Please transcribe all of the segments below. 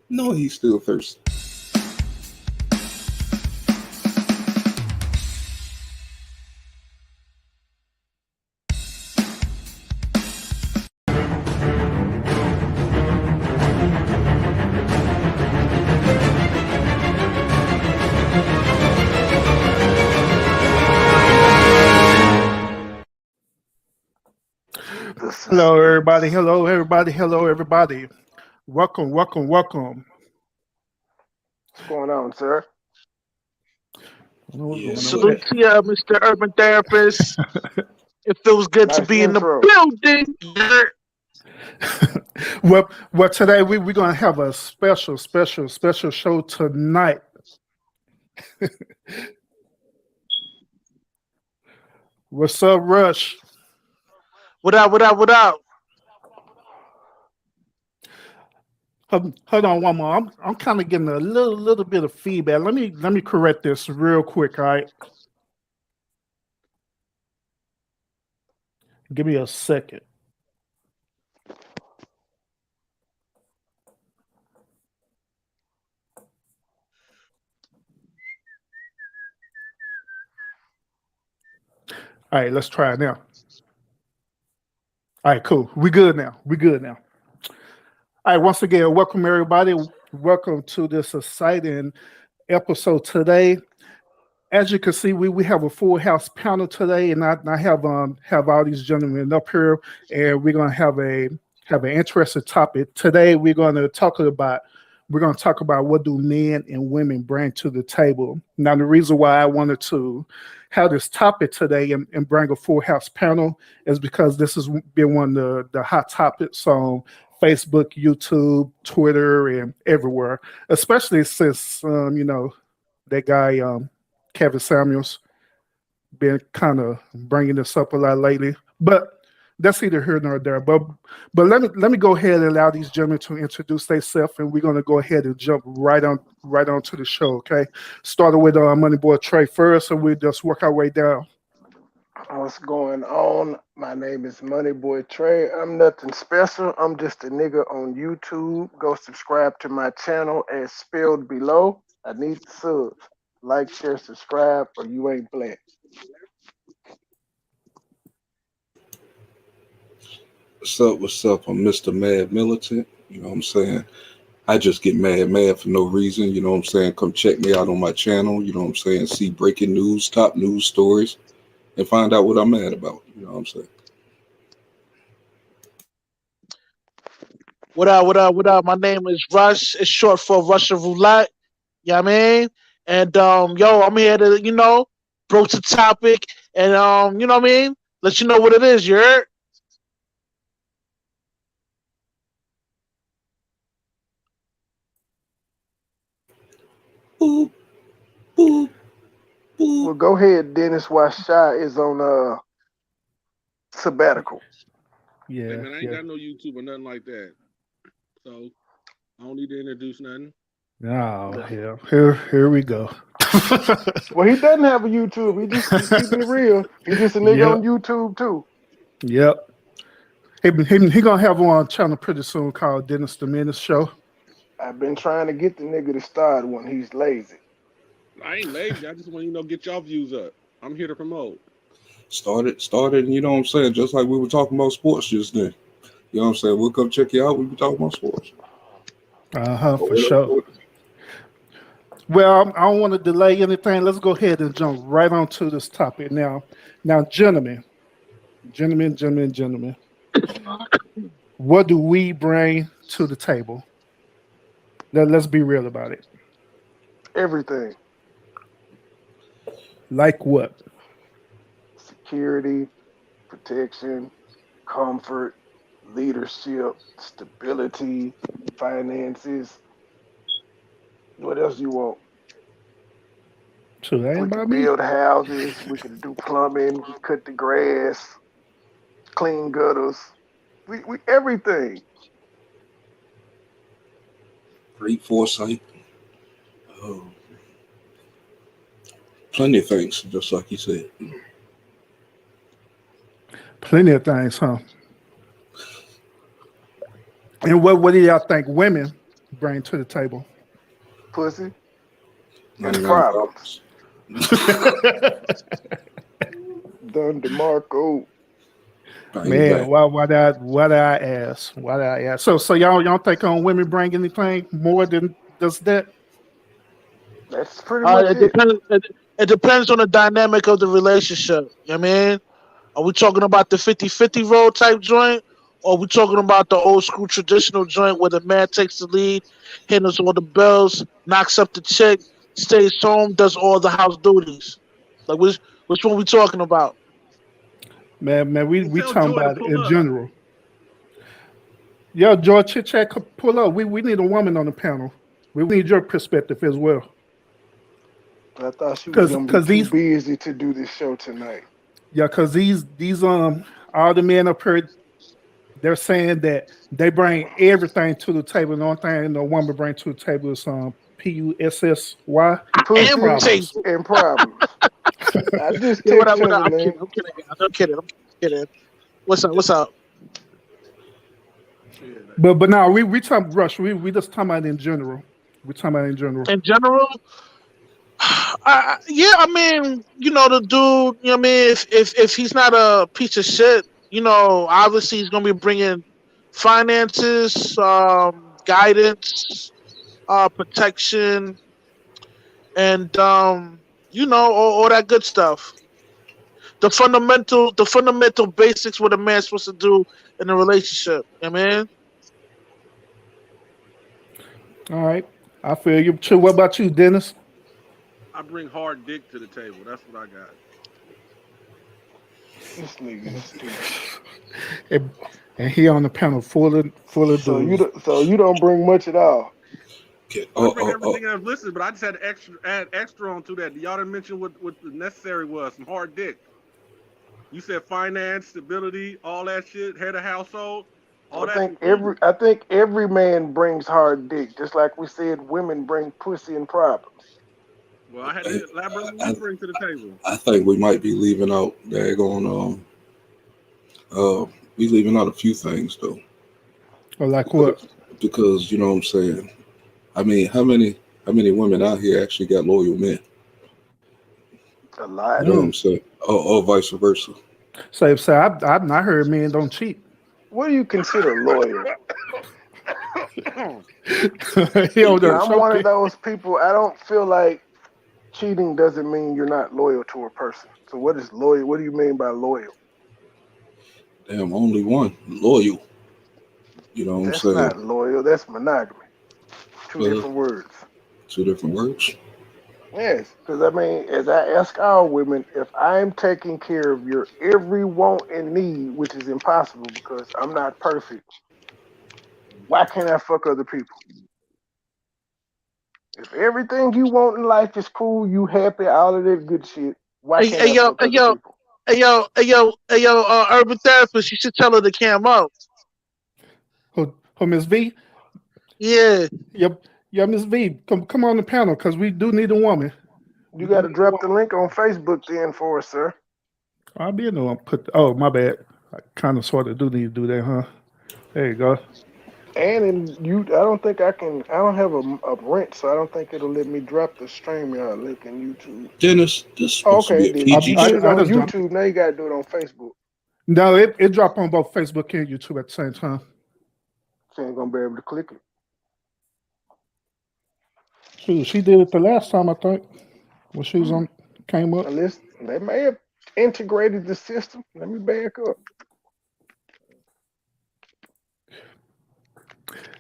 No, he's still thirsty. The Hello, everybody. suspense. Hello, everybody. Hello, everybody. Welcome, welcome, welcome. What's going on, sir? I don't know what's Yes, going on sir. with Salute to you, Mr. Urban Therapist. that. It feels good to Nice be in the intro. building. Yeah. well, today we're going to have a special show tonight. What's up, Rush? What up, what up, what up? Hold on one more. I'm kind of getting a little bit of feedback. Let me correct this real quick. All right, give me a second. All right, let's try it now. All right, cool. We good now. We good now. All right, once again, welcome everybody. Welcome to this exciting episode today. As you can see, we have a full house panel today, and I have all these gentlemen up here, and we're gonna have an interesting topic today. We're gonna talk about what do men and women bring to the table. Now, the reason why I wanted to have this topic today and bring a full house panel is because this has been one of the hot topics on Facebook, YouTube, Twitter, and everywhere. Especially since that guy Kevin Samuels been kind of bringing this up a lot lately. But that's either here nor there. But let me go ahead and allow these gentlemen to introduce themselves, and we're gonna go ahead and jump right on to the show. Okay, starting with Money Boy Trey first, and we just work our way down. What's going on? My name is Moneyboy Trey. I'm nothing special. I'm just a nigga on YouTube. Go subscribe to my channel as spelled below. I need the subs. Like, share, subscribe, or you ain't black. What's up? What's up? I'm Mr. Mad Militant. You know what I'm saying? I just get mad for no reason. You know what I'm saying? Come check me out on my channel. You know what I'm saying? See breaking news, top news stories, and find out what I'm mad about. You know what I'm saying? What up, what up, what up? My name is Rush. It's short for Russian Roulette. You know what I mean? And yo, I'm here to, broach the topic and you know what I mean? Let you know what it is, you heard? Boop, boop, Well, boop. go ahead, Dennis, while Shy is on sabbatical. Hey Yeah, man, I ain't yeah. got no YouTube or nothing like that, so I don't need to introduce nothing. Oh, yeah. Here we go. Well, he doesn't have a YouTube. He keeping it real. He just a nigga Yep, on YouTube too. yep. He gonna have one on channel pretty soon called Dennis the Menace Show. I've been trying to get the nigga to start one. He's lazy. I ain't lazy. I just want get y'all views up. I'm here to promote. Started, and you know what I'm saying? Just like we were talking about sports just then. You know what I'm saying? We'll come check you out. We'll be talking about sports. Or For whatever. sure. Well, I don't want to delay anything. Let's go ahead and jump right onto this topic now. Now, gentlemen, what do we bring to the table? Let's be real about it. Everything. Like what? Security, protection, comfort, leadership, stability, finances. What else you want? So that ain't We can about me. build houses. We can do plumbing. We cut the grass, clean gutters. We everything. Great foresight. Uh, Plenty of things, just like you said. Plenty of things, huh? And what do y'all think? Women, bring to the table? Pussy and 99 problems. problems. Don DeMarco. Bang, Man, bang. why did I ask? Why did I ask? So y'all think women bring anything more than just that? That's pretty much It it. depends. It depends on the dynamic of the relationship. You know what I mean? Are we talking about the 50-50 role type joint? Or are we talking about the old school traditional joint where the man takes the lead, handles all the bills, knocks up the check, stays home, does all the house duties? Like which one we talking about? Man, And we tell talking Joy to about it pull in up. general. Yo, George Chit Chat, pull up. We need a woman on the panel. We need your perspective as well. I thought she was Cause, gonna be cause too these, busy to do this show tonight. yeah, cause these all the men up here, they're saying that they bring everything to the table. And the only thing the woman bring to the table is PUSSY and Pussy Take. problems. and problems. I just Yeah, text what up? I'm Timberland. kidding. I'm kidding. I'm kidding. What's up? What's up? Yeah, But now we talking Rush. We just talking about in general. We talking about in general. In general, yeah, I mean, the dude, I mean, if he's not a piece of shit, obviously he's gonna be bringing finances, guidance, protection, and all that good stuff. The fundamental basics what a man's supposed to do in a relationship. I mean, All right, I feel you. True. What about you, Dennis? I bring hard dick to the table. That's what I got. This nigga is stupid. And he on the panel full of dudes. So you don't bring much at all. Okay. I bring everything I've listed, but I just had to add extra onto that. Y'all didn't mention what the necessary was. Some hard dick. You said finance, stability, all that shit, head of household. All I that's think included. every man brings hard dick, just like we said women bring pussy and problems. Well, I had to elaborate what I, you bring to the table. I think we might be leaving out daggone we leaving out a few things though. Or like what? Because you know what I'm saying. I mean, how many women out here actually got loyal men? A lot. You know what I'm saying? Or vice versa. Say I've not heard men don't cheat. What do you consider loyal? He over there I'm one of choking. those people. I don't feel like cheating doesn't mean you're not loyal to a person. So what is loyal? What do you mean by loyal? Damn, only one loyal. You know what I'm That's saying? not loyal. That's monogamy. Two Well, different words. two different words. Yes, because I mean, as I ask all women, if I'm taking care of your every want and need, which is impossible because I'm not perfect, why can't I fuck other people? If everything you want in life is cool, you happy, all of that good shit, why hey, can't hey I yo, fuck hey other yo, people? urban therapist, you should tell her to cam up. Oh, Miss V. Yeah. Yep. Yeah, Miss V. Come on the panel because we do need a woman. You got to drop the link on Facebook then for us, sir. I'll be in the one. Oh, my bad. I kind of sort of do need to do that, huh? There you go. And I don't think I can. I don't have a rent, so I don't think it'll let me drop the StreamYard link in YouTube. Dennis, this is Oh, supposed to okay, be a then PG you did it show. I on just jumped. YouTube. Now you got to do it on Facebook. No, it dropped on both Facebook and YouTube at the same time. She ain't gonna be able to click it. Shoot, she did it the last time I think when she was on came up. Unless they may have integrated the system. Let me back up.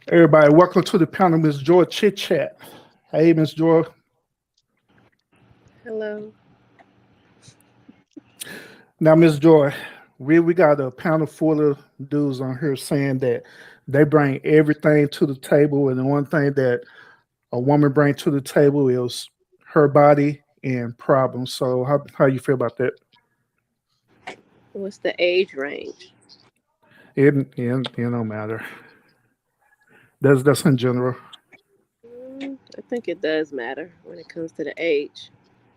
Everybody, welcome to the panel, Miss Joy Chit Chat. Hey, Miss Joy. Hello. Now, Miss Joy, we got a panel full of dudes on here saying that they bring everything to the table, and the one thing that a woman brings to the table is her body and problems. So, how you feel about that? What's the age range? It don't matter. That's in general. I think it does matter when it comes to the age,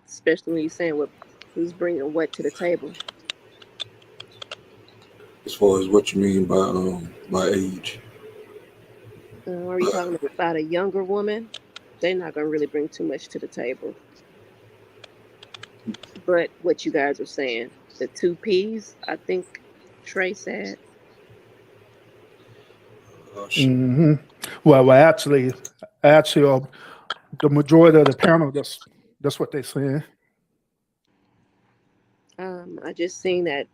especially when you're saying who's bringing what to the table. As far as what you mean by age. Are you talking about a younger woman? They're not going to really bring too much to the table. But what you guys are saying, the two P's, I think Trey said. Shit. hmm Well, actually, the majority of the panel, that's what they're saying. I just seen that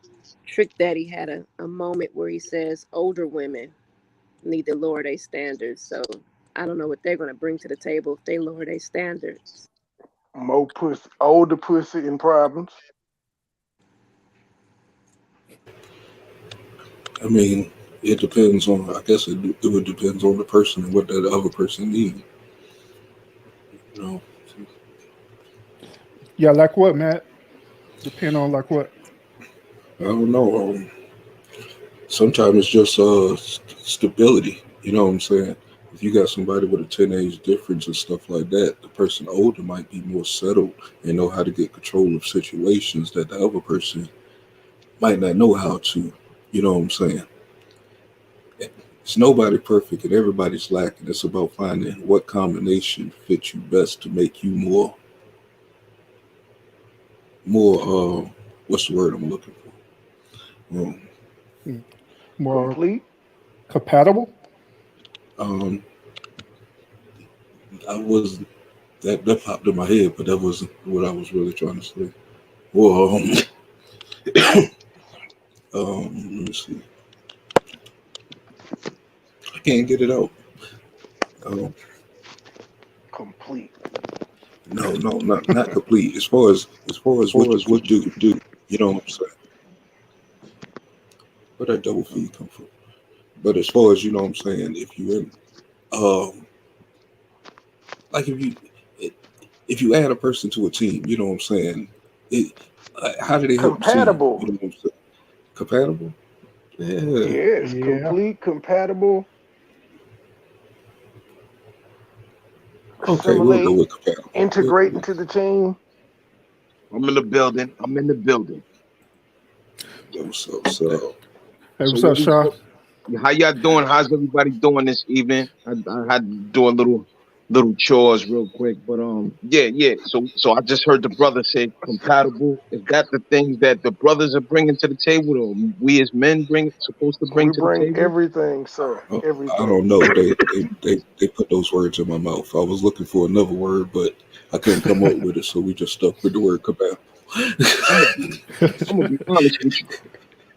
Trick Daddy had a moment where he says older women need to lower their standards. So I don't know what they're going to bring to the table if they lower their standards. More pussy, older pussy and problems. I mean, it depends on. I guess it would depend on the person and what that other person needs. You know, Yeah, like what, Matt? Depend on like what? I don't know. Sometimes it's just stability. You know what I'm saying? If you got somebody with a 10 age difference and stuff like that, the person older might be more settled and know how to get control of situations that the other person might not know how to. You know what I'm saying? It's nobody perfect and everybody's lacking. It's about finding what combination fits you best to make you more what's the word I'm looking for? More Complete. compatible? Um, I was that popped in my head, but that wasn't what I was really trying to say. Well, let me see. I can't get it out. Um, Complete. no, not complete. As far as what you do, you know what I'm saying. Where that double feed come from? But as far as you know what I'm saying, if you're in, like if you add a person to a team, you know what I'm saying. How do they help the team? Compatible. You know what I'm saying. Compatible. Yeah. Yes, Yeah. complete, compatible, Okay, we'll go assimilate, with compatible. integrate into the team. I'm in the building. I'm in the building. So Hey, So what's what up, we Shaw? how y'all doing? How's everybody doing this evening? I had to do a little chores real quick, but yeah. So I just heard the brother say compatible. Is that the things that the brothers are bringing to the table, or we as men supposed to bring We to the bring table? everything, sir. I Everything. don't know. They put those words in my mouth. I was looking for another word, but I couldn't come up with it, so we just stuck with the word compatible. I'm gonna be honest with you.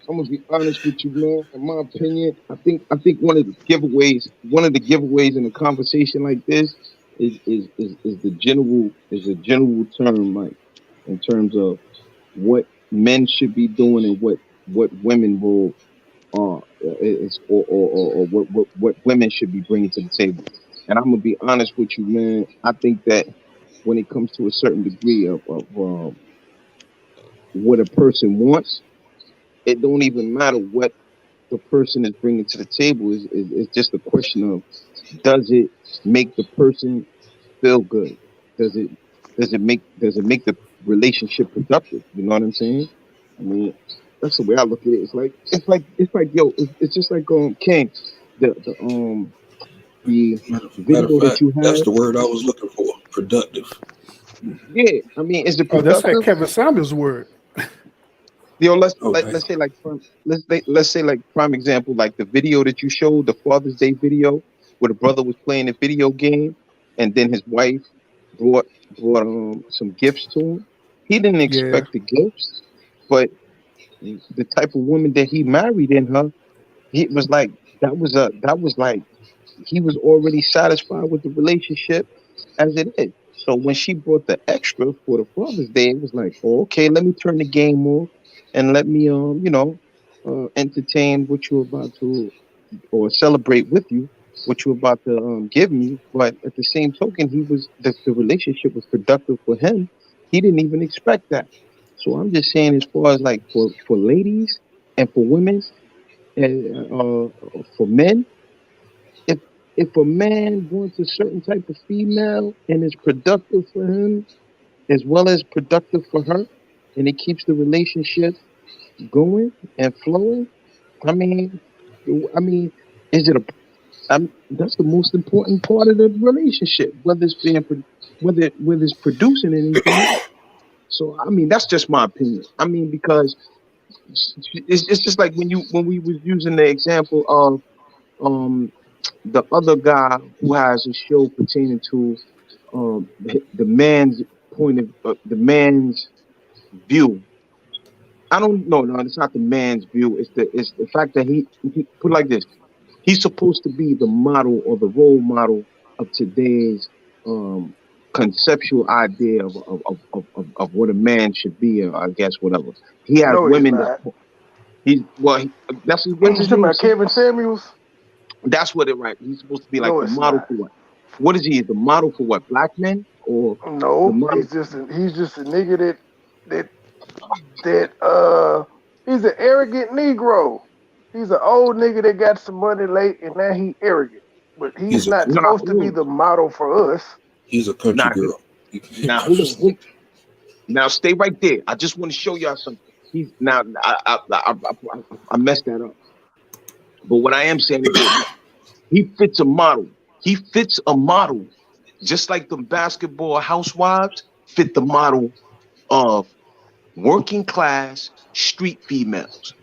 I'm gonna be honest with you, man. In my opinion, I think one of the giveaways in a conversation like this is the general term, like in terms of what men should be doing and what women will is or what women should be bringing to the table. And I'm gonna be honest with you, man. I think that when it comes to a certain degree of what a person wants, it don't even matter what the person is bringing to the table. Is just a question of, does it make the person feel good? Does it make the relationship productive? You know what I'm saying? I mean, that's the way I look at it. It's like yo, it's just like King, the the Matter of video that fact, you that's had. the word I was looking for. Productive. Yeah, I mean, is it Oh, that's that productive? Kevin Samuels word. Yo, let's Oh let, damn. let's say like let's say like prime example, like the video that you showed, the Father's Day video, where the brother was playing a video game, and then his wife brought some gifts to him. He didn't Yeah. expect the gifts, but the type of woman that he married in her, he was like that was like he was already satisfied with the relationship as it is. So when she brought the extra for the Father's Day, it was like, oh, okay, let me turn the game off and let me entertain what you're about to, or celebrate with you what you're about to give me. But at the same token, the relationship was productive for him. He didn't even expect that. So I'm just saying, as far as like for ladies and for women and for men, if if a man wants a certain type of female and is productive for him as well as productive for her, and it keeps the relationship going and flowing, I mean, I mean, is it a That's the most important part of the relationship, whether it's whether it's producing anything. So I mean, that's just my opinion. I mean, because it's just like when we was using the example of the other guy who has a show pertaining to the man's point of the man's view. I don't know. No, it's not the man's view. It's the fact that he put it like this. He's supposed to be the model or the role model of today's conceptual idea of what a man should be, or I guess whatever. He has No, he's women not. that that's You what's his talking name? about Kevin Samuels? That's what it right. He's supposed to be like No, the it's model not. for what? What is he? The model for what? Black men or the No, model? he's just a nigga that he's an arrogant Negro. He's an old nigga that got some money late and now he arrogant. But he's He's a not Nah, supposed to hold be on. the model for us. he's a country Nah, girl. now hold on. Now stay right there. I just want to show y'all something. He's now I messed that up. But what I am saying is this. He fits a model. He fits a model, just like the basketball housewives fit the model of working class street females.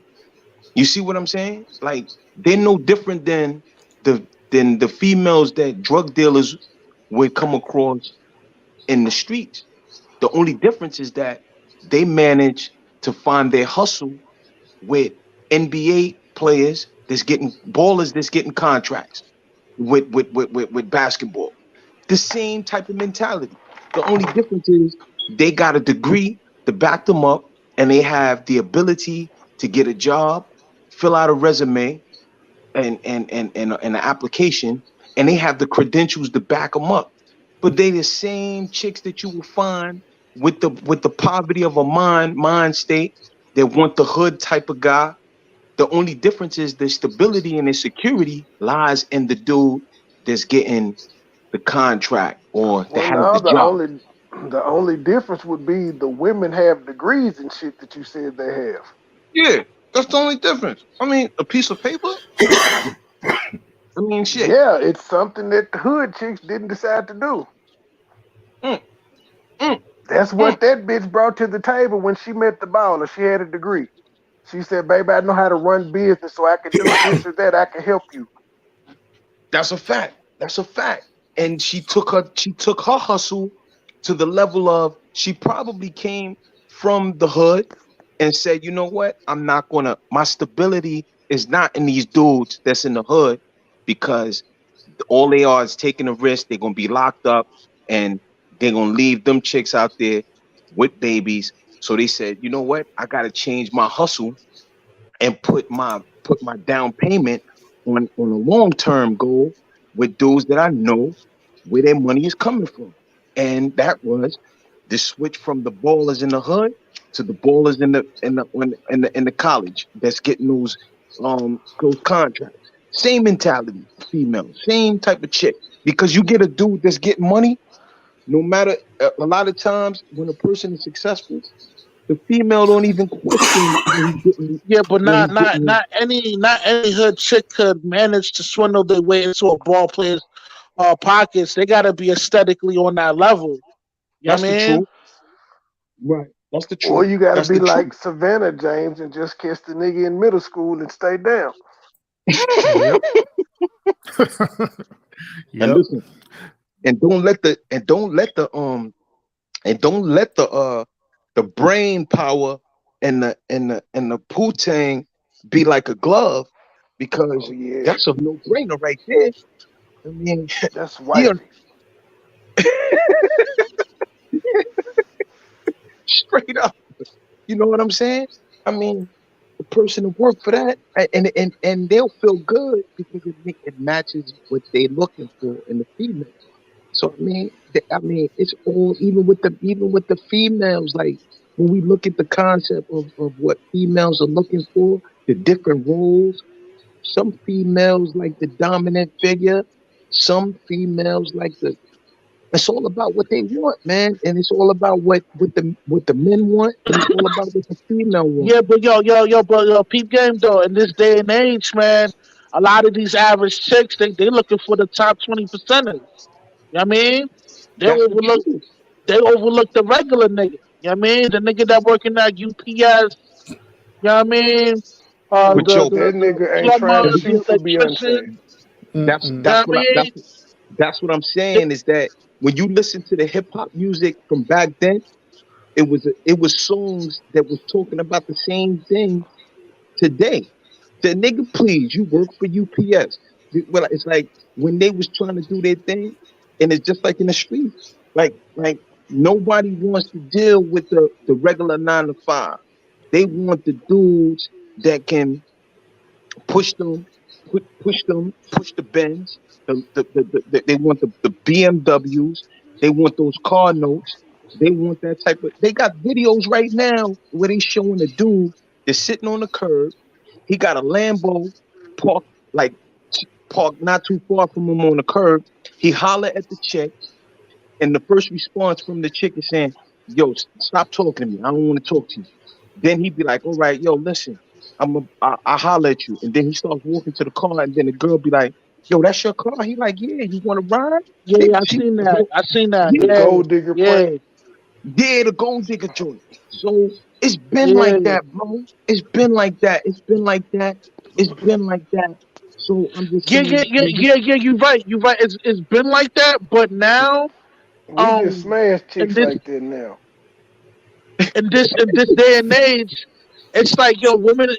You see what I'm saying? Like they're no different than the females that drug dealers would come across in the streets. The only difference is that they manage to find their hustle with NBA players that's getting ballers that's getting contracts with basketball. The same type of mentality. The only difference is they got a degree to back them up, and they have the ability to get a job, fill out a resume, and an application, and they have the credentials to back them up. But they the same chicks that you will find with the poverty of a mind state that want the hood type of guy. The only difference is the stability and the security lies in the dude that's getting the contract or that Well, has now the job. the only difference would be the women have degrees and shit that you said they have. Yeah, that's the only difference. I mean, a piece of paper. I mean, shit. Yeah, it's something that the hood chicks didn't decide to do. Mm, mm, That's what that bitch brought to the table when she met the baller. She had a degree. She said, baby, I know how to run business, so I can do this or that. I can help you. That's a fact. That's a fact. And she took her hustle to the level of she probably came from the hood and said, you know what? My stability is not in these dudes that's in the hood, because all they are is taking a risk. They're gonna be locked up and they're gonna leave them chicks out there with babies. So they said, you know what? I gotta change my hustle and put my down payment on a long-term goal with dudes that I know where their money is coming from. And that was the switch from the ballers in the hood to the ballers in the college that's getting those contracts. Same mentality, female, same type of chick. Because you get a dude that's getting money, no matter a lot of times when a person is successful, the female don't even question. Yeah, but not any hood chick could manage to swindle their way into a ball player's pockets. They gotta be aesthetically on that level. You That's know what the I mean? truth. Right. That's the truth. Or you gotta That's be the like Savannah James and just kiss the nigga in middle school and stay down. Yep. And listen, and don't let the brain power and the Poo-Tang be like a glove, because Oh yeah, that's a no-brainer right there. I mean, that's white. yeah, straight up. You know what I'm saying? I mean, the person to work for that, and they'll feel good because it matches what they're looking for in the female. So I mean, it's all even with the females. Like when we look at the concept of what females are looking for, the different roles. Some females like the dominant figure. Some females like the. It's all about what they want, man, and it's all about what the men want, and it's all about what the female wants. Yeah, but yo, peep game though. In this day and age, man, a lot of these average chicks, they looking for the top 20%ers. You know what I mean? They That's the overlook truth. they overlook the regular nigga. You know what I mean? The nigga that working at UPS, you know what I mean? But yo, The That nigga ain't trying to plumber, the shoot for electrician, Beyonce. that's you know that's what I what I, mean? that's what I'm saying is that when you listen to the hip hop music from back then, it was songs that was talking about the same thing today. The nigga, please, you work for UPS. Well, it's like when they was trying to do their thing, and it's just like in the street, like nobody wants to deal with the regular 9 to 5. They want the dudes that can push them, push the Benz. They want the BMWs. They want those car notes. They want that type of. They got videos right now where they showing a dude that's sitting on the curb. He got a Lambo parked like parked not too far from him on the curb. He holler at the chick, and the first response from the chick is saying, "Yo, stop talking to me. I don't want to talk to you." Then he'd be like, "All right, yo, listen, I holler at you." And then he starts walking to the car, and then the girl be like, "Yo, that's your car?" He like, "Yeah, you want to ride?" Yeah, I seen that. I seen that. The Yeah, gold digger Yeah, prank. yeah, the gold digger joint. So it's been yeah. like that, bro. It's been like that. It's been like that. It's been like that. So I'm just saying, You're right. You're right. It's been like that, but now, We just um, smash in chicks this like that now. in this day and age, it's like yo, women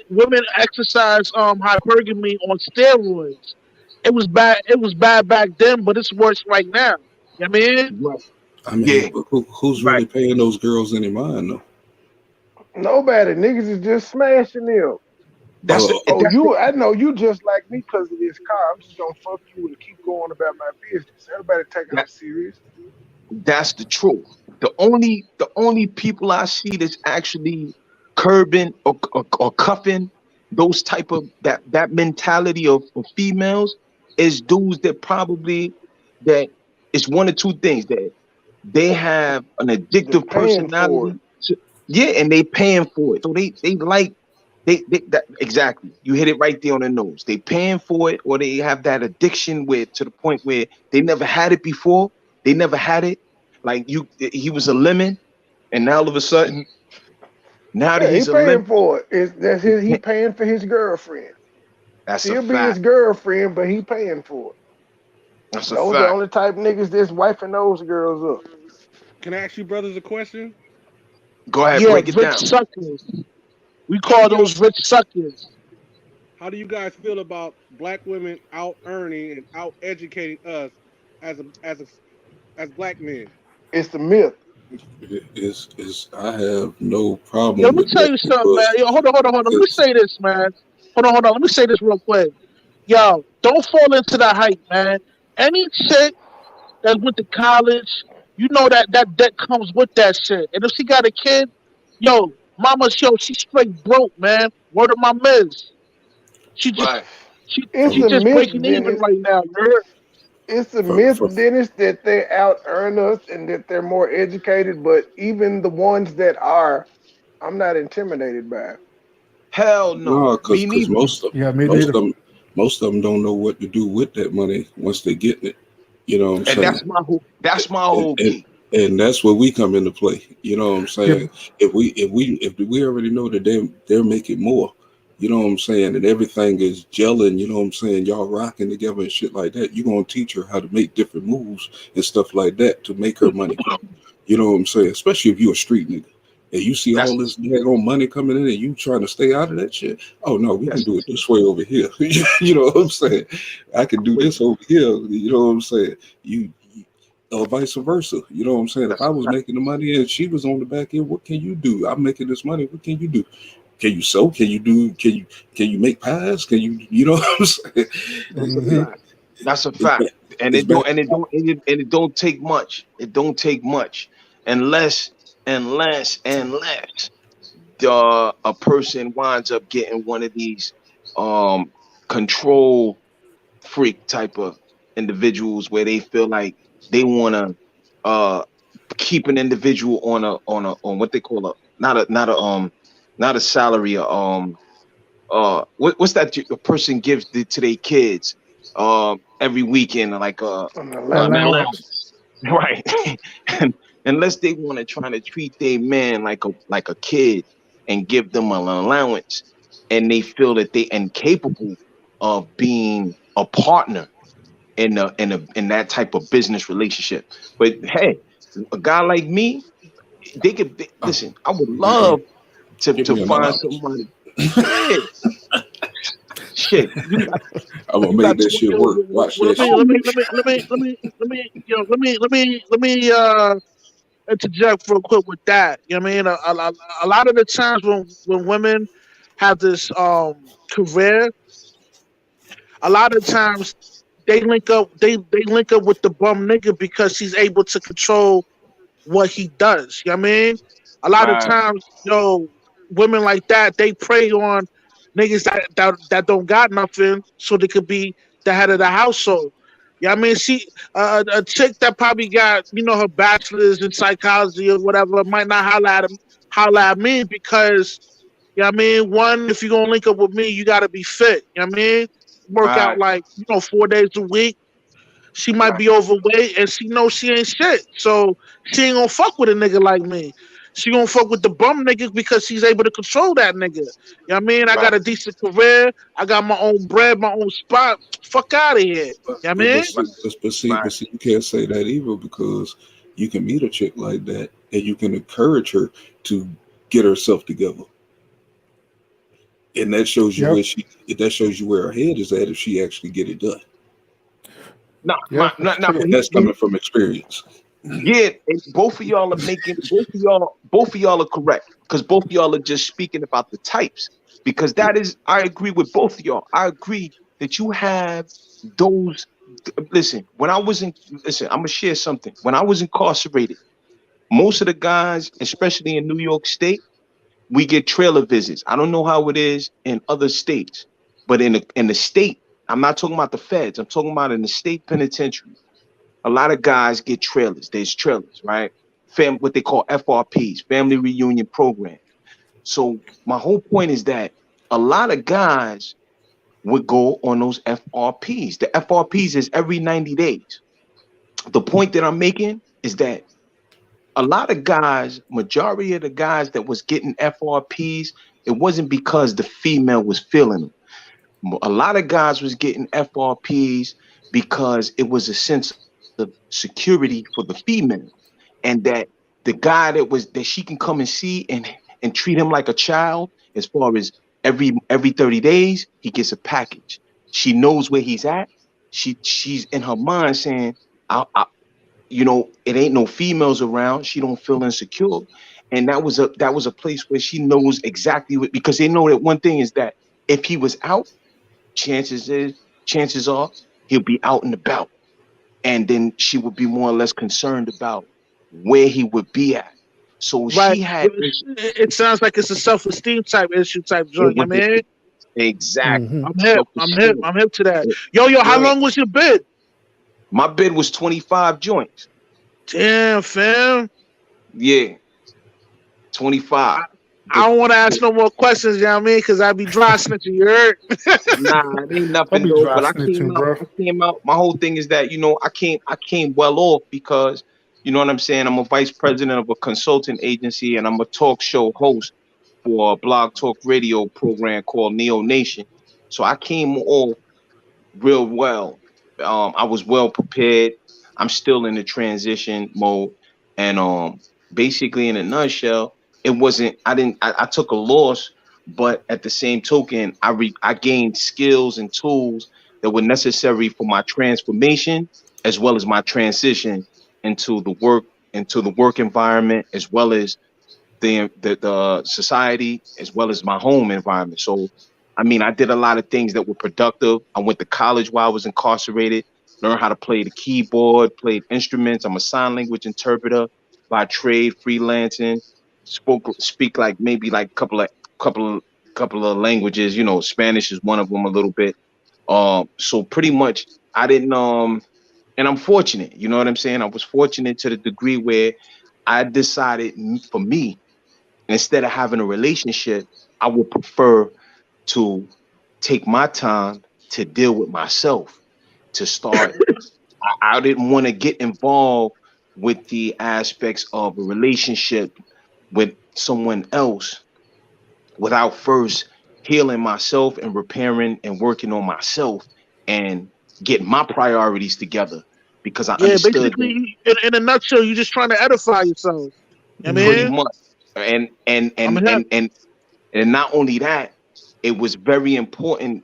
exercise hypergamy on steroids. It was bad back then, but it's worse right now. You know what I mean? right, I mean, yeah, but who's right. really paying those girls any mind though? Nobody. Niggas is just smashing them. That's Well, the Oh, that's the you, I know you just like me because of this car. I'm just gonna fuck you and keep going about my business. Everybody take her that, serious. that's the truth. The only people I see that's actually curbing or cuffing those type of that mentality of females is dudes that probably that it's one or two things that they have an They're addictive paying for it. personality. Yeah, and they paying for it. So they like they that exactly. You hit it right there on the nose. They paying for it, or they have that addiction where to the point where they never had it before. They never had it. Like he was a lemon, and now all of a sudden, now that Yeah, he he's a lemon, paying for it. That's he his. He can't- paying for his girlfriend. that's a She'll be his fact. girlfriend, but he paying for it. That's a Those the fact. only type niggas that's wiping those girls up. Can I ask you brothers a question? Go ahead, Yeah, break it rich down. suckers. We How do call y'all those rich suckers. how do you guys feel about black women out earning and out educating us as as black men? It's the myth. is I have no Yo, problem let me with tell that you something, man. because Yo, hold on. Let me it's, say this, man. Hold on. Let me say this real quick. Yo, don't fall into the hype, man. Any chick that went to college, you know that debt comes with that shit. And if she got a kid, yo, she straight broke, man. Word of my miss. She just Right. It's she a from just myth, breaking even Dennis. right now. You heard? It's a from, myth, from Dennis, that they out earn us and that they're more educated. But even the ones that are, I'm not intimidated by it. Hell no. no, Me because neither. Yeah, me most neither. of them most of them don't know what to do with that money once they get it. You know what I'm And saying? that's my and, whole and key. and that's where we come into play. You know what I'm Yeah, saying? If we already know that they're making more, you know what I'm saying, and everything is gelling, you know what I'm saying, y'all rocking together and shit like that, you're gonna teach her how to make different moves and stuff like that to make her money grow. You know what I'm saying? Especially if you're a street nigga. And you see That's all this daggone money coming in and you trying to stay out of that shit. Oh no, we can that's do it this way over here. You know what I'm saying? I can do wait, this over here. You know what I'm saying? You or vice versa. You know what I'm saying? If that's I a was fact. making the money and she was on the back end, what can you do? I'm making this money. What can you do? Can you sew? Can you do? Can you make pies? Can you know what I'm saying? That's a hmm fact. That's a It's fact. back. And It's back. it don't take much. It don't take much unless a person winds up getting one of these um control freak type of individuals where they feel like they want to uh keep an individual on what they call a not a salary what's that a person gives to their kids every weekend, like An an allowance. allowance, right? and unless they want to try to treat their man like a kid and give them an allowance, and they feel that they incapable of being a partner in that type of business relationship. But hey, a guy like me, listen. I would love Give to me an find allowance. somebody. Yeah, shit. I'm gonna You make got that shit work. Watch that shit. let me interject real quick with that. You know what I mean? A lot of the times when women have this career, a lot of times they link up with the bum nigga because he's able to control what he does. You know what I mean? A lot of right, times, women like that, they prey on niggas that don't got nothing so they could be the head of the household. Yeah, I mean, a chick that probably got her bachelor's in psychology or whatever might not holler at me because I mean, one, if you're gonna link up with me, you gotta be fit. You know what I mean? Work out right, like 4 days a week. She might right, be overweight and she knows she ain't shit. So she ain't gonna fuck with a nigga like me. She gonna fuck with the bum nigga because she's able to control that nigga. You know what I mean? I right. got a decent career. I got my own bread, my own spot. Fuck out of here. You know what I But, mean? but see, you can't say that either because you can meet a chick like that and you can encourage her to get herself together, and that shows you Yep. that shows you where her head is at if she actually get it done. No, Yeah, that's no. true. And that's coming from experience. Yeah, and both of y'all are both of y'all are correct because both of y'all are just speaking about the types. Because that is, I agree with both of y'all. I agree that you have those. Listen, I'm gonna share something. When I was incarcerated, most of the guys, especially in New York State, we get trailer visits. I don't know how it is in other states, but in the state, I'm not talking about the feds. I'm talking about in the state penitentiary. A lot of guys get trailers. There's trailers, right? What they call FRPs, family reunion program. So my whole point is that a lot of guys would go on those FRPs. The FRPs is every 90 days. The point that I'm making is that a lot of guys, majority of the guys that was getting FRPs, it wasn't because the female was feeling them. A lot of guys was getting FRPs because it was a sense of security for the female, and that the guy that she can come and see and treat him like a child, as far as every 30 days he gets a package. She knows where he's at. She's in her mind saying, it ain't no females around. She don't feel insecure. And that was a place where she knows exactly what, because they know that one thing is that if he was out, chances are he'll be out and about. And then she would be more or less concerned about where he would be at. So Right. she had It sounds like it's a self-esteem type issue type it joint. You was know what I mean? exactly Hmm. I'm hip. I'm hip. self-esteem. I'm hip to that. Yo, how Right. long was your bid? My bid was 25 joints. Damn, fam. Yeah, 25. I But don't want to ask no more questions, you know what I mean? Because I'd be dry snitching, you heard? nah, it ain't I'll nothing be though. dry But snitching, bro. I came out. My whole thing is that I came well off because you know what I'm saying. I'm a vice president of a consulting agency, and I'm a talk show host for a blog talk radio program called Neo Nation. So I came off real well. I was well prepared. I'm still in the transition mode, and basically, in a nutshell, it wasn't. I didn't. I took a loss, but at the same token, I gained skills and tools that were necessary for my transformation as well as my transition into the work environment, as well as the society, as well as my home environment. So, I mean, I did a lot of things that were productive. I went to college while I was incarcerated, learned how to play the keyboard, played instruments. I'm a sign language interpreter by trade, freelancing. Speak like maybe like couple of languages. Spanish is one of them a little bit. So pretty much I didn't and I'm fortunate. You know what I'm saying? I was fortunate to the degree where I decided for me, instead of having a relationship, I would prefer to take my time to deal with myself, to start. I didn't want to get involved with the aspects of a relationship with someone else without first healing myself and repairing and working on myself and getting my priorities together, because I Yeah, understood that basically, in a nutshell, you're just trying to edify yourself. I pretty mean, much. And and I'm and here. and and and not only that, it was very important,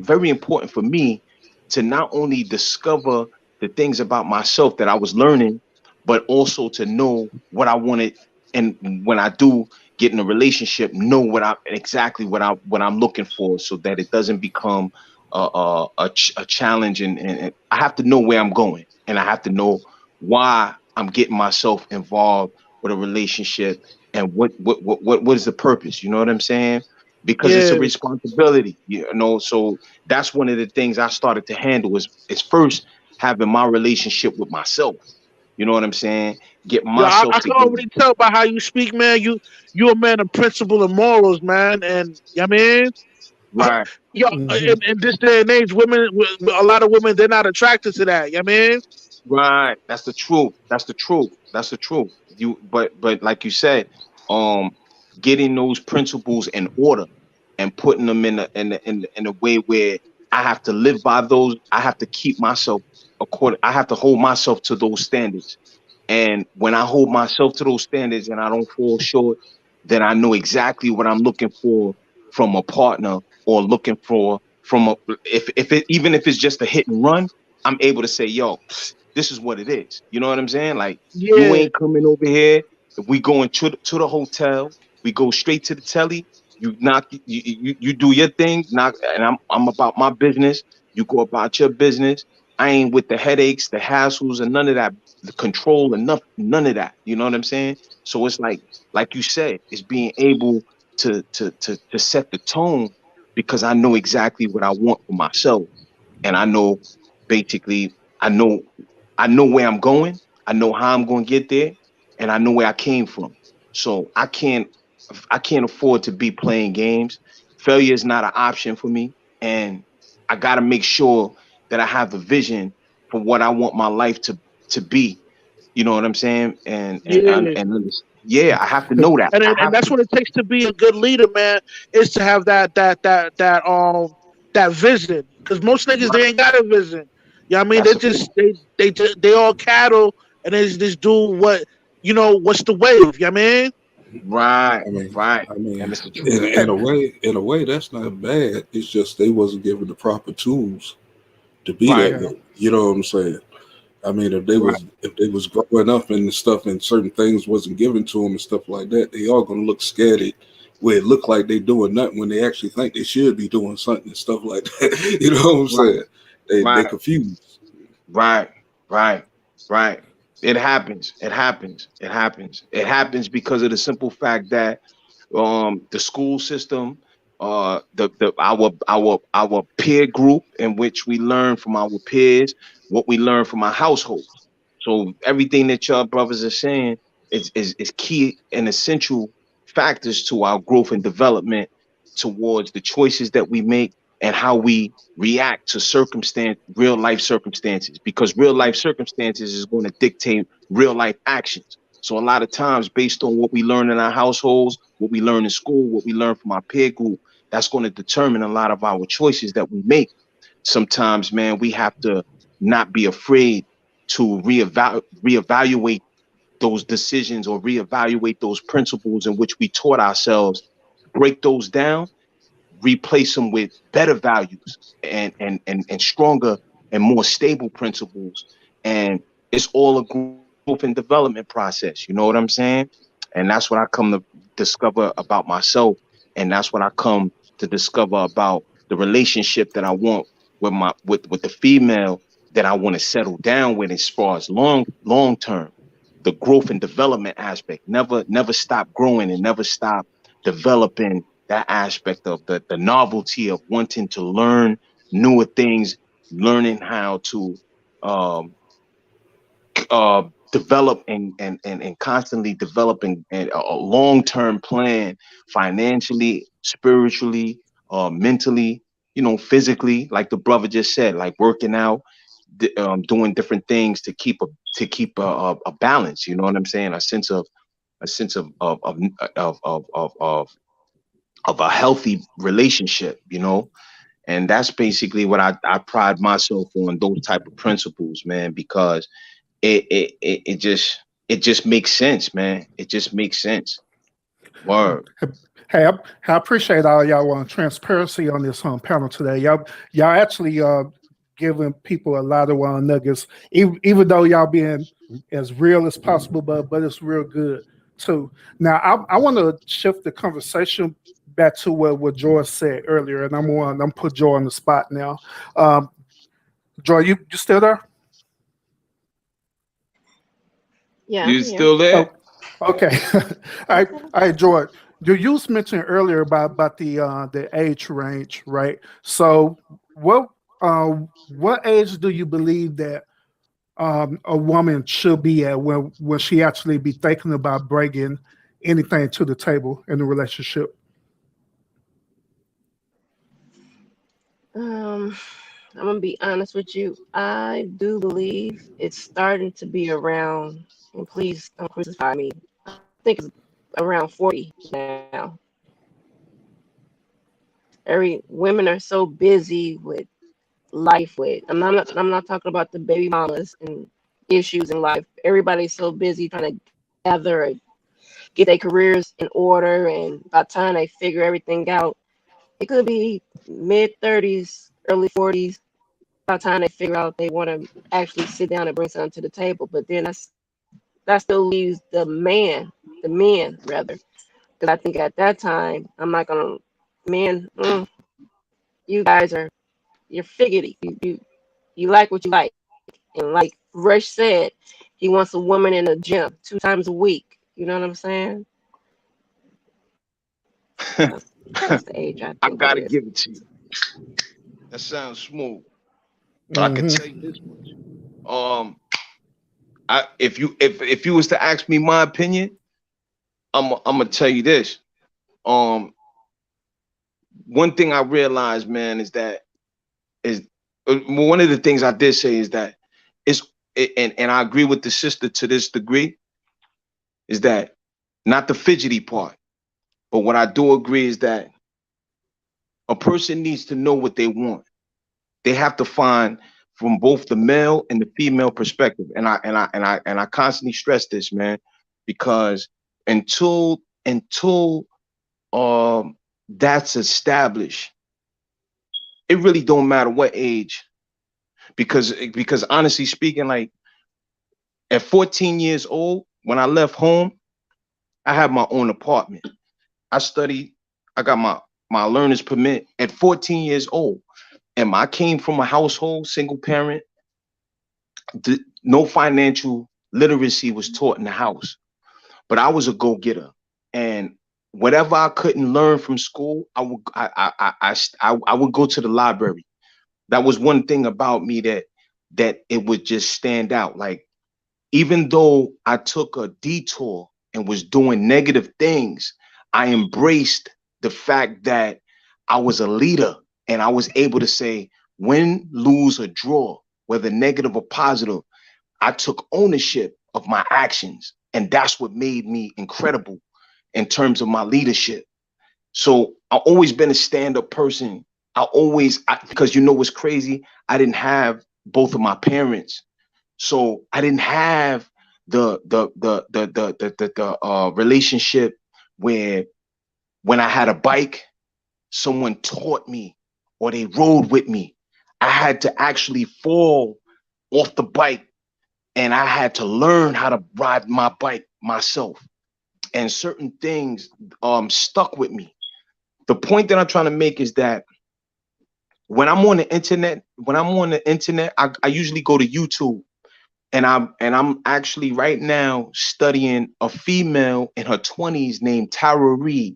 very important for me to not only discover the things about myself that I was learning, but also to know what I wanted. And when I do get in a relationship, know exactly what I'm looking for, so that it doesn't become a challenge. And I have to know where I'm going, and I have to know why I'm getting myself involved with a relationship, and what is the purpose. You know what I'm saying? Because it's Yeah, a responsibility, you know. So that's one of the things I started to handle is first having my relationship with myself. You know what I'm saying? Get yo, myself I can together. already tell by how you speak, man. You a man of principle and morals, man. And I mean, Right, yo, Mhm. in this day and age, a lot of women, they're not attracted to that. I mean, right. That's the truth. That's the truth. That's the truth. But like you said, um, getting those principles in order and putting them in a way where I have to live by those. I have to keep myself according. I have to hold myself to those standards. And when I hold myself to those standards and I don't fall short, then I know exactly what I'm looking for from a partner, or looking for from a, if it, even if it's just a hit and run, I'm able to say, yo, this is what it is. You know what I'm saying? Like, you yeah, ain't coming over here. If we going to the hotel, we go straight to the telly. You knock, you do your thing, knock, and I'm about my business. You go about your business. I ain't with the headaches, the hassles, and none of that, the control, and none of that. You know what I'm saying? So it's like you said, it's being able to set the tone, because I know exactly what I want for myself, and I know, basically, I know I know where I'm going, I know how I'm going to get there, and I know where I came from. So I can't afford to be playing games. Failure is not an option for me, and I got to make sure that I have a vision for what I want my life to be. You know what I'm saying? yeah. Yeah, I have to know that. I And have that's to. what it takes to be a good leader, man. Is to have that vision. Because most niggas, they Right, ain't got a vision. Yeah, I mean, that's a fact. they all cattle, and they just do what, what's the wave. You know what I mean? Right, I mean, right, I mean, and it's the truth. in a way, that's not bad. It's just they wasn't given the proper tools to be Right, that Yeah. way. You know what I'm saying? I mean, right, if they was growing up and stuff, and certain things wasn't given to them and stuff like that, they are gonna look scattered, where it look like they doing nothing when they actually think they should be doing something and stuff like that. You know what I'm right, saying? They right, confused. right, right, right. It happens. It happens. It happens. It happens because of the simple fact that the school system, the our peer group, in which we learn from our peers, what we learn from our households. So everything that your brothers are saying is key and essential factors to our growth and development, towards the choices that we make and how we react to real life circumstances, because real life circumstances is going to dictate real life actions. So a lot of times, based on what we learn in our households, what we learn in school, what we learn from our peer group, that's going to determine a lot of our choices that we make. Sometimes, man, we have to not be afraid to reevaluate those decisions, or reevaluate those principles in which we taught ourselves, break those down, replace them with better values, and stronger and more stable principles. And it's all a growth and development process. You know what I'm saying? And that's what I come to discover about myself. And that's what I come to discover about the relationship that I want with the female that I want to settle down with, as far as long term. The growth and development aspect. Never stop growing, and never stop developing that aspect of the novelty of wanting to learn newer things, learning how to um, develop, and constantly developing a long-term plan, financially, spiritually, mentally, physically, like the brother just said, like working out, doing different things to keep a balance. You know what I'm saying? A sense of a healthy relationship. And that's basically what I pride myself on, those type of principles, man, because it just makes sense, man. It just makes sense. Word. Hey, I appreciate all y'all transparency on this panel today. Y'all actually giving people a lot of nuggets, even though y'all being as real as possible, but it's real good too. Now, I want to shift the conversation back to what Joy said earlier, and I'm put Joy on the spot now. Joy, you still there? Yeah. You still there? Oh, okay. All right, Joy. You mentioned earlier about the age range, right? So, what age do you believe that a woman should be at when she actually be thinking about bringing anything to the table in a relationship? I'm gonna be honest with you. I do believe it's starting to be around, and please don't crucify me. I think it's around 40 now. Women are so busy with life. I'm not talking about the baby mamas and issues in life. Everybody's so busy trying to gather and get their careers in order, and by the time they figure everything out, it could be mid-30s, early 40s. By the time they figure out they want to actually sit down and bring something to the table, but then that still leaves the men rather, because I think at that time I'm not gonna men. You guys you're figurative. You like what you like, and like Rush said, he wants a woman in the gym 2 times a week. You know what I'm saying? That's the age I I think gotta it is. give it to you. That sounds smooth. But I can tell you this much. If you was to ask me my opinion, I'm gonna tell you this. One thing I realized, man, is one of the things I did say is that and I agree with the sister to this degree, is that not the fidgety part, but what I do agree is that a person needs to know what they want. They have to find from both the male and the female perspective. And I constantly stress this, man, because until that's established, it really don't matter what age. Because honestly speaking, like at 14 years old, when I left home, I had my own apartment. I studied, I got my learner's permit at 14 years old. And I came from a household, single parent. No financial literacy was taught in the house, but I was a go-getter. And whatever I couldn't learn from school, I would go to the library. That was one thing about me that it would just stand out. Like, even though I took a detour and was doing negative things, I embraced the fact that I was a leader, and I was able to say, win, lose, or draw, whether negative or positive, I took ownership of my actions. And that's what made me incredible in terms of my leadership. So I've always been a stand-up person. Because you know what's crazy? I didn't have both of my parents. So I didn't have the relationship where when I had a bike, someone taught me or they rode with me. I had to actually fall off the bike, and I had to learn how to ride my bike myself. And certain things stuck with me. The point that I'm trying to make is that when I'm on the internet, I usually go to YouTube. And I'm actually right now studying a female in her 20s named Tara Reid.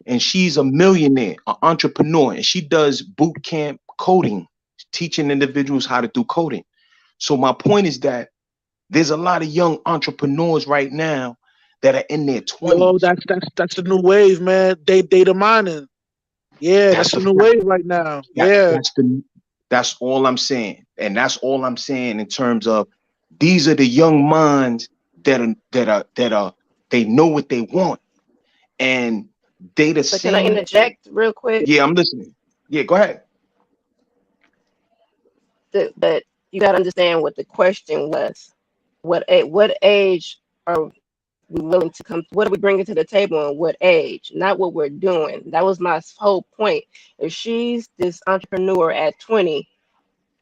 And she's a millionaire, an entrepreneur, and she does boot camp coding, teaching individuals how to do coding. So my point is that there's a lot of young entrepreneurs right now that are in their 20s. Oh, that's the new wave, man. Data mining. Yeah, That's that's the the new fact. wave right now. That, Yeah. that's all I'm saying. And that's all I'm saying in terms of these are the young minds that are they know what they want. And they the But can I same. interject real quick? Yeah, I'm listening. Yeah, go ahead. But you got to understand what the question was. What age are we willing to come? What are we bringing to the table, and what age? Not what we're doing. That was my whole point. If she's this entrepreneur at 20,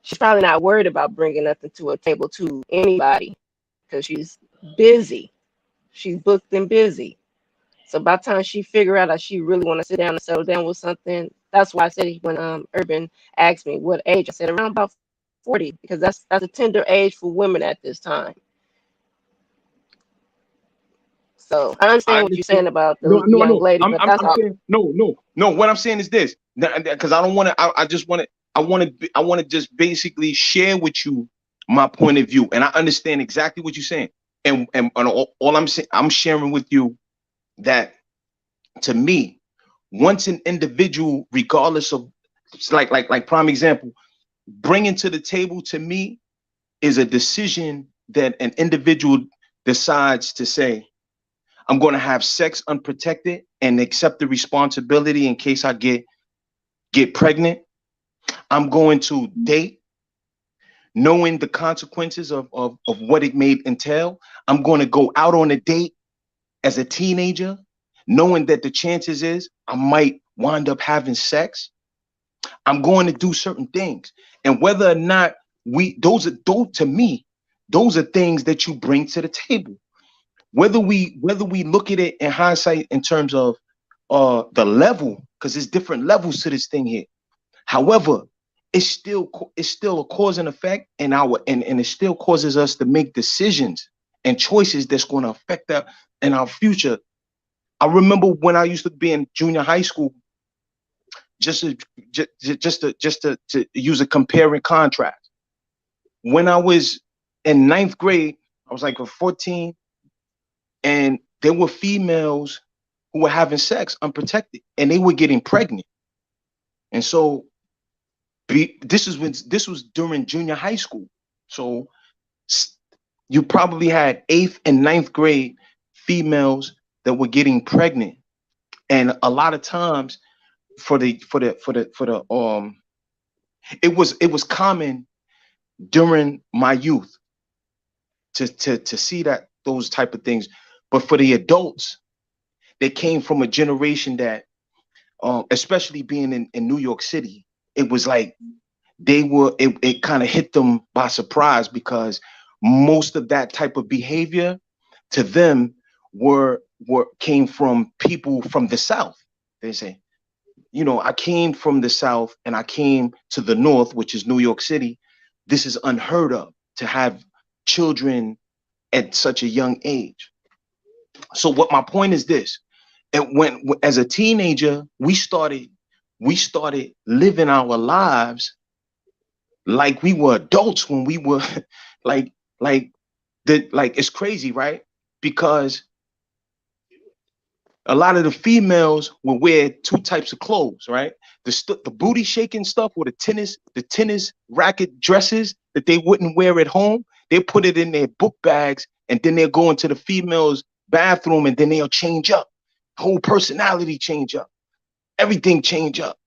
she's probably not worried about bringing nothing to a table to anybody because she's busy. She's booked and busy. So by the time she figure out that she really want to sit down and settle down with something, that's why I said when Urban asked me what age, I said around about 40 because that's a tender age for women at this time. So I I understand what you're understand. saying about No, the no, young no. lady, but that's I'm all. saying no. What I'm saying is this, because I don't want to. I just want to. I want to just basically share with you my point of view, and I understand exactly what you're saying. And all I'm saying, I'm sharing with you that to me, once an individual, regardless of, like prime example, bringing to the table to me is a decision that an individual decides to say, I'm going to have sex unprotected and accept the responsibility in case I get pregnant. I'm going to date, knowing the consequences of what it may entail. I'm going to go out on a date as a teenager, knowing that the chances is I might wind up having sex. I'm going to do certain things. And whether or not those to me, those are things that you bring to the table. Whether we look at it in hindsight in terms of the level, because there's different levels to this thing here. However, it's still a cause and effect, and it still causes us to make decisions and choices that's going to affect that in our future. I remember when I used to be in junior high school, just to use a compare and contrast. When I was in 9th grade, I was like 14, and there were females who were having sex unprotected, and they were getting pregnant. And so this was during junior high school. So you probably had 8th and 9th grade females that were getting pregnant. And a lot of times it was common during my youth to see that those type of things. But for the adults, they came from a generation that especially being in New York City, it was like it kind of hit them by surprise, because most of that type of behavior to them came from people from the South. They say, I came from the South and I came to the North, which is New York City. This is unheard of to have children at such a young age. So what my point is this: and when as a teenager, we started living our lives like we were adults when we were like it's crazy, right? Because a lot of the females will wear 2 types of clothes, right? The booty shaking stuff, or the tennis racket dresses that they wouldn't wear at home. They put it in their book bags, and then they'll go into the female's bathroom, and then they'll change up. Whole personality change up. Everything change up.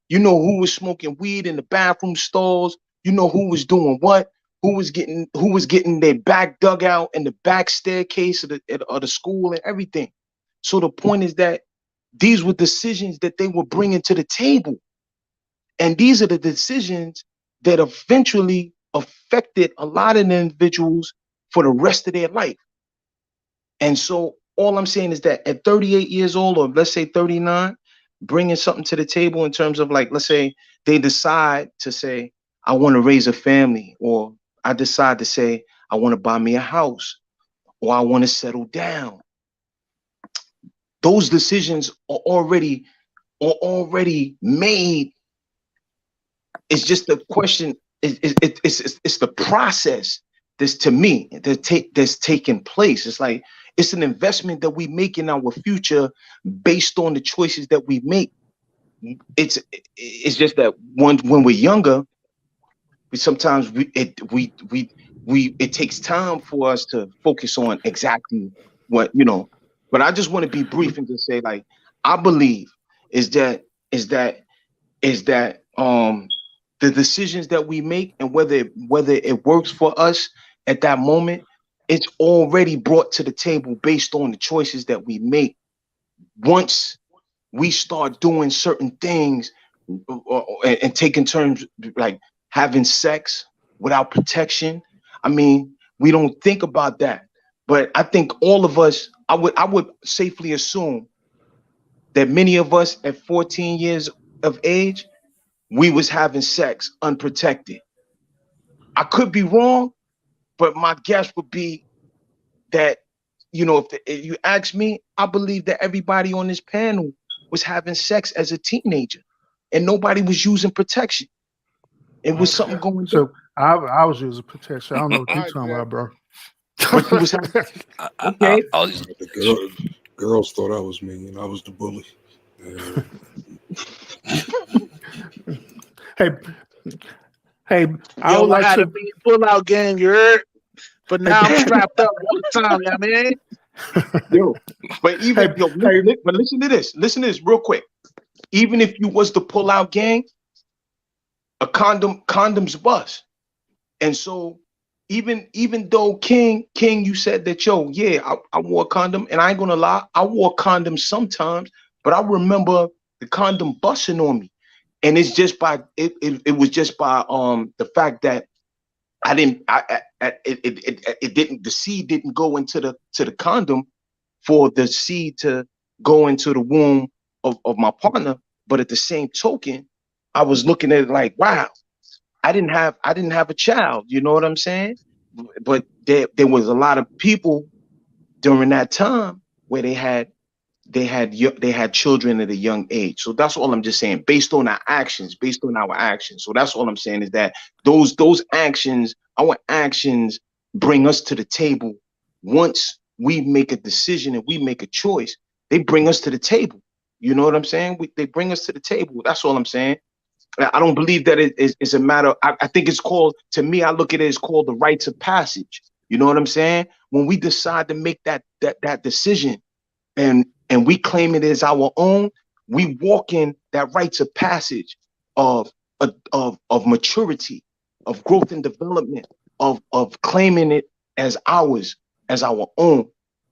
You know who was smoking weed in the bathroom stalls. You know who was doing what. Who was getting their back dug out in the back staircase of the school and everything. So the point is that these were decisions that they were bringing to the table. And these are the decisions that eventually affected a lot of the individuals for the rest of their life. And so all I'm saying is that at 38 years old, or let's say 39, bringing something to the table in terms of, like, let's say they decide to say, I want to raise a family, or I decide to say, I want to buy me a house, or I want to settle down. Those decisions are already made. It's just the question. It's the process that's, to me, that's taking place. It's like it's an investment that we make in our future based on the choices that we make. it's just that when we're younger, sometimes it takes time for us to focus on exactly what, you know. But I just want to be brief and just say, like, I believe is that the decisions that we make, and whether it works for us at that moment, it's already brought to the table based on the choices that we make. Once we start doing certain things and taking turns, like having sex without protection, I mean, we don't think about that. But I think all of us, I would safely assume that many of us at 14 years of age, we was having sex unprotected. I could be wrong, but my guess would be that, you know, if you ask me, I believe that everybody on this panel was having sex as a teenager, and nobody was using protection. It was something going on. So I was using protection. I don't know what you're talking about, bro. But you was having, okay. The girls thought I was mean. I was the bully. Hey, I Yo, would I like had to. to be pull out game, you heard? But now I'm strapped up all the time, you know what I mean? Yo, but even but listen to this. Listen to this real quick. Even if you was the pull out gang, a condoms bust. And so even though King, you said that, yo, yeah, I wore a condom, and I ain't gonna lie, I wore condoms sometimes, but I remember the condom busting on me. And it's just by it was just by the fact that it didn't, the seed didn't go into the condom for the seed to go into the womb of my partner. But at the same token, I was looking at it like, wow, I didn't have a child, you know what I'm saying? But there was a lot of people during that time where they had children at a young age. So that's all I'm just saying, based on our actions. So that's all I'm saying, is that those actions, our actions, bring us to the table. Once we make a decision and we make a choice, they bring us to the table. You know what I'm saying? They bring us to the table. That's all I'm saying. I don't believe that it's a matter. I think it's called, to me, I look at it as called the rites of passage. You know what I'm saying? When we decide to make that decision, and we claim it as our own, we walk in that rites of passage of maturity, of growth and development, of claiming it as ours, as our own,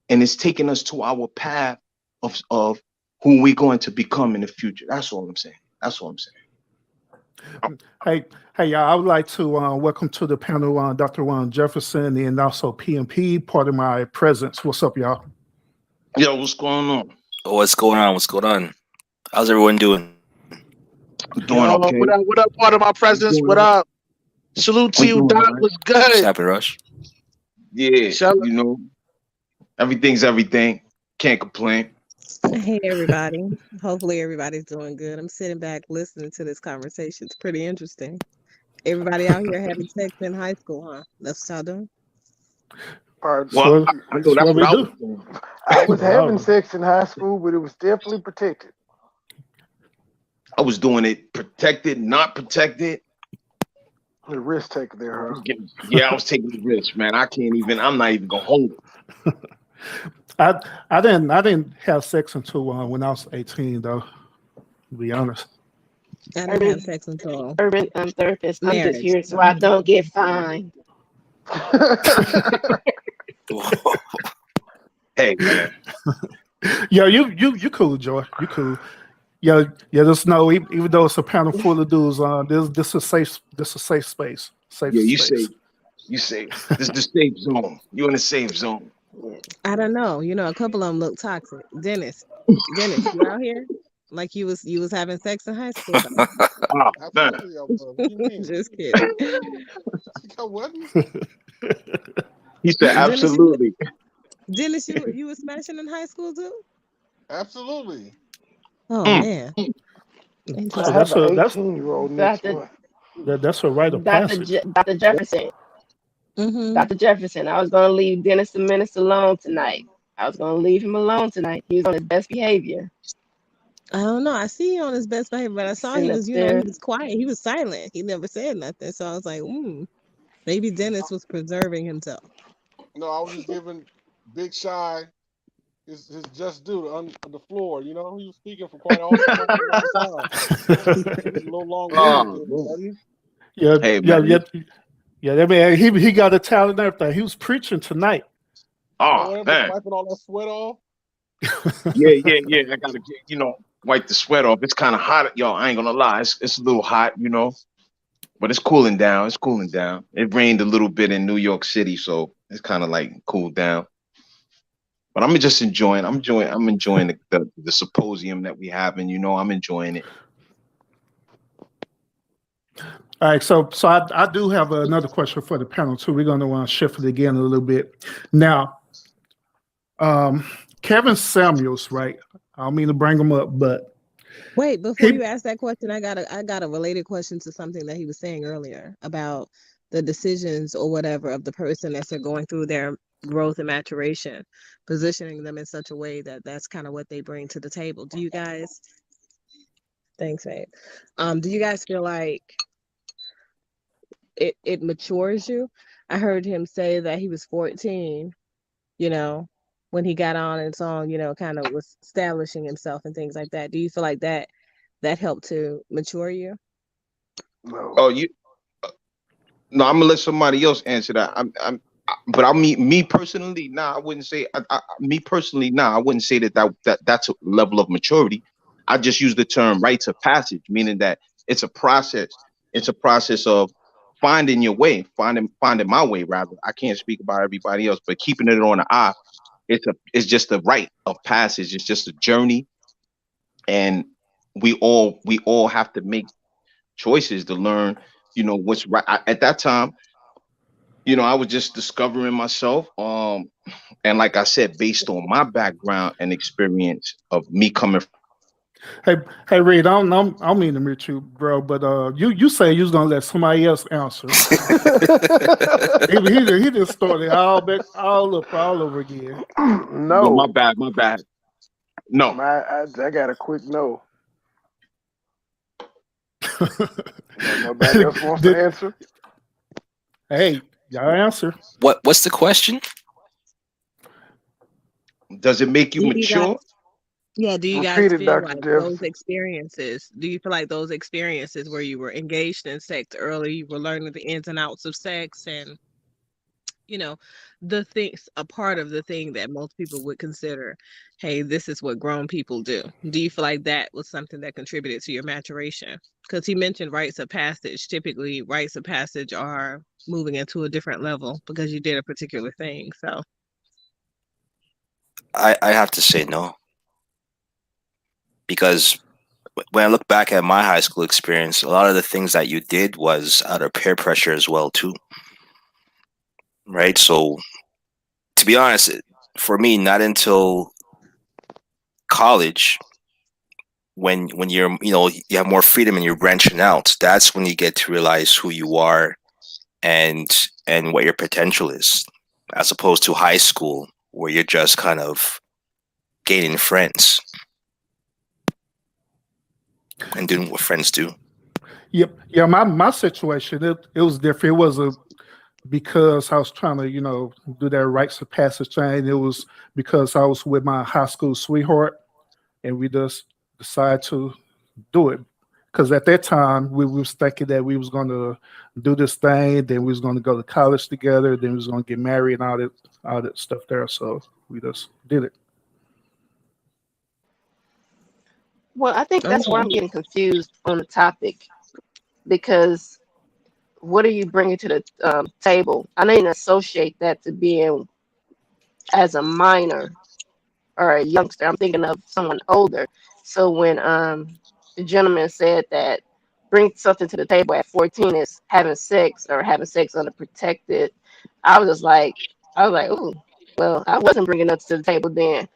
and it's taking us to our path of who we're going to become in the future. That's all I'm saying. Hey, y'all, I would like to welcome to the panel Dr. Ron Jefferson and also PMP, part of my presence. What's up, y'all? Yo, what's going on? What's going on? How's everyone doing? Doing okay. What up, part of my presence? What up? Salute to you, Doc. What's good? What's happening, Rush? Yeah, you know, everything's everything. Can't complain. Hey everybody. Hopefully everybody's doing good. I'm sitting back listening to this conversation. It's pretty interesting. Everybody out here having sex in high school, huh? That's what y'all doing? Well, I know that's what I was doing. I was having sex in high school, but it was definitely protected. I was doing it protected, not protected. The risk taker there, huh? Yeah, I was taking the risk, man. I'm not even gonna hold it. I didn't have sex until when I was 18, though, to be honest. I didn't have sex until Urban therapist. I'm marriage. just here so I don't get fined. Hey, man. Yeah, you cool, Joy. You cool. Yeah. Just know, even though it's a panel full of dudes, this is a safe space. You safe. This is the safe zone. You in the safe zone. I don't know. You know, a couple of them look toxic. Dennis, you out here? Like you was having sex in high school. Oh, man. Just kidding. He said absolutely. Dennis, you was smashing in high school too? Absolutely. Oh man. So that's a 18-year-old next one. That's a rite of passage. Dr. Jefferson. Mm-hmm. Dr. Jefferson, I was going to leave Dennis the Menace alone tonight. He was on his best behavior. I don't know. I see you on his best behavior, but I saw he Sitting up was, he there. was quiet. He was silent. He never said nothing. So I was like, maybe Dennis was preserving himself. No, I was just giving Big Shy his just due on the floor. You know, he was speaking for quite a long time. He was a little long-winded, buddy. Yeah, Hey, yeah, man. yeah. That man, he got a talent and everything. He was preaching tonight. Oh, man. Wiping all that sweat off. Yeah. I gotta wipe the sweat off. It's kind of hot, y'all. I ain't gonna lie. It's a little hot, but it's cooling down. It's cooling down. It rained a little bit in New York City, so it's kind of like cooled down. But I'm just enjoying. I'm enjoying the symposium that we have, and I'm enjoying it. All right, so I do have another question for the panel too. We're going to shift it again a little bit. Now, Kevin Samuels, right? I don't mean to bring him up, but wait, before you ask that question, I got a related question to something that he was saying earlier about the decisions or whatever of the person as they're going through their growth and maturation, positioning them in such a way that that's kind of what they bring to the table. Do you guys? Thanks, babe. Do you guys feel like it matures you? I heard him say that he was 14, when he got on and song, kind of was establishing himself and things like that. Do you feel like that helped to mature you? No. Oh, no, I'm gonna let somebody else answer that. But I mean, me personally, I wouldn't say. Me personally, I wouldn't say that's a level of maturity. I just use the term rites of passage, meaning that it's a process. It's a process of finding your way, finding my way. Rather, I can't speak about everybody else, but keeping it on the eye, it's just a rite of passage. It's just a journey, and we all have to make choices to learn. What's right at that time. I was just discovering myself. And like I said, based on my background and experience of me coming. Hey, Reed, I don't mean to mute you, bro, but you say you was gonna let somebody else answer. he just started all over again. No, my bad. No, I got a quick no. Nobody else wants to answer. Hey, y'all answer. What's the question? Does it make you mature? Do you guys feel like those experiences? Do you feel like those experiences where you were engaged in sex early, you were learning the ins and outs of sex, and the things, a part of the thing that most people would consider, hey, this is what grown people do. Do you feel like that was something that contributed to your maturation? Because he mentioned rites of passage. Typically, rites of passage are moving into a different level because you did a particular thing. So I have to say no. Because when I look back at my high school experience, a lot of the things that you did was out of peer pressure as well, too. Right? So, to be honest, for me, not until college, when you're, you have more freedom and you're branching out, that's when you get to realize who you are and what your potential is, as opposed to high school, where you're just kind of gaining friends and doing what friends do. Yep. Yeah, my situation, it was different. It was because I was trying to, do that rites of passage thing. It was because I was with my high school sweetheart, and we just decided to do it. Because at that time, we was thinking that we was going to do this thing, then we was going to go to college together, then we was going to get married and all that stuff there. So we just did it. Well, I think that's where I'm getting confused on the topic, because what are you bringing to the table? I didn't associate that to being as a minor or a youngster. I'm thinking of someone older. So when the gentleman said that bring something to the table at 14 is having sex unprotected, I was like, ooh, well, I wasn't bringing nothing to the table then.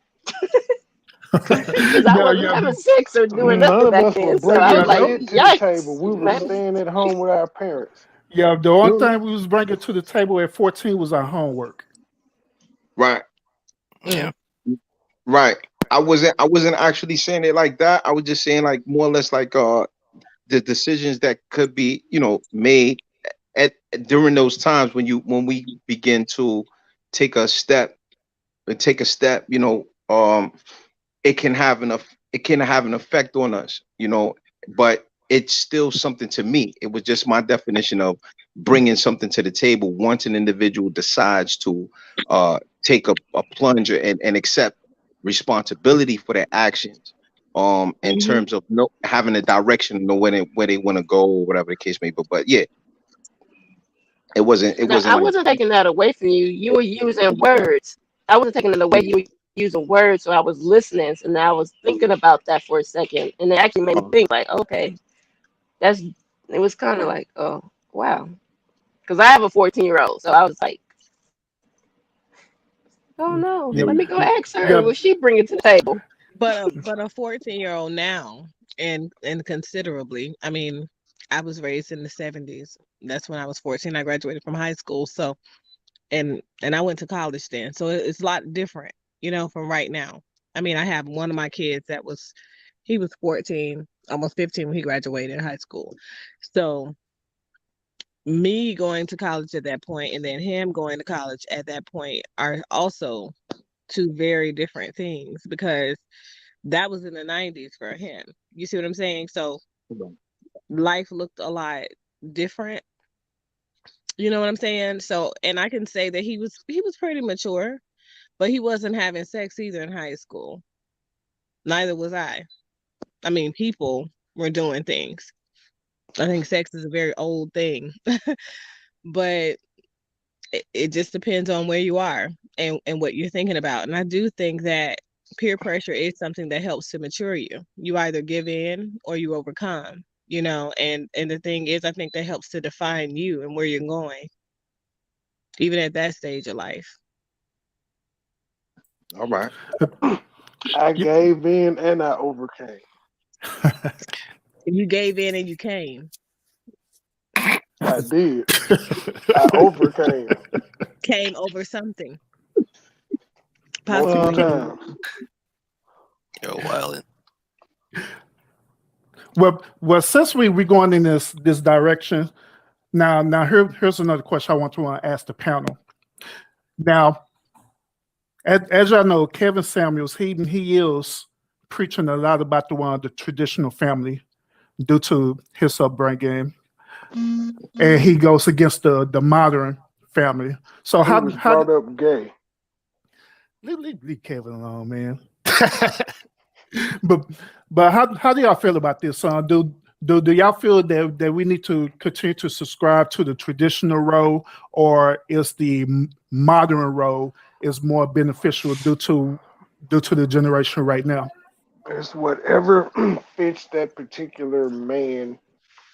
Because I wasn't having sex or doing nothing back then. So I was like, yikes. We were staying at home with our parents. Yeah, the only thing we was bringing to the table at 14 was our homework. Right. Yeah. Right. I wasn't actually saying it like that. I was just saying like more or less like the decisions that could be, you know, made at during those times when we begin to take a step, you know, it can have an effect on us, you know, but it's still something to me. It was just my definition of bringing something to the table once an individual decides to take a plunge and accept responsibility for their actions, in terms of having a direction, know where they want to go or whatever the case may be. But yeah, it wasn't I wasn't taking that away from you. You were using words. I wasn't taking it away. You were using words, so I was listening, and I was thinking about that for a second, and it actually made me think like, okay, it was kind of like, oh wow, because I have a 14-year-old, so I was like, oh no, let me go ask her. Will she bring it to the table? But a 14-year-old now, and considerably. I mean, I was raised in the 70s. That's when I was 14. I graduated from high school. So, and I went to college then. So it's a lot different, you know, from right now. I mean, I have one of my kids he was 14, almost 15 when he graduated high school. So me going to college at that point and then him going to college at that point are also two very different things, because that was in the 90s for him. You see what I'm saying? So life looked a lot different. You know what I'm saying? So, and I can say that he was pretty mature, but he wasn't having sex either in high school. Neither was I. I mean, people were doing things. I think sex is a very old thing, but it just depends on where you are and what you're thinking about. And I do think that peer pressure is something that helps to mature you. You either give in or you overcome, you know, and the thing is, I think that helps to define you and where you're going, even at that stage of life. All right. I gave in and I overcame. You gave in and you came. I did. I overcame. Came over something. Multiple times. You're wildin'. Well, since we're going in this direction, now here's another question I want to ask the panel. Now, as y'all know, Kevin Samuels, he is preaching a lot about the traditional family due to his upbringing, and he goes against the modern family. So how brought up gay? Leave Kevin alone, man. But how do y'all feel about this? Do y'all feel that we need to continue to subscribe to the traditional role, or is the modern role is more beneficial due to the generation right now? It's whatever fits that particular man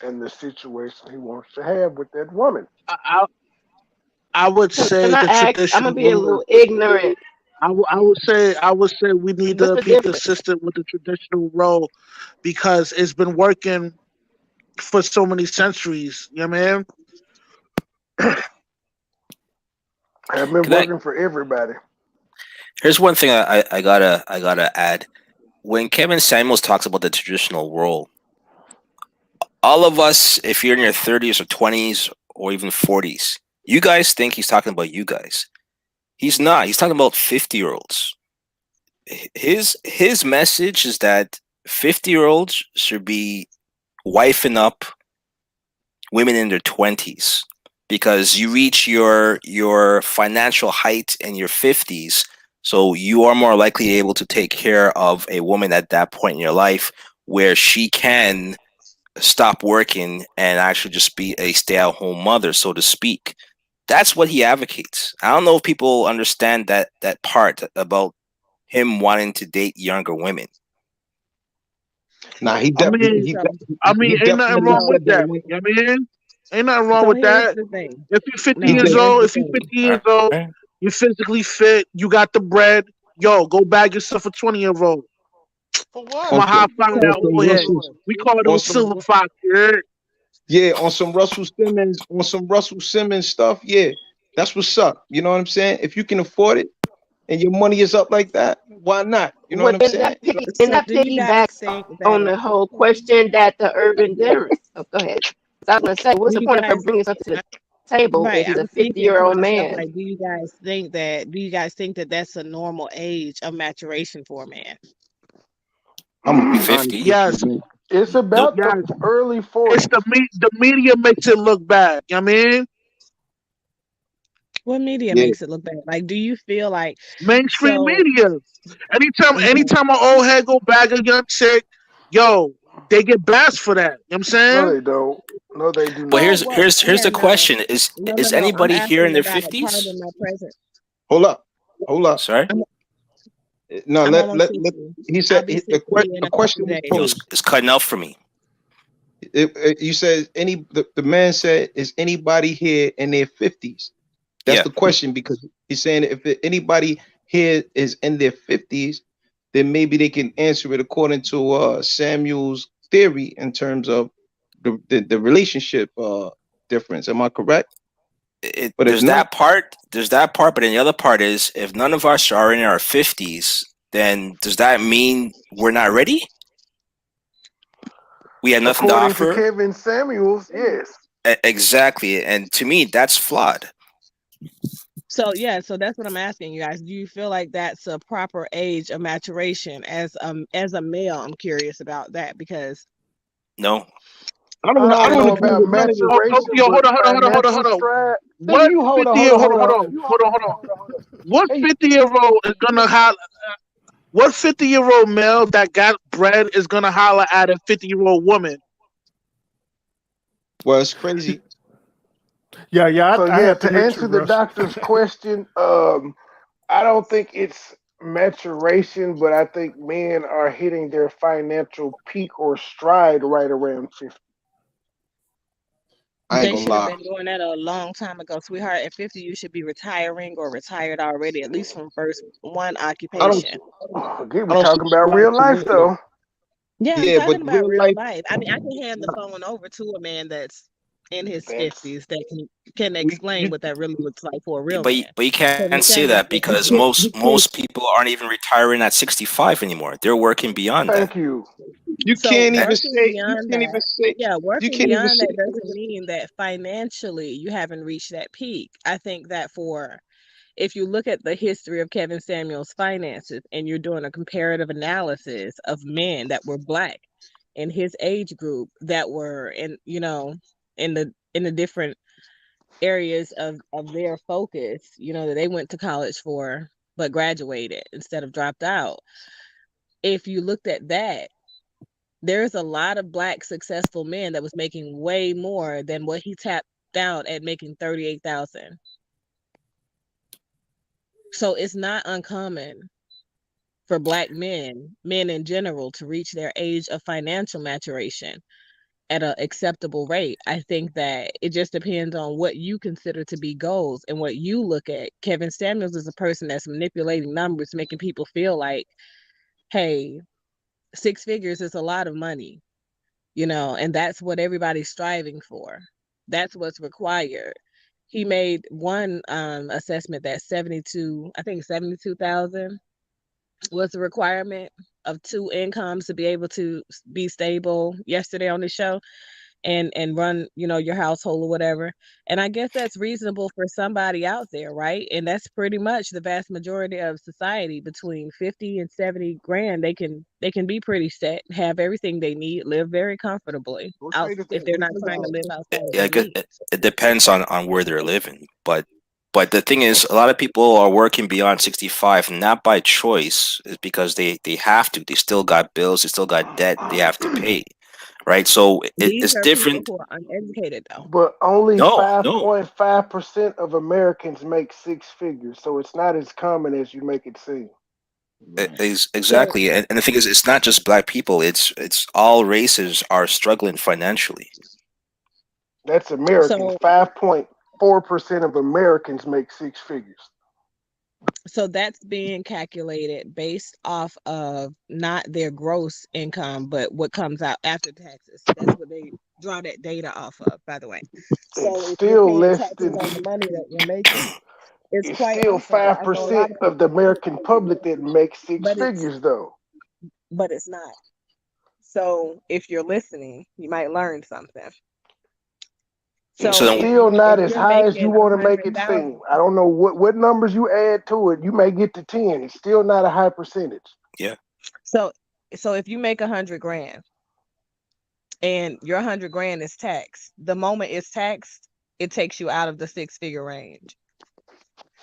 and the situation he wants to have with that woman. I would say the traditional. I'm gonna be a little ignorant. I would say we need to be consistent with the traditional role, because it's been working for so many centuries. You know what I mean? I've been working for everybody. Here's one thing I gotta add. When Kevin Samuels talks about the traditional role, all of us, if you're in your 30s or 20s or even 40s, you guys think he's talking about you guys. He's not. He's talking about 50-year-olds. His message is that 50-year-olds should be wifing up women in their 20s, because you reach your financial height in your 50s, so you are more likely able to take care of a woman at that point in your life where she can stop working and actually just be a stay-at-home mother, so to speak. That's what he advocates. I don't know if people understand that part about him wanting to date younger women. Nah, he I mean, ain't nothing wrong with that. You know what I mean? Ain't nothing wrong with that. If you're 50 years old, you're physically fit, you got the bread, yo, go bag yourself a 20-year-old. For what? I'm a high five that old head. We call those silver fox. Yeah, on some Russell Simmons stuff. Yeah, that's what's up. You know what I'm saying? If you can afford it and your money is up like that, Why not? You know Well, what I'm then that, saying? then So that do you guys piggybacks think on that? the whole question that the urban generous. Oh, go ahead. So I was gonna say, what's Do the you point of her guys? bringing something to the table Right. if he's a I'm thinking to 50-year-old myself, man? like, do you guys think that? Do you guys think that that's a normal age of maturation for a man? I'm gonna be honest 50? with Yes, you, man. It's No. about the yes. early It's 40s. the media makes it look bad. You know what I mean? What media Yeah. makes it look bad? Like, do you feel like Mainstream so? media. Okay. Anytime an old head go bag a young chick, yo, they get bashed for that. You know what I'm No, saying? they don't. No, they do But not. Well, here's yeah, the no, question: is no. I'm anybody here in asking their about a part of 50s? my present. Hold up. Sorry, No, I'm almost let 60. he I'll said be 60 in the a couple question of was days. yo, posed. it's cutting out for me. You said the man said, is anybody here in their 50s? That's Yeah, the question, because he's saying if anybody here is in their 50s, then maybe they can answer it according to Samuel's theory in terms of the relationship difference. Am I correct? But if there's not, that part. There's that part, but then the other part is if none of us are in our 50s, then does that mean we're not ready? We have nothing to According to offer? Kevin Samuels, yes. Exactly, and to me, that's flawed. So yeah, so that's what I'm asking you guys. Do you feel like that's a proper age of maturation as a male? I'm curious about that because No, I I don't don't know agree about with none of this. maturation, Yo, but hold financial on. stride. Then What you hold on, 50 hold year on, hold hold on. on, hold on. What Hey, 50-year-old is gonna holler? What 50-year-old male that got bread is gonna holler at a 50-year-old woman? Well, it's crazy. Yeah, So I yeah, have to to mute you, answer the Russ. doctor's question, I don't think it's maturation, but I think men are hitting their financial peak or stride right around 50. I ain't they gonna should have lie. been doing that a long time ago, sweetheart. At 50, you should be retiring or retired already, at least from first one I don't. occupation. Again, I we're don't talking about subscribe real to life none of that. though. Yeah, I'm Yeah, but talking about real real life. life. I mean, I can hand the phone over to a man that's in his That's 50s that can We explain you what that really looks like for a real but man. but you So can't you're say saying that that because you most people aren't even retiring at 65 anymore. They're working beyond that. thank you. so can't even working say beyond that, yeah, you working can't even beyond say that doesn't mean that financially you haven't reached that peak. I think that if you look at the history of Kevin Samuel's finances and you're doing a comparative analysis of men that were black in his age group that were in the different areas of their focus, that they went to college for but graduated instead of dropped out. If you looked at that, there's a lot of black successful men that was making way more than what he tapped out at, making 38,000. So it's not uncommon for black men in general, to reach their age of financial maturation at an acceptable rate. I think that it just depends on what you consider to be goals and what you look at. Kevin Samuels is a person that's manipulating numbers, making people feel like, hey, 6 figures is a lot of money, and that's what everybody's striving for. That's what's required. He made one assessment that 72,000 was the requirement of 2 incomes to be able to be stable yesterday on the show and run, your household or whatever. And I guess that's reasonable for somebody out there, right? And that's pretty much the vast majority of society. Between 50 and 70 grand, they can be pretty set, have everything they need, live very comfortably out if they're not trying to live outside of Yeah, their means. it depends on where they're living, but the thing is, a lot of people are working beyond 65, not by choice. It's because they have to. They still got bills. They still got debt they have to pay, right? So These it's are people different. who are uneducated, though. But only No, 5.5% of Americans make 6 figures, so it's not as common as you make it seem. So, exactly. And the thing is, it's not just black people. It's all races are struggling financially. That's Americans. so 5.4% of Americans make 6 figures. So that's being calculated based off of not their gross income, but what comes out after taxes. That's what they draw that data off of, by the way. So It's if you're still paying less taxes than on the money that you're making, It's it's quite still often. I know a lot 5% of of the people, American public that makes six but it's figures, though. but it's not. So if you're listening, you might learn something. So So It's then, still not if as you're high as you making want to make it 100,000, seem. I don't know what numbers you add to it. You may get to 10. It's still not a high percentage. yeah. so if you make 100 grand and your 100 grand is taxed, the moment it's taxed, it takes you out of the 6-figure range.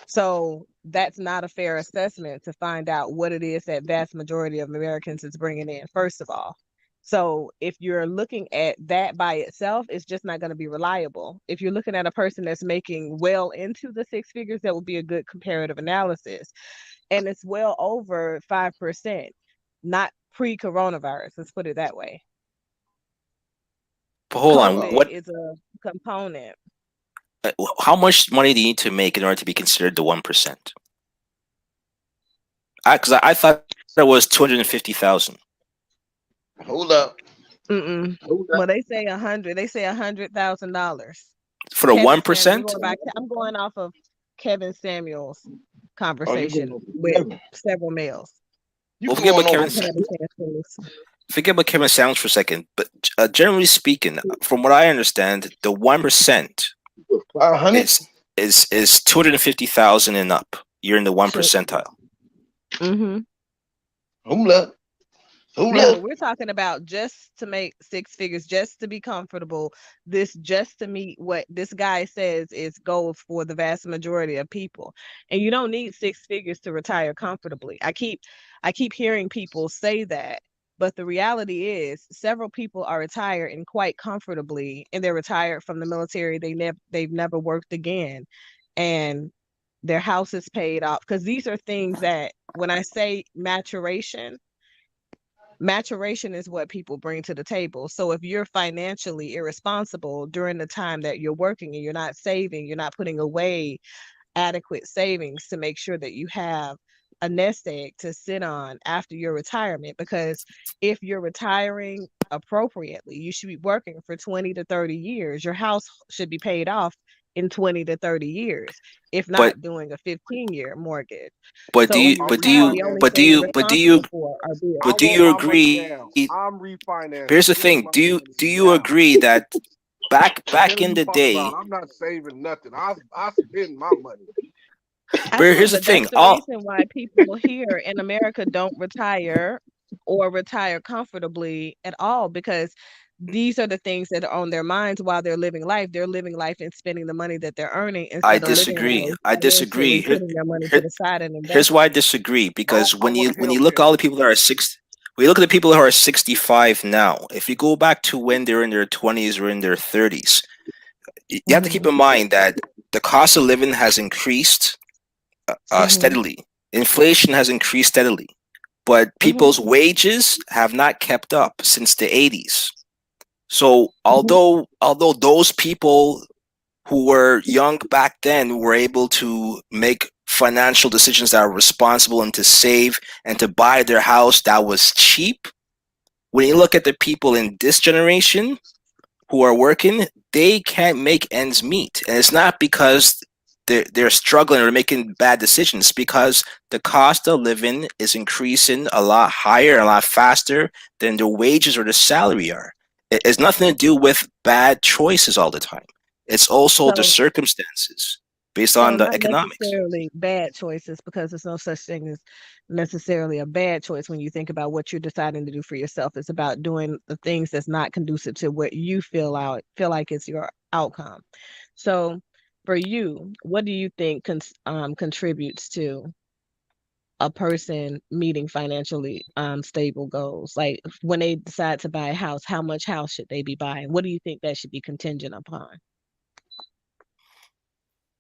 So that's not a fair assessment to find out what it is that vast majority of Americans is bringing in, first of all. So if you're looking at that by itself, it's just not going to be reliable. If you're looking at a person that's making well into the 6 figures, that would be a good comparative analysis. And it's well over 5%, not pre-coronavirus. Let's put it that way. But hold on, COVID is a component. how much money do you need to make in order to be considered the 1%? Because I thought that was 250,000. Hold up. Mm-mm. Well, they say 100. They say $100,000 for the 1%. I'm going off of Kevin Samuel's conversation with several males. Well, forget about Kevin Samuels for a second. But generally speaking, from what I understand, the 1% is 250,000 and up. You're in the 1 percentile. Mm-hmm. Now, we're talking about just to make 6 figures, just to be comfortable, just to meet what this guy says is goals for the vast majority of people. And you don't need 6 figures to retire comfortably. I keep hearing people say that, but the reality is several people are retired and quite comfortably, and they're retired from the military. They've never worked again, and their house is paid off. Because these are things that, when I say maturation is what people bring to the table. So if you're financially irresponsible during the time that you're working and you're not saving, you're not putting away adequate savings to make sure that you have a nest egg to sit on after your retirement, because if you're retiring appropriately, you should be working for 20 to 30 years. Your house should be paid off in 20 to 30 years, if not doing a 15-year mortgage. But do you agree? I'm refinancing. Here's the thing. Do you agree that back in the day, I'm not saving nothing. I spend my money. But here's the thing. That's the reason why people here in America don't retire or retire comfortably at all, because these are the things that are on their minds while they're living life. They're living life and spending the money that they're earning. I disagree. Here's why I disagree. Because when you look at all the people that are we look at the people who are 65 now. If you go back to when they're in their 20s or in their 30s, you have to keep in mind that the cost of living has increased steadily. Inflation has increased steadily, but people's wages have not kept up since the 80s. So although those people who were young back then were able to make financial decisions that are responsible and to save and to buy their house that was cheap, when you look at the people in this generation who are working, they can't make ends meet. And it's not because they're struggling or making bad decisions, because the cost of living is increasing a lot higher, a lot faster than the wages or the salary are. It's nothing to do with bad choices all the time. It's also the circumstances based on the economics. Not necessarily bad choices, because there's no such thing as necessarily a bad choice when you think about what you're deciding to do for yourself. It's about doing the things that's not conducive to what you feel like is your outcome. So for you, what do you think contributes to a person meeting financially stable goals? Like when they decide to buy a house, how much house should they be buying? What do you think that should be contingent upon?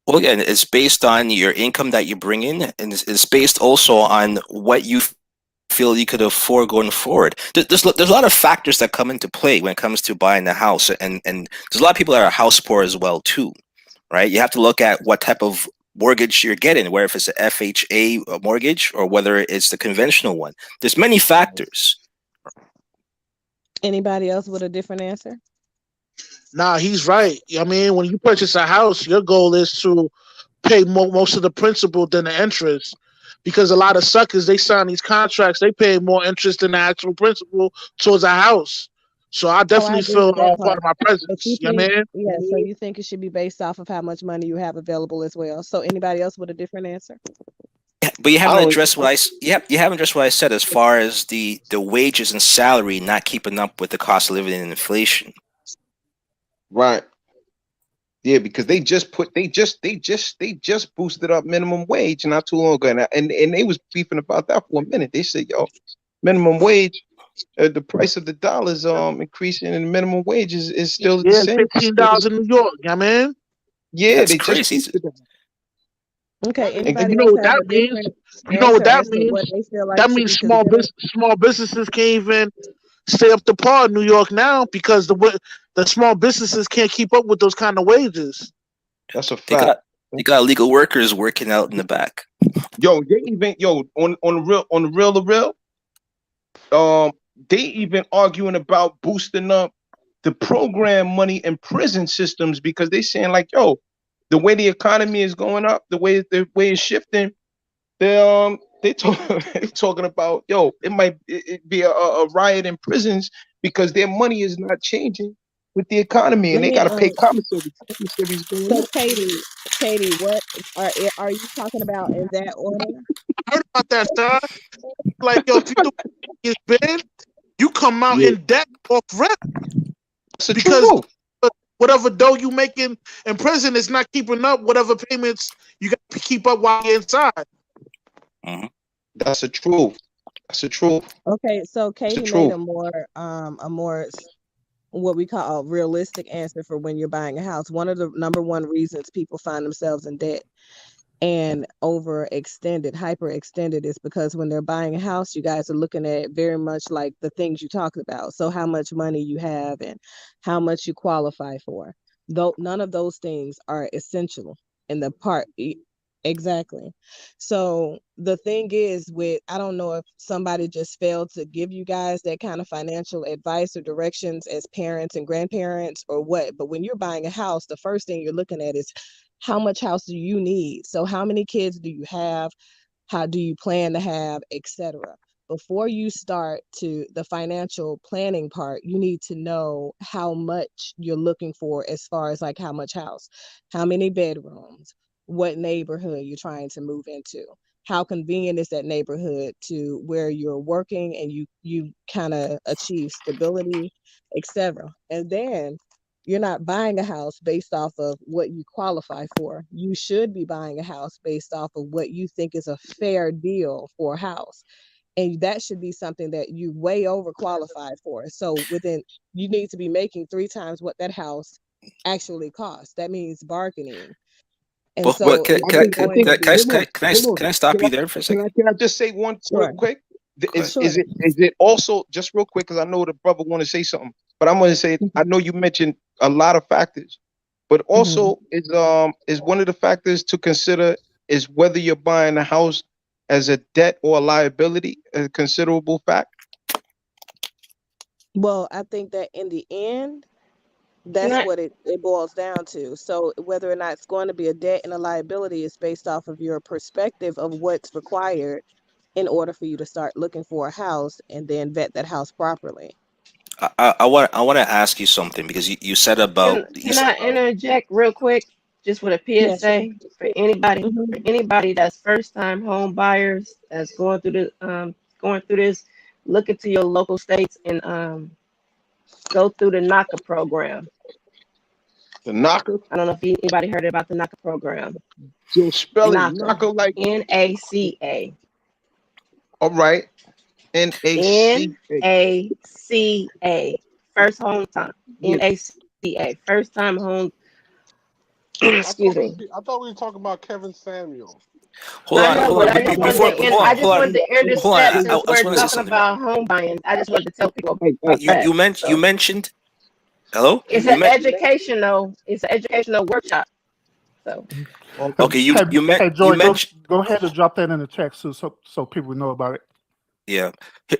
Well, again, it's based on your income that you bring in, and it's based also on what you feel you could afford going forward. There's a lot of factors that come into play when it comes to buying a house, and there's a lot of people that are house poor as well too, right? You have to look at what type of mortgage you're getting, whether if it's an FHA mortgage or whether it's the conventional one. There's many factors. Anybody else with a different answer? Nah, he's right. I mean, when you purchase a house, your goal is to pay most of the principal than the interest, because a lot of suckers, they sign these contracts, they pay more interest than the actual principal towards a house. So I Oh, I definitely agree feel with that part part. of my But presence. you You know what I think, mean? yeah, so you think it should be based off of how much money you have available as well. So anybody else with a different answer? But you I haven't don't. addressed what you haven't addressed what I said as far as the wages and salary not keeping up with the cost of living and inflation. Right. Yeah, because they just boosted up minimum wage not too long ago, and they was beefing about that for a minute. They said, "Yo, minimum wage, the price of the dollar is increasing, and the minimum wage is still the Yeah, same." $15 in New York. You know what I mean? Yeah, That's they just crazy. boosted that. Okay, And And you anybody know else what have that a means? different You know what answer that as to means? what they feel like That should means be considered? small businesses can't even stay up to par in New York now because the small businesses can't keep up with those kind of wages. that's a They fact. got illegal workers working out in the back. Yo, they even on the real, they even arguing about boosting up the program money in prison systems because they saying like, yo, the way the economy is going up, the way it's shifting, they talking about, yo, it might be a riot in prisons because their money is not changing with the economy and Let they me got to pay commissary. Commissary's going so up. Katie, what are you talking about in that order? I heard about that, son. Like, yo, if you do is big, you come out Yeah, in debt off rent that's the because truth. whatever dough you making in prison is not keeping up whatever payments you got to keep up while you're inside. Mhm. That's the truth. That's the truth. Okay, so That's the Katie made truth. a more what we call a realistic answer for when you're buying a house. One of the number one reasons people find themselves in debt and hyperextended is because when they're buying a house, you guys are looking at very much like the things you talked about. So how much money you have and how much you qualify for. Though none of those things are essential in the part. Exactly. So the thing is I don't know if somebody just failed to give you guys that kind of financial advice or directions as parents and grandparents or what, but when you're buying a house, the first thing you're looking at is how much house do you need? So how many kids do you have? How do you plan to have, etc. Before you start to the financial planning part, you need to know how much you're looking for as far as like how much house, how many bedrooms, what neighborhood you're trying to move into, how convenient is that neighborhood to where you're working and you kind of achieve stability, etc. And then you're not buying a house based off of what you qualify for. You should be buying a house based off of what you think is a fair deal for a house. And that should be something that you way over qualified for. So you need to be making 3 times what that house actually costs. That means bargaining. And Well, so can, if can, you're can, going to can, be can, can, I, Hold on. can I stop Can you I, there for a second? can I just say one real sure, quick? Go ahead. sure. Is it also just real quick because I know the brother want to say something, but I'm going to say I know you mentioned a lot of factors, but also is one of the factors to consider is whether you're buying a house as a debt or a liability, a considerable fact. Well, I think that in the end, that's what it boils down to. So whether or not it's going to be a debt and a liability is based off of your perspective of what's required in order for you to start looking for a house and then vet that house properly. I want to ask you something because you said about Can I interject real quick, just with a Yeah, sure. PSA for anybody that's first time home buyers that's going through this, look into your local states and go through the NACA program. The NACA? I don't know if anybody heard about the NACA program. So spell it NACA, like NACA. All right. NACA. NACA. First home time. NACA. First time home. Excuse me. I thought we were talking about Kevin Samuel. Hold on. I just wanted to intercept since we're talking about home buying. I just wanted to tell people about that. You mentioned. Hello. It's an educational. It's an educational workshop. So. Okay. Hey, Joy, go ahead and drop that in the text so people know about it. Yeah.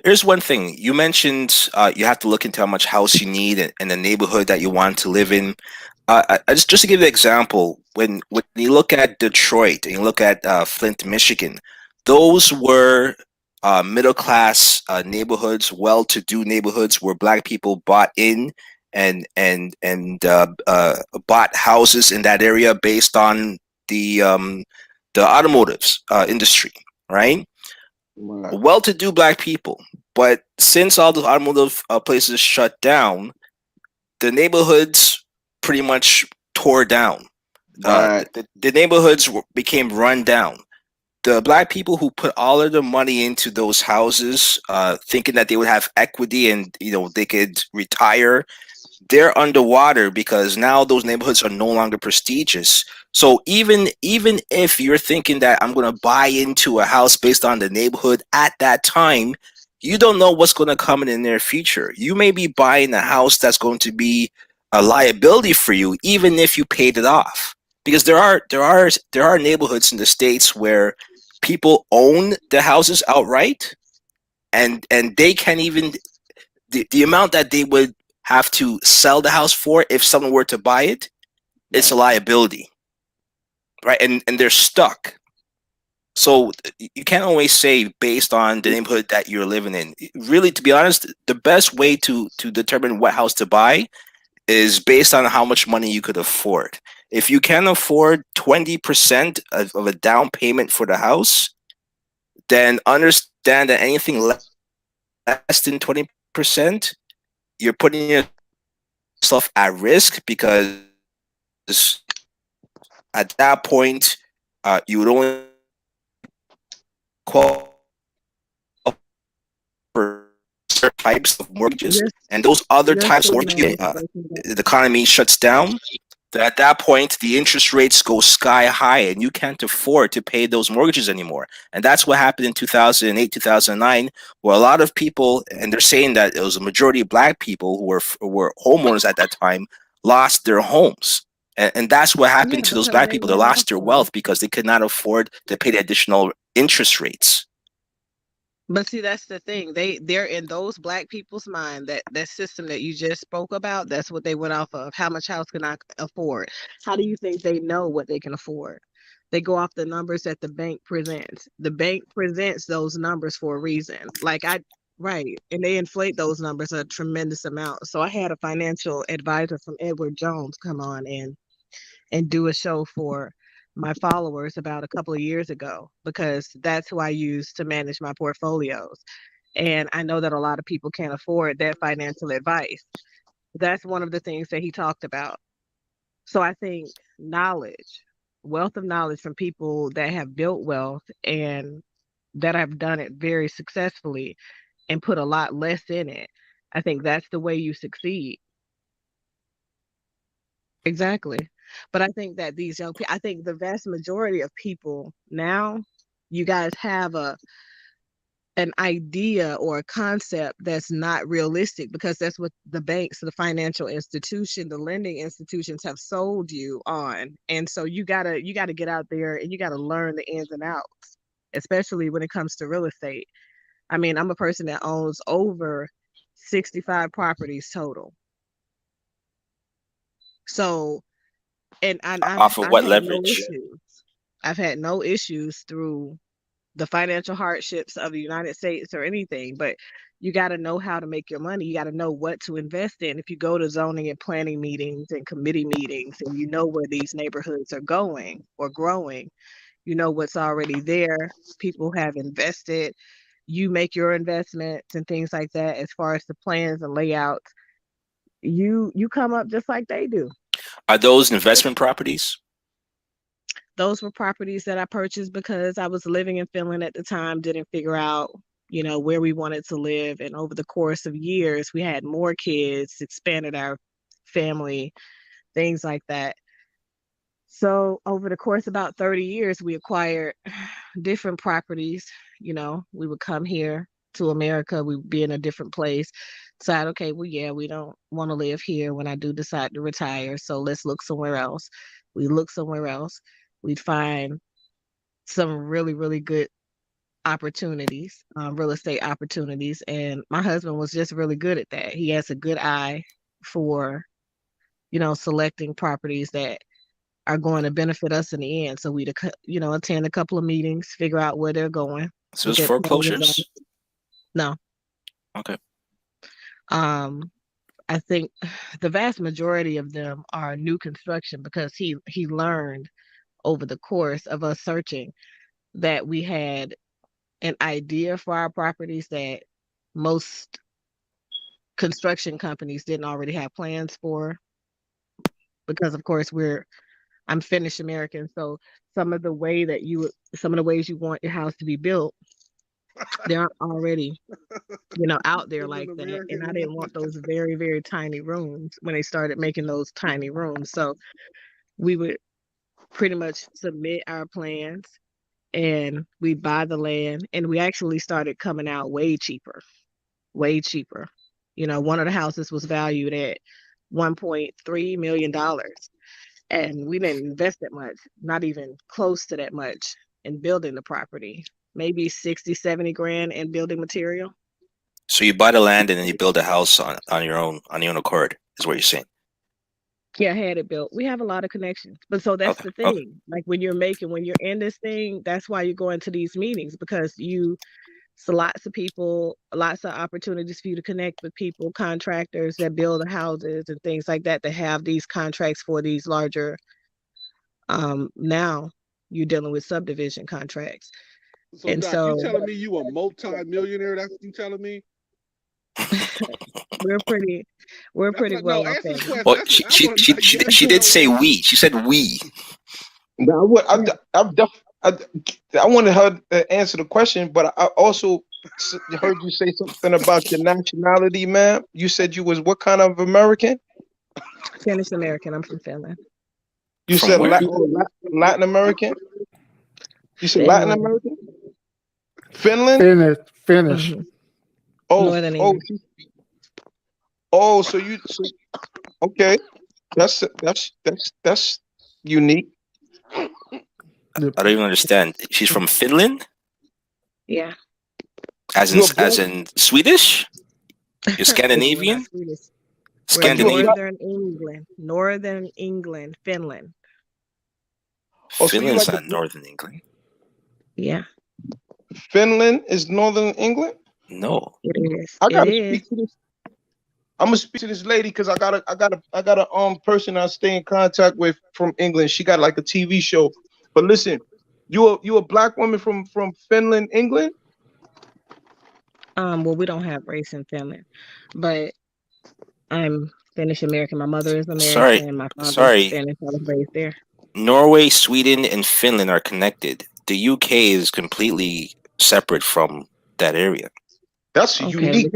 Here's one thing. You mentioned you have to look into how much house you need and the neighborhood that you want to live in. Just to give you an example, when you look at Detroit and you look at Flint, Michigan, those were middle class neighborhoods, well-to-do neighborhoods where Black people bought in and bought houses in that area based on the automotives industry, right? Right. Well-to-do Black people. But since all the automotive places shut down, the neighborhoods pretty much tore down. Right. The neighborhoods became run down. The Black people who put all of their money into those houses, thinking that they would have equity and they could retire, they're underwater because now those neighborhoods are no longer prestigious. So even if you're thinking that I'm going to buy into a house based on the neighborhood at that time, you don't know what's going to come in the near future. You may be buying a house that's going to be a liability for you, even if you paid it off. Because there are neighborhoods in the States where people own the houses outright, and they can't even the amount that they would have to sell the house for if someone were to buy it, it's a liability, right? And they're stuck. So you can't always say based on the neighborhood that you're living in. Really, to be honest, the best way to determine what house to buy is based on how much money you could afford. If you can afford 20% of a down payment for the house, then understand that anything less than 20%, you're putting yourself at risk, because at that point, you would only qualify for certain types of mortgages, Your and those other your types of signal mortgages, is breaking up. the economy shuts down. At that point, the interest rates go sky high, and you can't afford to pay those mortgages anymore. And that's what happened in 2008, 2009, where a lot of people, and they're saying that it was a majority of Black people who were homeowners at that time, lost their homes. And that's what Yeah, happened to those because Black they people. They went off lost their of. wealth because they could not afford to pay the additional interest rates. But see, that's the thing. They're in those Black people's mind, that system that you just spoke about. That's what they went off of. How much house can I afford? How do you think they know what they can afford? They go off the numbers that the bank presents. The bank presents those numbers for a reason. Right, and they inflate those numbers a tremendous amount. So I had a financial advisor from Edward Jones come on and do a show for my followers about a couple of years ago, because that's who I use to manage my portfolios. And I know that a lot of people can't afford that financial advice. That's one of the things that he talked about. So I think knowledge, wealth of knowledge from people that have built wealth and that have done it very successfully and put a lot less in it. I think that's the way you succeed. Exactly. But I think that these young people, I think the vast majority of people now, you guys have an idea or a concept that's not realistic, because that's what the banks, the financial institution, the lending institutions have sold you on. And so you gotta get out there and you gotta learn the ins and outs, especially when it comes to real estate. I mean, I'm a person that owns over 65 properties total. So, and Off of I've what had no leverage? issues. I've had no issues through the financial hardships of the United States or anything, but you got to know how to make your money. You got to know what to invest in. If you go to zoning and planning meetings and committee meetings and you know where these neighborhoods are going or growing, you know what's already there. People have invested. You make your investments and things like that as far as the plans and layouts. You come up just like they do. Are those investment properties? Those were properties that I purchased because I was living in Finland at the time, didn't figure out, where we wanted to live. And over the course of years, we had more kids, expanded our family, things like that. So over the course of about 30 years, we acquired different properties. We would come here to America, we would be in a different place, decide, okay, well, yeah, we don't want to live here when I do decide to retire. So let's look somewhere else. We look somewhere else. We'd find some really, really good opportunities, real estate opportunities. And my husband was just really good at that. He has a good eye for, selecting properties that are going to benefit us in the end. So we'd, attend a couple of meetings, figure out where they're going. So it's foreclosures? No. Okay. I think the vast majority of them are new construction because he learned over the course of us searching that we had an idea for our properties that most construction companies didn't already have plans for, because of course I'm Finnish American, so some of the ways you want your house to be built, they aren't already out there like that. And I didn't want those very, very tiny rooms when they started making those tiny rooms. So we would pretty much submit our plans and we buy the land, and we actually started coming out way cheaper. One of the houses was valued at $1.3 million, and we didn't invest that much, not even close to that much in building the property, maybe 60, 70 grand in building material. So you buy the land and then you build a house on your own accord, is what you're saying? Yeah, I had it built. We have a lot of connections. But so that's the thing. Okay. Like when you're in this thing, that's why you go into these meetings, because so lots of people, lots of opportunities for you to connect with people, contractors that build the houses and things like that have these contracts for these larger, now you're dealing with subdivision contracts. So Doc, you telling me you a multi-millionaire? That's what you telling me? We're pretty well off. Well, she did say we. She said we. I wanted her to answer the question, but I also heard you say something about your nationality, ma'am. You said you was what kind of American? Finnish American. I'm from Finland. You said Latin American? You said Latin American? Finland? Finnish. Mm-hmm. Okay. That's unique. I don't even understand. She's from Finland? Yeah. As in Swedish? You're Scandinavian? Scandinavian. Northern England, Finland. Finland's not Northern England. Yeah. Finland is Northern England? No. It is. I gotta speak to this. I'm gonna speak to this lady because I got a person I stay in contact with from England. She got like a TV show. But listen, you a black woman from Finland, England? Well, we don't have race in Finland, but I'm Finnish American. My mother is American. My father is Finnish. I was raised there. Norway, Sweden, and Finland are connected. The UK is completely separate from that area. That's unique.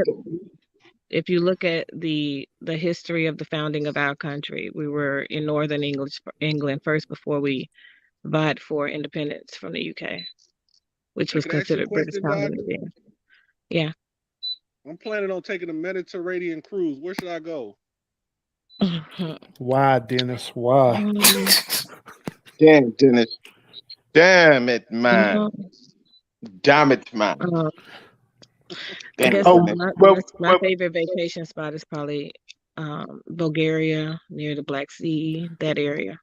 If you look at the history of the founding of our country, we were in Northern England first before we vied for independence from the UK, which was considered British colony then. Yeah. I'm planning on taking a Mediterranean cruise. Where should I go? Why, Dennis? Why? Damn, Dennis. Damn it, man. Damn it, man. I guess my favorite vacation spot is probably Bulgaria, near the Black Sea, that area.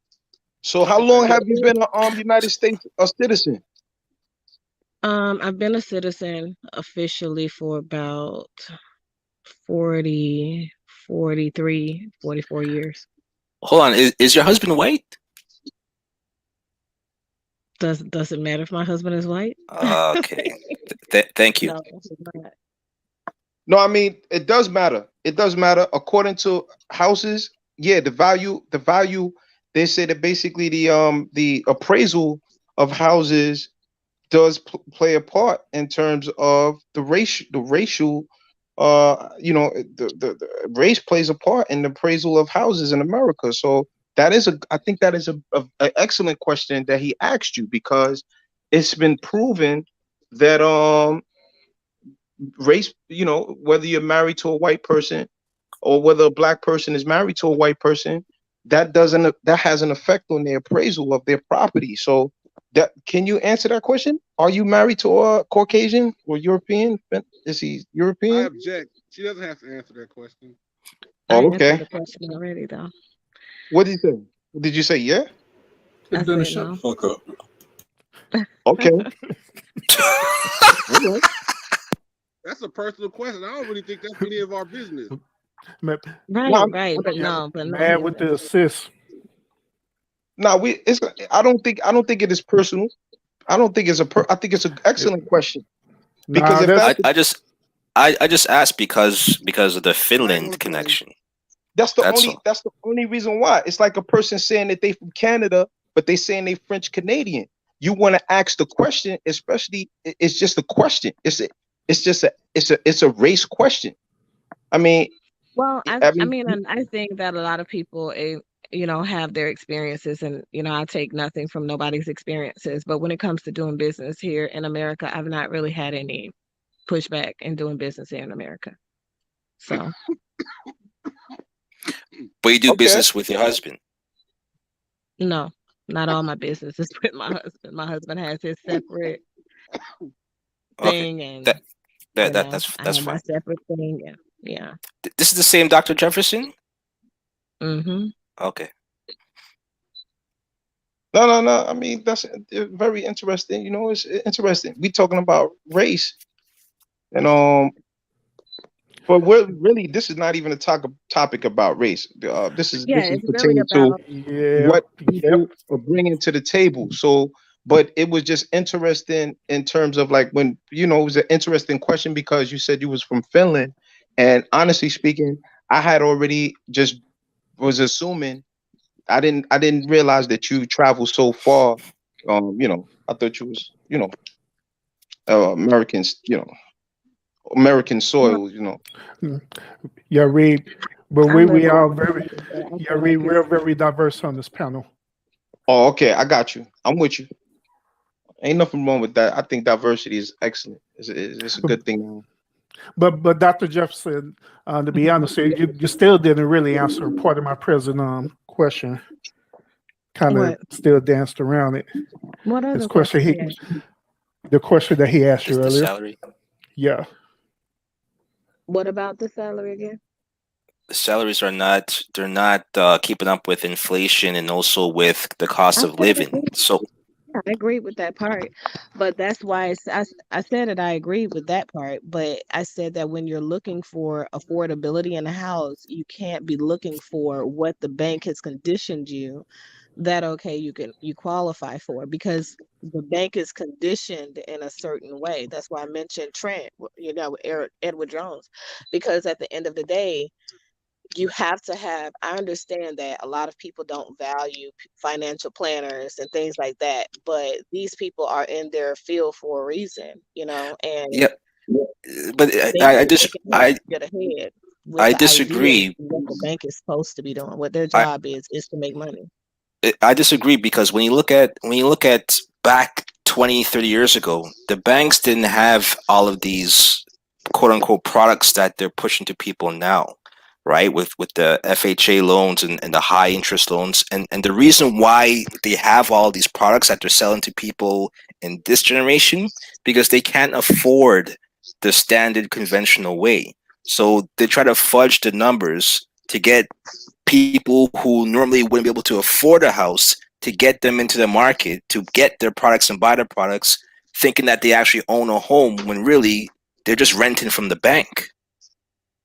So how long have you been a United States citizen? I've been a citizen officially for about 40, 43, 44 years. Hold on, is your husband white? Does it matter if my husband is white? Okay. Thank you. No, I mean it does matter. It does matter. According to houses, yeah, the value. They say that basically the appraisal of houses does play a part in terms of the racial. The race plays a part in the appraisal of houses in America. So I think that is an excellent question that he asked you, because it's been proven that race, whether you're married to a white person or whether a black person is married to a white person, that has an effect on the appraisal of their property. So Can you answer that question? Are you married to a Caucasian or European? Is he I European? object. She doesn't have to answer that question. I Oh, answered okay. the question already, though. What did you say? Did you say yeah? I Dennis, said shut no. the fuck up. Okay. All right. That's a personal question. I don't really think that's any of our business. Ma- Right, No, right, but yeah, no, but no. Mad with the assist. no, I don't think it is personal. I don't think it's I think it's an excellent question. Because Nah, if that's I just asked because of the I ain't Finland gonna say. connection. that's the That's only all. that's the only reason why. It's like a person saying that they from Canada, but they saying they French Canadian. You want to ask the question, especially it's just a question. It's a race question. I mean, Well, I I I mean, mean, and I think that a lot of people, have their experiences, and I take nothing from nobody's experiences. But when it comes to doing business here in America, I've not really had any pushback in doing business here in America. So But you do okay. business with your husband. no, not all my business is with my husband. My husband has his separate Okay, thing, and that I that's have my fine. separate thing. And yeah. This is the same Dr. Jefferson. Mm-hmm. Okay. No. I mean, that's very interesting. It's interesting. We talking about race, and but this is not even a topic about race. This is Yeah, it's really pertaining to about yep, what yep. people are bringing to the table. So, but it was just interesting in terms of like when it was an interesting question because you said you was from Finland, and honestly speaking, I had already just was assuming. I didn't realize that you traveled so far. I thought you was Americans. American well, soil. Yeah, Reed. But I live we all are over the very, place, but I yeah, feel Reed, like we're it's very diverse on this panel. Oh, okay. I got you. I'm with you. Ain't nothing wrong with that. I think diversity is excellent. It's a good thing. But Dr. Jefferson, to be honest, you still didn't really answer part of my present question. Kind of what still danced around it. what His other question, question he asked? the question that he asked you The earlier. salary. Yeah. What about the salary again? The salaries are not they're not keeping up with inflation and also with the cost I of said living. So I agree with that part, but that's why I said that I agree with that part, but I said that when you're looking for affordability in a house, you can't be looking for what the bank has conditioned you that okay you qualify for, because the bank is conditioned in a certain way. That's why I mentioned Trent, with Edward Jones, because at the end of the day, you have to have, I understand that a lot of people don't value financial planners and things like that, but these people are in their field for a reason, and yeah, but they can help you get ahead with I the idea of disagree. what the bank is supposed to be doing. What their I job is to make money. I disagree because when you look at back 20, 30 years ago, the banks didn't have all of these quote unquote products that they're pushing to people now, right? With the FHA loans and the high interest loans. And the reason why they have all these products that they're selling to people in this generation, because they can't afford the standard conventional way. So they try to fudge the numbers to get people who normally wouldn't be able to afford a house to get them into the market to get their products and buy their products, thinking that they actually own a home when really they're just renting from the bank,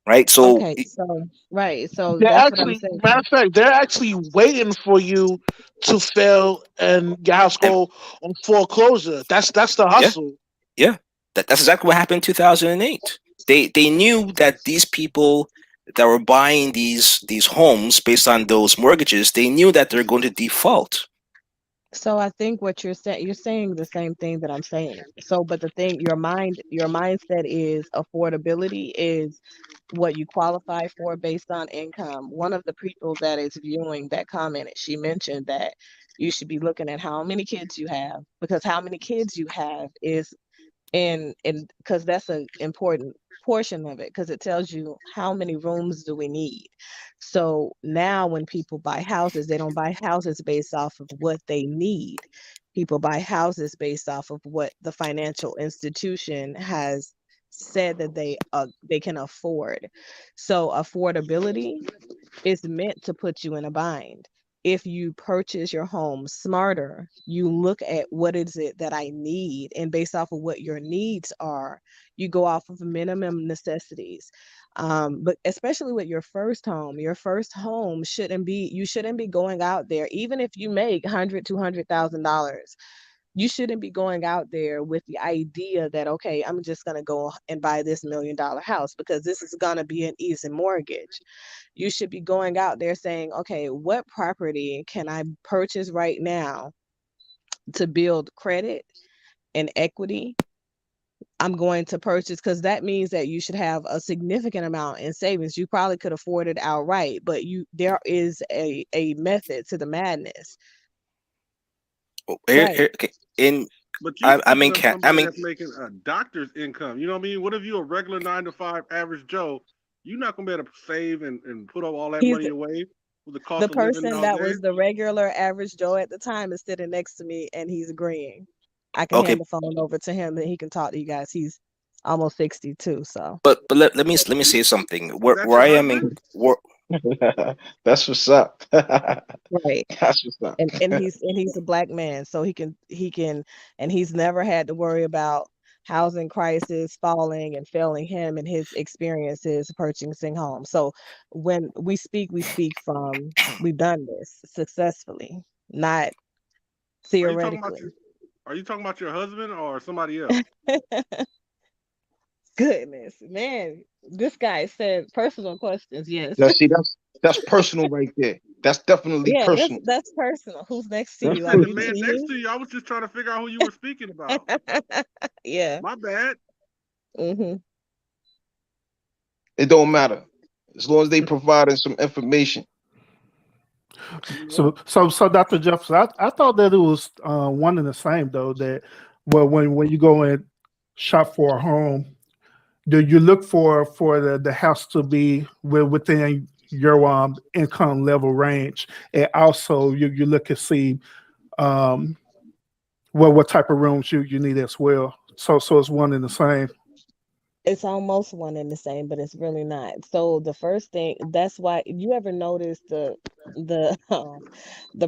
right? So Okay, so right, so They're that's what I'm actually, saying. matter of fact, they're actually waiting for you to fail and your house and go on foreclosure. That's the yeah, hustle. yeah, that's exactly what happened in 2008. They knew that these people that were buying these homes based on those mortgages, they knew that they're going to default. So I think what you're saying the same thing that I'm saying. So, but the thing, your mindset is affordability is what you qualify for based on income. One of the people that is viewing that commented, she mentioned that you should be looking at how many kids you have, because how many kids you have is in because that's an important portion of it, because it tells you how many rooms do we need. So now when people buy houses, they don't buy houses based off of what they need. People buy houses based off of what the financial institution has said that they can afford. So affordability is meant to put you in a bind. If you purchase your home smarter, you look at what is it that I need, and based off of what your needs are, you go off of minimum necessities. But especially with your first home shouldn't be, you shouldn't be going out there, even if you make $100,000-$200,000. You shouldn't be going out there with the idea that, okay, I'm just going to go and buy this $1 million house because this is going to be an easy mortgage. You should be going out there saying, okay, what property can I purchase right now to build credit and equity? I'm going to purchase, because that means that you should have a significant amount in savings. You probably could afford it outright, but there is a method to the madness. Okay. But you somebody that's making a doctor's income. You know what I mean? What if you're a regular 9-to-5 average Joe? You're not gonna be able to save and put all that money away with the cost of living nowadays. The person that was the regular average Joe at the time is sitting next to me, and he's agreeing. I can hand the phone over to him, and he can talk to you guys. He's almost 62, so. But let me say something. Where I am in. That's what's up. Right. That's what's up. And he's a black man, so he can, and he's never had to worry about housing crisis falling and failing him and his experiences purchasing homes. So when we speak from, we've done this successfully, not theoretically. Are you talking about your husband or somebody else? Goodness, man, this guy said personal questions. Yes. Now, see, that's personal right there. That's definitely personal. That's personal. Who's next to you? The man next to you. I was just trying to figure out who you were speaking about. Yeah. My bad. Mm-hmm. It don't matter as long as they providing some information. So Dr. Jefferson, I thought that it was one and the same though. That when you go and shop for a home, do you look for the house to be within your income level range, and also you look and see what type of rooms you need as well. So it's one and the same. It's almost one and the same, but it's really not. So the first thing, that's why, you ever notice the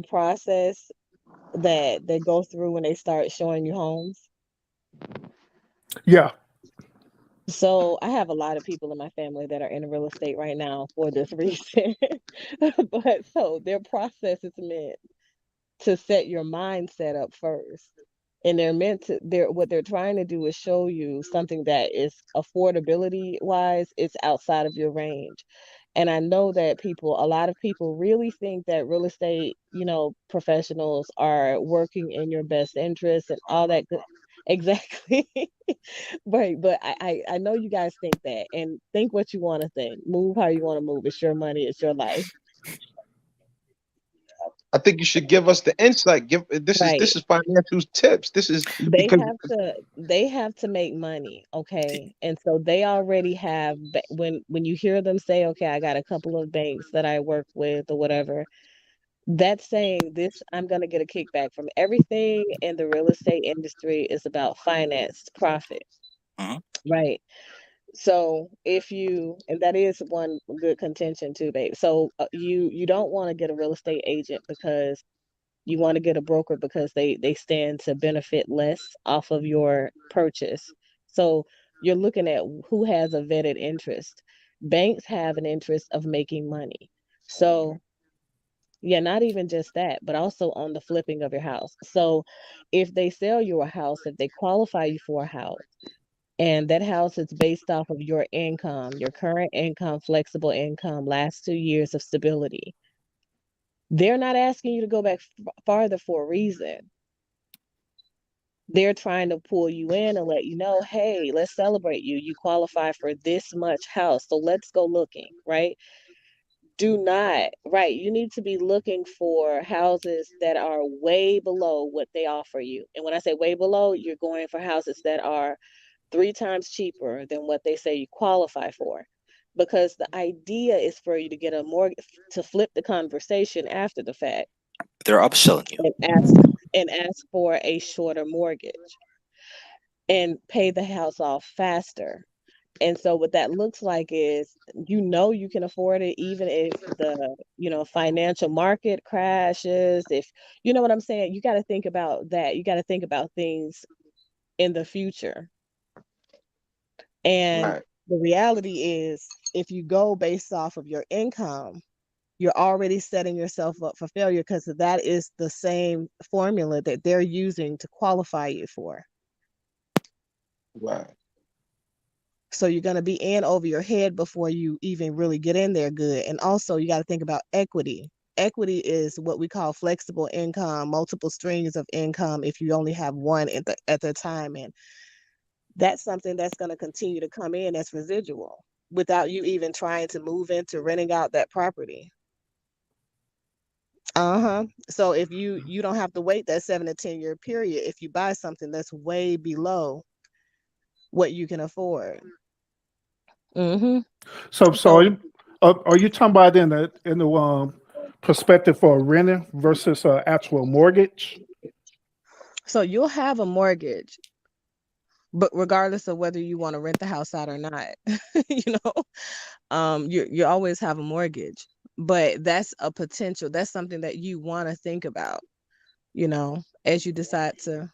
process that they go through when they start showing you homes? Yeah. So I have a lot of people in my family that are in real estate right now for this reason. But so their process is meant to set your mindset up first. And what they're trying to do is show you something that is affordability wise, it's outside of your range. And I know that a lot of people really think that real estate, professionals are working in your best interest and all that good. Exactly. Right. But I know you guys think that, and think what you want to think. Move how you want to move. It's your money. It's your life. I think you should give us the insight. This is financial tips. This is they have to make money, okay? And so they already have, when you hear them say, okay, I got a couple of banks that I work with or whatever, that's saying this, I'm going to get a kickback from everything in the real estate industry is about financed profit. Right. So and that is one good contention too, babe. So you don't want to get a real estate agent because you want to get a broker because they stand to benefit less off of your purchase. So you're looking at who has a vetted interest. Banks have an interest of making money. So yeah, not even just that, but also on the flipping of your house. So if they sell you a house, if they qualify you for a house, and that house is based off of your income, your current income, flexible income, last 2 years of stability, they're not asking you to go back farther for a reason. They're trying to pull you in and let you know, hey, let's celebrate you. You qualify for this much house, so let's go looking, right? You need to be looking for houses that are way below what they offer you. And when I say way below, you're going for houses that are 3 times cheaper than what they say you qualify for. Because the idea is for you to get a mortgage, to flip the conversation after the fact. They're upselling you. and ask for a shorter mortgage and pay the house off faster. And so what that looks like is, you can afford it even if the financial market crashes. If you know what I'm saying, you got to think about that. You got to think about things in the future. And Right. the reality is, if you go based off of your income, you're already setting yourself up for failure, because that is the same formula that they're using to qualify you for. Right. So you're going to be in over your head before you even really get in there good. And also you got to think about equity. Equity is what we call flexible income, multiple streams of income if you only have one at the time. And that's something that's going to continue to come in as residual without you even trying to move into renting out that property. So if you don't have to wait that 7 to 10 year period if you buy something that's way below what you can afford. So are you talking about in the perspective for a renter versus an actual mortgage? So you'll have a mortgage, but regardless of whether you want to rent the house out or not, you always have a mortgage. But that's a potential. That's something that you want to think about, as you decide to.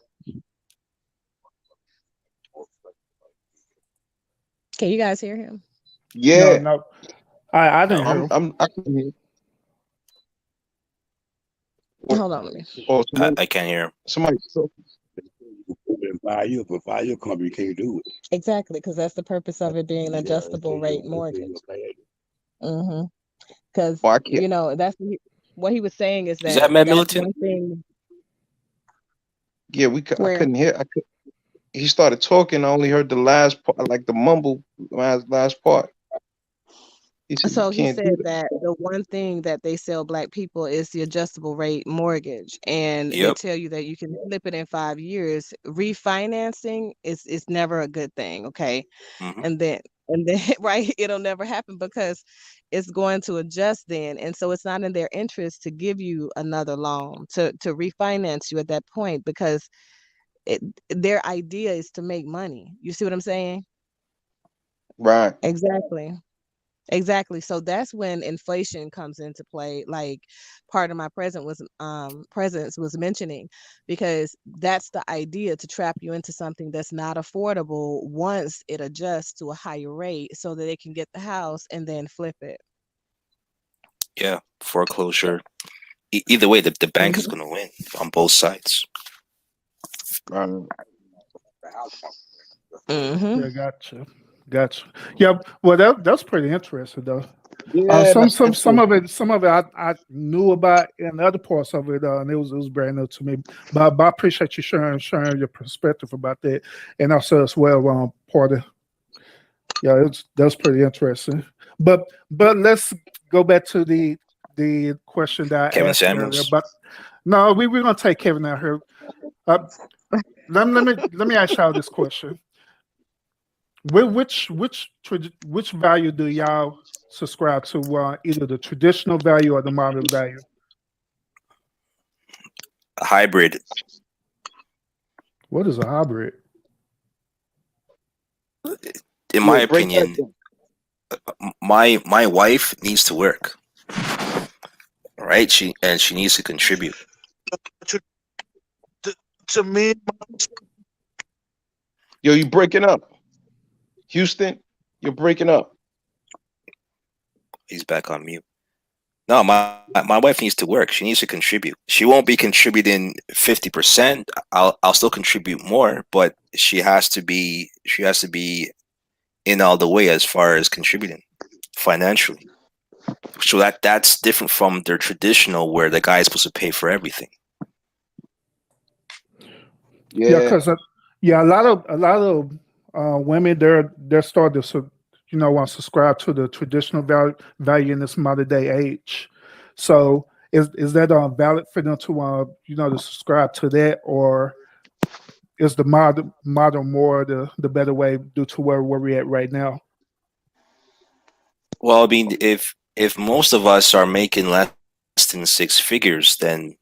Can you guys hear him? Yeah. No. I didn't hear him. I can hear. Hold on, let me. I can't hear him. Somebody. Buy you company, you can't do it. Exactly, because that's the purpose of it being an adjustable rate mortgage. Because that's what he was saying is that Mad Militant? One thing. Yeah, I couldn't hear. He started talking. I only heard the last part, like the mumble last part. He said that the one thing that they sell Black people is the adjustable rate mortgage, and they tell you that you can flip it in 5 years. Refinancing is never a good thing, okay? And then right, it'll never happen because it's going to adjust then, and so it's not in their interest to give you another loan to refinance you at that point, because their idea is to make money. You see what I'm saying? Right. Exactly. So that's when inflation comes into play. Like part of my presence was mentioning, because that's the idea, to trap you into something that's not affordable once it adjusts to a higher rate so that they can get the house and then flip it. Yeah, foreclosure. Either way, the bank is going to win on both sides. Yeah, gotcha. Yeah, well, that's pretty interesting though. Yeah, some of it I knew about, and other parts of it, and it was brand new to me. But I appreciate you sharing your perspective about that, and also as well, Porter. Yeah, that's pretty interesting. But let's go back to the question that I asked earlier. But no, we're gonna take Kevin out here. Let me ask y'all this question. Which value do y'all subscribe to? Either the traditional value or the modern value? A hybrid. What is a hybrid? In my opinion, my wife needs to work, right? She needs to contribute. To me, yo, you breaking up. Houston, you're breaking up. He's back on mute. No, my wife needs to work. She needs to contribute. She won't be contributing 50%. I'll still contribute more, but she has to be in all the way as far as contributing financially. So that's different from their traditional where the guy is supposed to pay for everything. Yeah, because a lot of women they're starting to want to subscribe to the traditional value in this modern day age. So is that valid for them to to subscribe to that, or is the modern more the better way due to where we're at right now? Well, I mean, if most of us are making less than 6 figures, then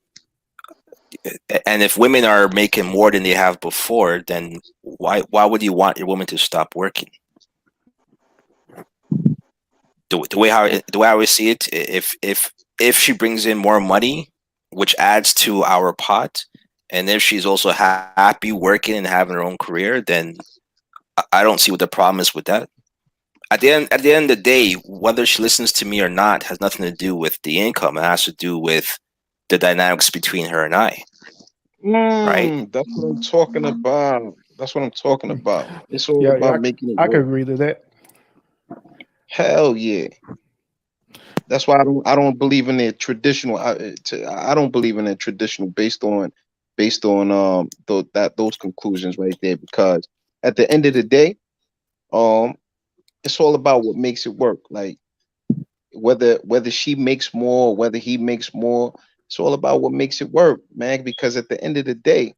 And if women are making more than they have before, then why would you want your woman to stop working? The way I always see it, if she brings in more money, which adds to our pot, and if she's also happy working and having her own career, then I don't see what the problem is with that. At the end of the day, whether she listens to me or not has nothing to do with the income. It has to do with the dynamics between her and I. Right? That's what I'm talking about. That's what I'm talking about. It's all about making it work. I can agree to that. Hell yeah. That's why I don't believe in the traditional. I don't believe in the traditional based on those conclusions right there. Because at the end of the day, it's all about what makes it work. Like whether she makes more, or whether he makes more, it's all about what makes it work, man. Because at the end of the day,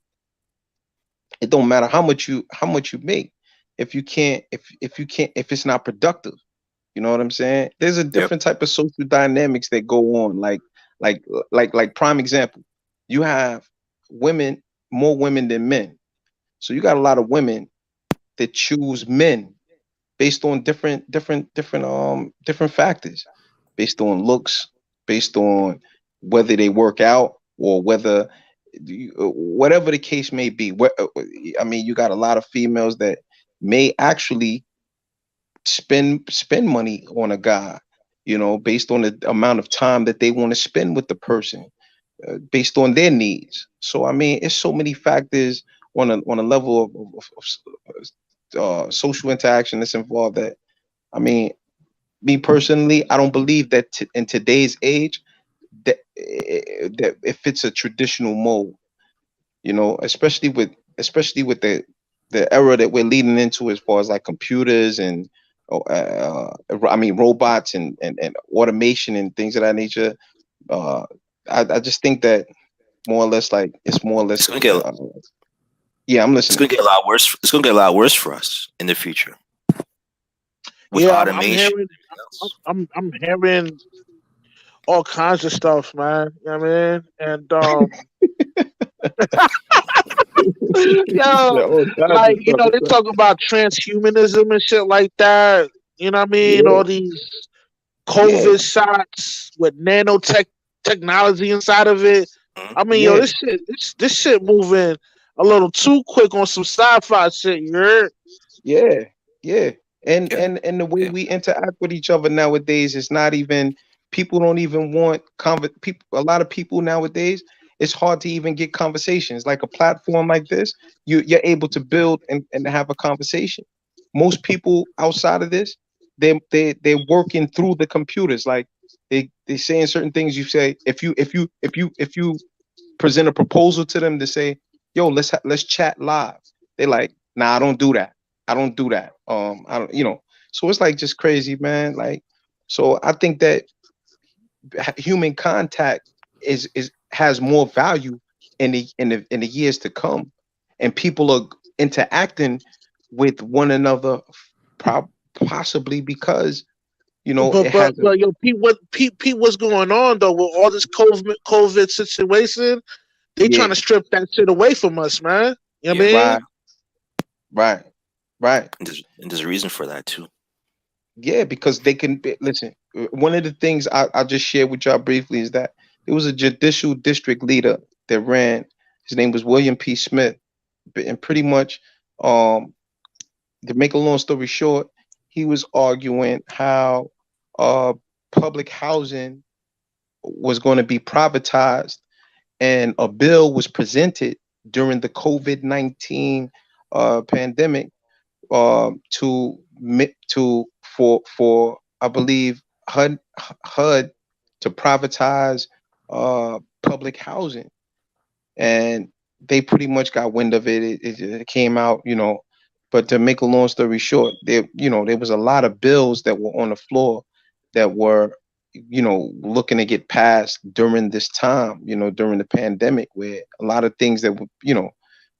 it don't matter how much you make if it's not productive. You know what I'm saying? There's a different type of social dynamics that go on. Like prime example, you have more women than men. So you got a lot of women that choose men based on different factors, based on looks, based on whether they work out or whatever the case may be. I mean, you got a lot of females that may actually spend money on a guy, based on the amount of time that they want to spend with the person, based on their needs. So I mean, it's so many factors on a level of social interaction that's involved that, I mean, me personally, I don't believe that in today's age that it fits a traditional mold, especially with the era that we're leading into as far as like computers and I mean robots and automation and things of that nature. I just think that more or less like it's more or less. I'm listening. It's gonna get a lot worse. It's gonna get a lot worse for us in the future. With automation. I'm hearing all kinds of stuff, man. You know what I mean? And like, they talk about transhumanism and shit like that. You know what I mean? All these COVID shots with nanotechnology inside of it. I mean, this shit moving a little too quick on some sci-fi shit. You heard? Yeah. And the way we interact with each other nowadays is not even. People don't even want people. A lot of people nowadays, it's hard to even get conversations. Like a platform like this, you're able to build and have a conversation. Most people outside of this, they're working through the computers. Like they saying certain things. You say if you present a proposal to them to say, yo, let's chat live. They're like, nah, I don't do that. I don't. So it's like just crazy, man. Like, so I think that human contact has more value in the years to come, and people are interacting with one another possibly because But yo, Pete, what's going on though with all this COVID situation? They trying to strip that shit away from us, man. You know what I mean? Right. And there's a reason for that too. Yeah, because they can listen. One of the things I'll just share with y'all briefly is that there was a judicial district leader that ran. His name was William P. Smith, and pretty much, to make a long story short, he was arguing how public housing was going to be privatized, and a bill was presented during the COVID-19 pandemic for I believe HUD to privatize public housing, and they pretty much got wind of it. It came out, But to make a long story short, there was a lot of bills that were on the floor that were, looking to get passed during this time, during the pandemic, where a lot of things that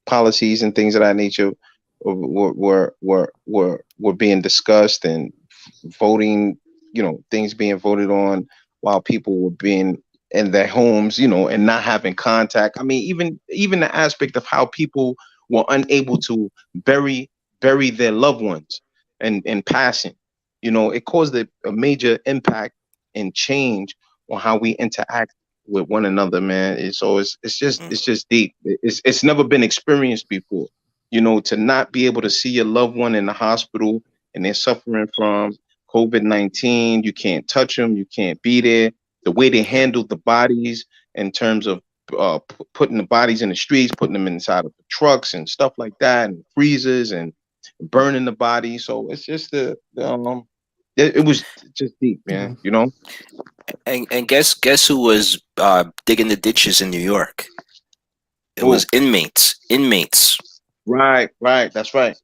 policies and things of that nature were being discussed and voting, things being voted on while people were being in their homes, you know, and not having contact. I mean, even the aspect of how people were unable to bury their loved ones and passing, you know, it caused a major impact and change on how we interact with one another, man. It's just deep. It's never been experienced before, you know, to not be able to see your loved one in the hospital and they're suffering from COVID-19. You can't touch them, you can't be there. The way they handled the bodies in terms of putting the bodies in the streets, putting them inside of the trucks and stuff like that, and freezers and burning the body. So it's just it was just deep, man. You know. And guess who was digging the ditches in New York? It was inmates. Right. That's right.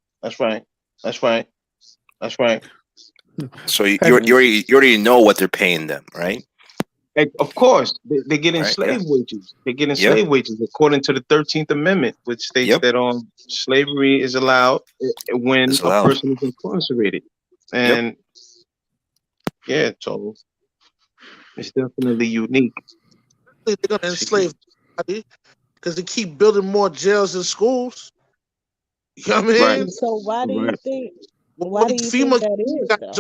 So you already know what they're paying them, right? Of course, they're getting slave wages. They're getting slave wages according to the 13th Amendment, which states that slavery is allowed when a person is incarcerated. And so it's definitely unique. They're gonna enslave because they keep building more jails and schools. You know what I mean? Right. So why do you think? Why do you think that is, though?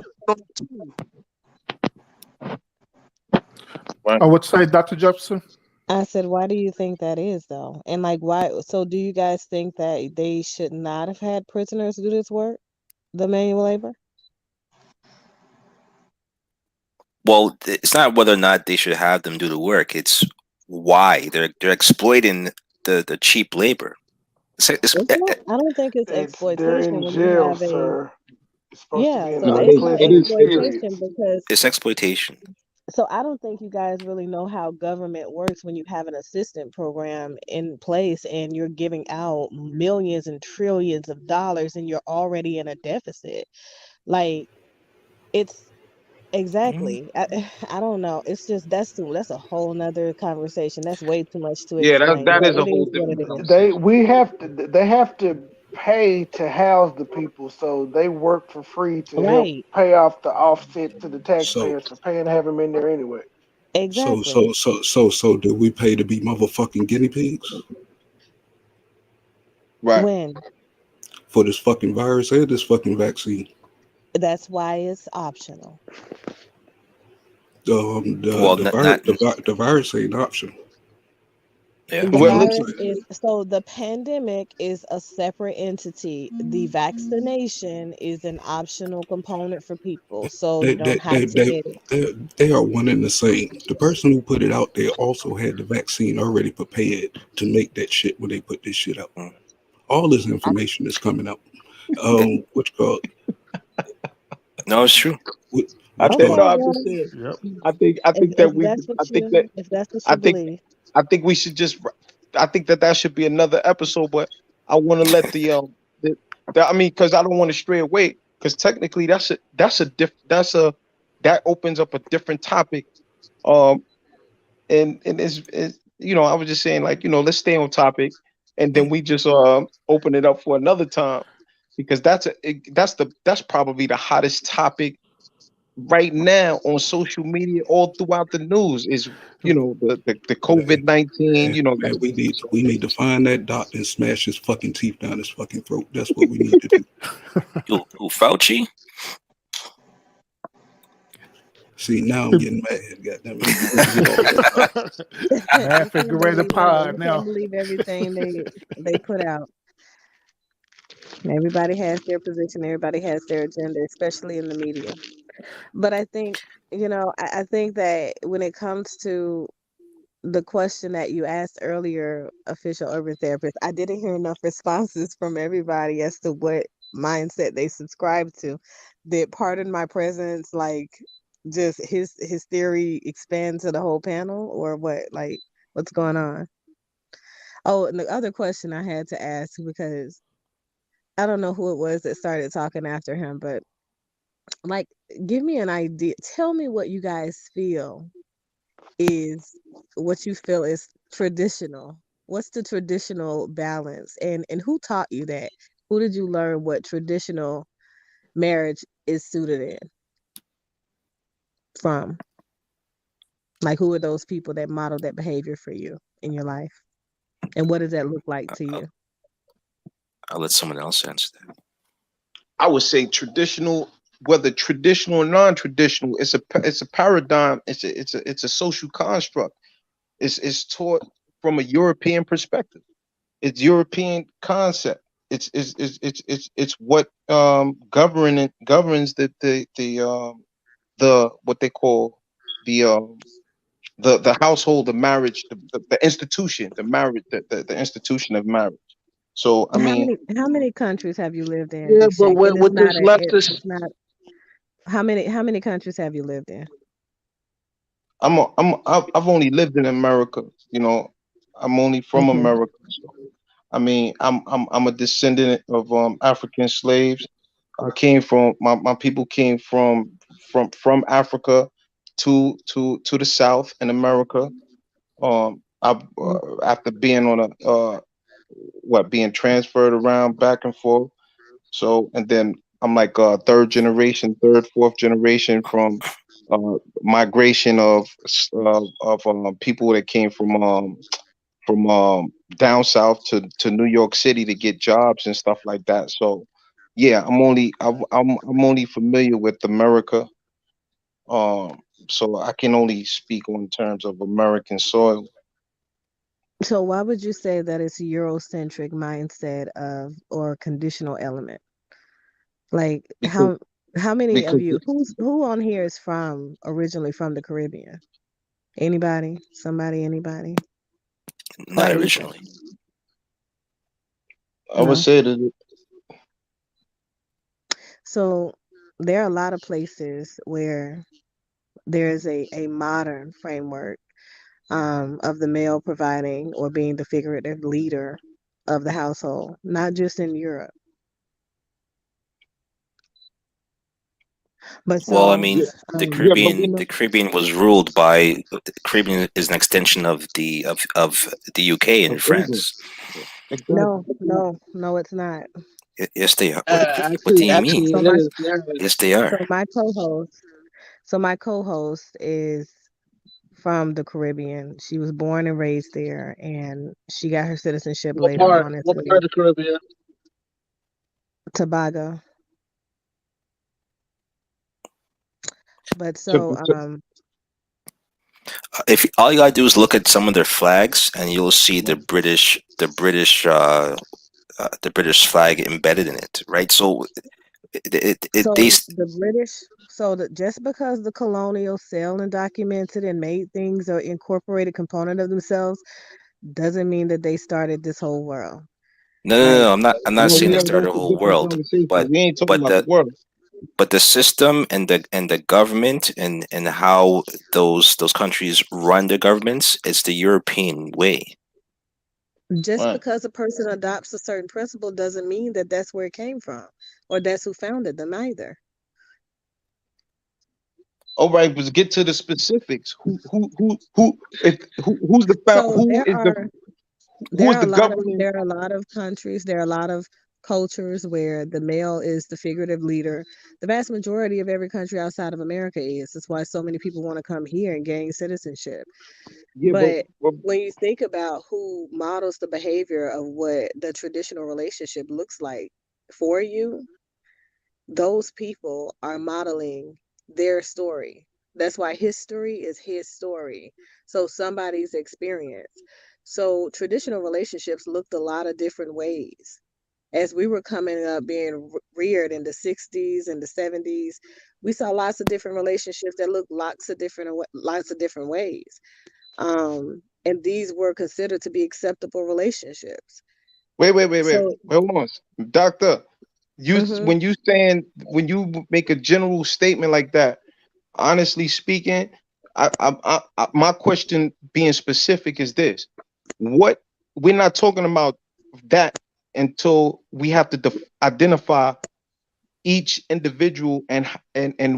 I would say, Dr. Jefferson. I said, why do you think that is, though? And like, why? So, do you guys think that they should not have had prisoners do this work, the manual labor? Well, it's not whether or not they should have them do the work. It's why they're exploiting the cheap labor. I don't think it's exploitation. They're in when jail, you have sir. It's supposed to be in so the it's not prison exploitation because it's exploitation. So I don't think you guys really know how government works when you have an assistant program in place and you're giving out millions and trillions of dollars and you're already in a deficit. Like, it's exactly. I don't know. It's just that's a whole nother conversation. That's way too much to explain. that But is a it whole is what it different is. They have to pay to house the people, so they work for free to help Right. pay off the offset to the taxpayers for paying to have them in there anyway. Exactly. So do we pay to be motherfucking guinea pigs? Right. When? For this fucking virus and this fucking vaccine. That's why it's optional. The virus ain't optional. Yeah. The virus is, so the pandemic is a separate entity. The vaccination is an optional component for people, so you don't have to get it. They are one and the same. The person who put it out there also had the vaccine already prepared to make that shit when they put this shit out. All this information is coming out. What you call it? No, it's true. I think we should just. I think that should be another episode, but I want to let because I don't want to stray away, because technically that opens up a different topic, and it's you know, I was just saying, like, you know, let's stay on topic, and then we just open it up for another time, because that's probably the hottest topic right now on social media, all throughout the news, is, you know, the COVID-19. You know, man, we need to find that doctor and smash his fucking teeth down his fucking throat. That's what we need to do. Who, Fauci? See, now I'm getting mad. Goddamn it. Half a grade of pod now. I can't believe everything they put out. Everybody has their position. Everybody has their agenda, especially in the media. But I think, you know, I think that when it comes to the question that you asked earlier, official urban therapist, I didn't hear enough responses from everybody as to what mindset they subscribe to. Did Pardon My Presence, like, just his theory expand to the whole panel, or what? Like, what's going on? Oh, and the other question I had to ask, because I don't know who it was that started talking after him, but like, give me an idea. Tell me what you guys feel is traditional. What's the traditional balance? And who taught you that? Who did you learn what traditional marriage is suited in from? Like, who are those people that model that behavior for you in your life? And what does that look like to you? I'll let someone else answer that. I would say traditional, whether traditional or non-traditional, it's a paradigm. It's a social construct. It's taught from a European perspective. It's European concept. It's what governs the what they call the household, the marriage, the institution, the marriage, the institution of marriage. So I mean, how many countries have you lived in? Yeah, but with this leftist, it's not. How many countries have you lived in? I've only lived in America. You know, I'm only from America. So, I mean, I'm a descendant of African slaves. I came from my people came from Africa to the South in America. After being on being transferred around back and forth. So, and then I'm like third, fourth generation from migration of people that came from down south to New York City to get jobs and stuff like that. So, yeah, I'm only familiar with America. So I can only speak on terms of American soil. So why would you say that it's Eurocentric mindset or conditional element? Like how many of you who on here is originally from the Caribbean? Anybody? Somebody? Anybody? Not originally. I would say that. So there are a lot of places where there's a modern framework of the male providing or being the figurative leader of the household, not just in Europe. But well, I mean, the Caribbean was ruled by the Caribbean is an extension of the UK and France. No, it's not. Yes, they are. What do you mean? Yes, they are. So my co-host is from the Caribbean. She was born and raised there, and she got her citizenship later on. What part of the Caribbean? Tobago. But so if all you gotta do is look at some of their flags, and you'll see the British flag embedded in it, right? So the British. So just because the colonial sailed and documented and made things or incorporated component of themselves, doesn't mean that they started this whole world. No, I'm not saying they started the whole world, but we ain't talking about the world. But the system and the government and how those countries run their governments, it's the European way. Just because a person adopts a certain principle doesn't mean that that's where it came from or that's who founded them either. All right, let's get to the specifics. Who's the government? There are a lot of countries. There are a lot of cultures where the male is the figurative leader. The vast majority of every country outside of America is. That's why so many people want to come here and gain citizenship. Yeah, but when you think about who models the behavior of what the traditional relationship looks like for you, those people are modeling their story. That's why history is his story. So somebody's experience. So traditional relationships looked a lot of different ways. As we were coming up, being reared in the 60s and the 70s, we saw lots of different relationships that looked lots of different ways. And these were considered to be acceptable relationships. Wait. Hold on, doctor. When you make a general statement like that, honestly speaking, my question being specific is this: what we're not talking about that until we have to identify each individual and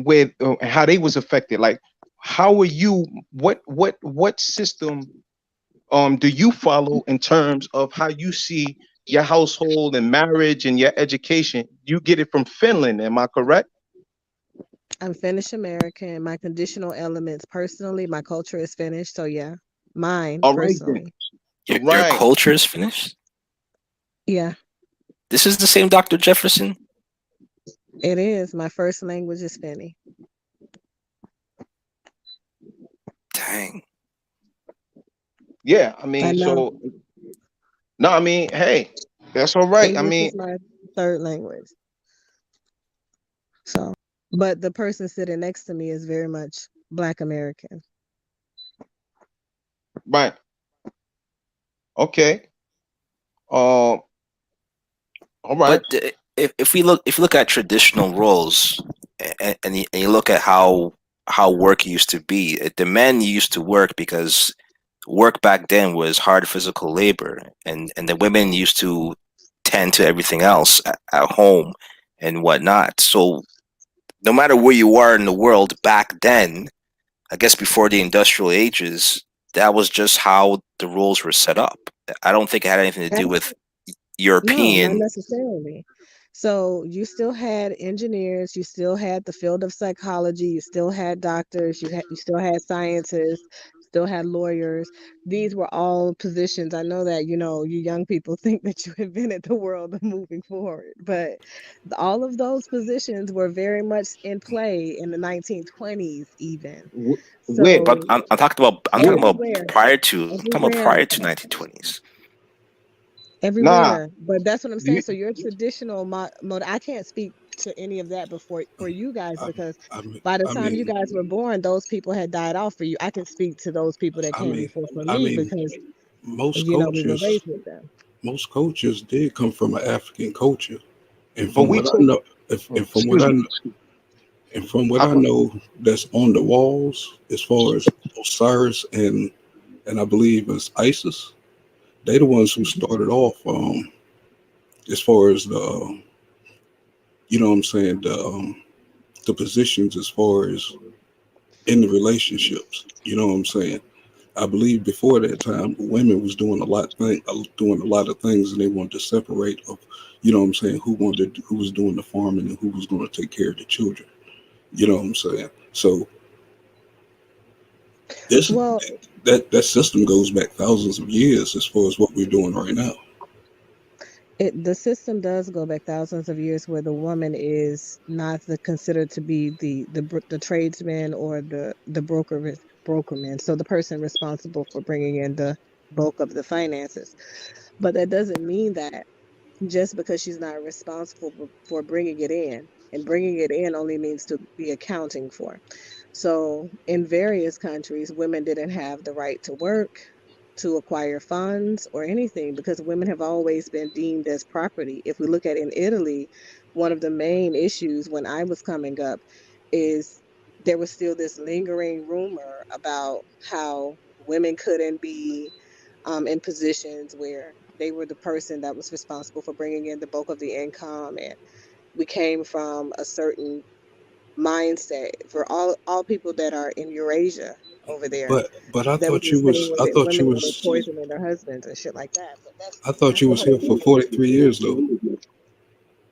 where and how they was affected. Like, how are you? What system do you follow in terms of how you see your household and marriage and your education? You get it from Finland, am I correct? I'm Finnish American. My conditional elements personally, my culture is Finnish. So yeah, mine All right then. personally. Your Right. culture is Finnish? Yeah, This is the same Dr. Jefferson? it is. My first language is Finnish. Dang. Yeah, I mean, I know. so no, I mean, hey, that's all right. I English mean, is my third language. So, but the person sitting next to me is very much Black American. right. Okay. All right. But if you look at traditional roles, and you look at how work used to be, the men used to work because work back then was hard physical labor, and the women used to tend to everything else at home and whatnot. So no matter where you are in the world back then, I guess before the industrial ages, that was just how the rules were set up. I don't think it had anything to do with No, not European. necessarily. So you still had engineers, you still had the field of psychology, you still had doctors, you still had scientists, still had lawyers. These were all positions. I know that, you young people think that you invented the world of moving forward, but all of those positions were very much in play in the 1920s even. Where? But So I'm talking about everywhere, prior to 1920s. Nah. everywhere. But that's what I'm saying. You, So your traditional mode, I can't speak to any of that for you guys, because by the I time you mean, guys were born, those people had died off for you. I can speak to those people that I came mean, before for I me, mean, because most we were coaches, raised with them. most coaches did come from an African culture, and but from we what I took. know, and from what Excuse I me. know, and from what I, I know, that's on the walls as far as Osiris and I believe it's Isis. They the ones who started off as far as the you know what I'm saying the positions as far as in the relationships. You know what I'm saying? I believe before that time, women was doing doing a lot of things, and they wanted to separate of, you know what I'm saying, who was doing the farming and who was going to take care of the children. You know what I'm saying? So this Well, that system goes back thousands of years as far as what we're doing right now. the system does go back thousands of years, where the woman is not considered to be the tradesman or the brokerman. So the person responsible for bringing in the bulk of the finances. But that doesn't mean that just because she's not responsible for bringing it in, and bringing it in only means to be accounting for. So in various countries, women didn't have the right to work, to acquire funds, or anything, because women have always been deemed as property. If we look at in Italy, one of the main issues when I was coming up is there was still this lingering rumor about how women couldn't be in positions where they were the person that was responsible for bringing in the bulk of the income. And we came from a certain mindset for all people that are in Eurasia over there, But I that we thought were you sitting was with I the thought women you that were was poisoning their husbands and shit like that. But I thought that's you a was whole here for 43 years though.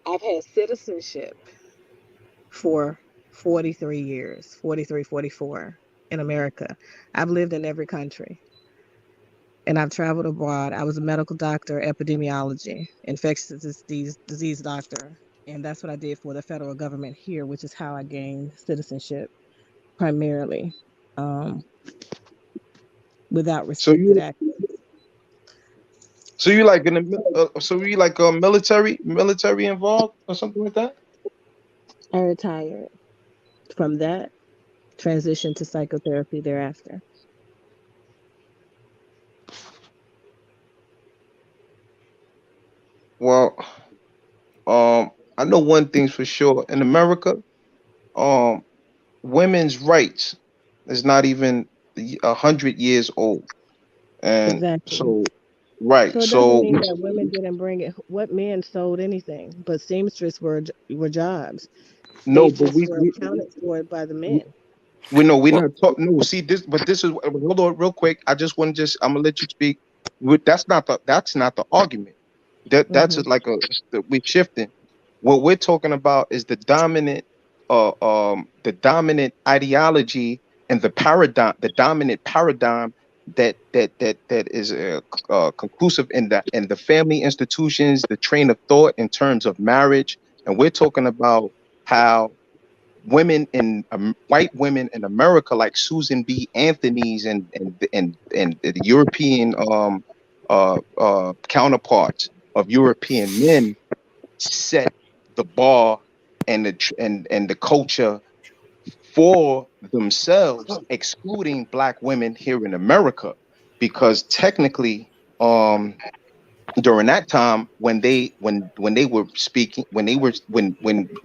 I've had citizenship for 43 years, 43, 44 in America. I've lived in every country, and I've traveled abroad. I was a medical doctor, epidemiology, infectious disease doctor. And that's what I did for the federal government here, which is how I gained citizenship primarily, um, without so restricted you access. so you like in the so you like military involved or something like that? I retired from that, transitioned to psychotherapy thereafter. Well, I know one thing's for sure. In America, um, women's rights is not even 100 years old, and Exactly. so right. So it doesn't So mean that women didn't bring it. What men sold anything, but seamstress were jobs. no, but Stitches were accounted for by the we men. no, we're Well, not talking. No, see this, but this is hold on real quick. I just want to I'm gonna let you speak. That's not the argument. That's Hmm. just like we're shifting. What we're talking about is the dominant. the dominant ideology and the dominant paradigm that is conclusive in the family institutions, the train of thought in terms of marriage. And we're talking about how women in white women in America, like Susan B. Anthony's and the European counterparts of European men, set the bar and the culture for themselves, excluding Black women here in America, because technically, during that time when they were speaking, when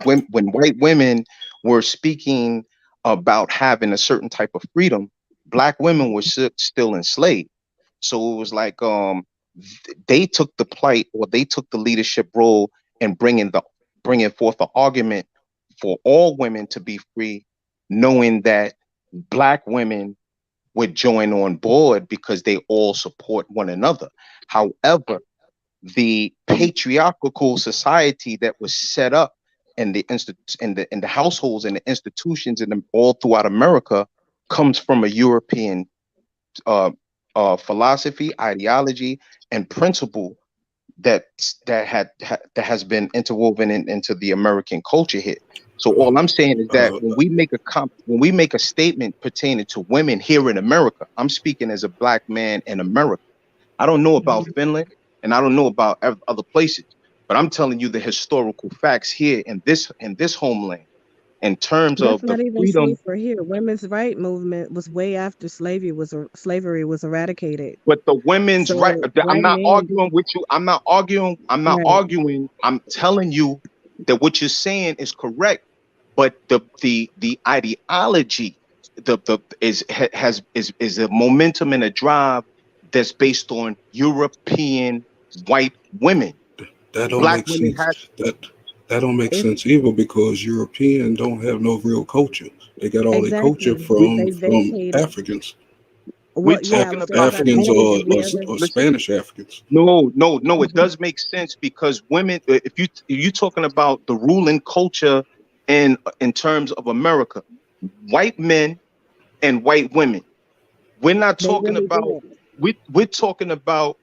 white women were speaking about having a certain type of freedom, Black women were still enslaved. So it was like they took the plight, or they took the leadership role in bringing forth an argument for all women to be free, knowing that Black women would join on board because they all support one another. However, the patriarchal society that was set up in the households and the institutions and all throughout America comes from a European philosophy, ideology, and principle that has been interwoven into the American culture here. So all I'm saying is that when we make a statement pertaining to women here in America, I'm speaking as a Black man in America. I don't know about Finland, and I don't know about other places, but I'm telling you the historical facts here in this homeland, in terms That's of the not even freedom. safer here. Women's right movement was way after slavery was eradicated. But the women's So right, I'm white not men, arguing with you. I'm not arguing. right? I'm telling you that what you're saying is correct. But the ideology is a momentum and a drive that's based on European white women. That don't Black make women sense. That don't make sense either, because European don't have no real culture. They got all their culture Exactly. They from vacated. Africans. We're Well, yeah, I talking was saying about about Africans Haiti or, and the other. or listen. Spanish Africans. No, it does make sense, because women, if you're talking about the ruling culture in terms of America, white men and white women, we're not They talking really about, did. we're talking about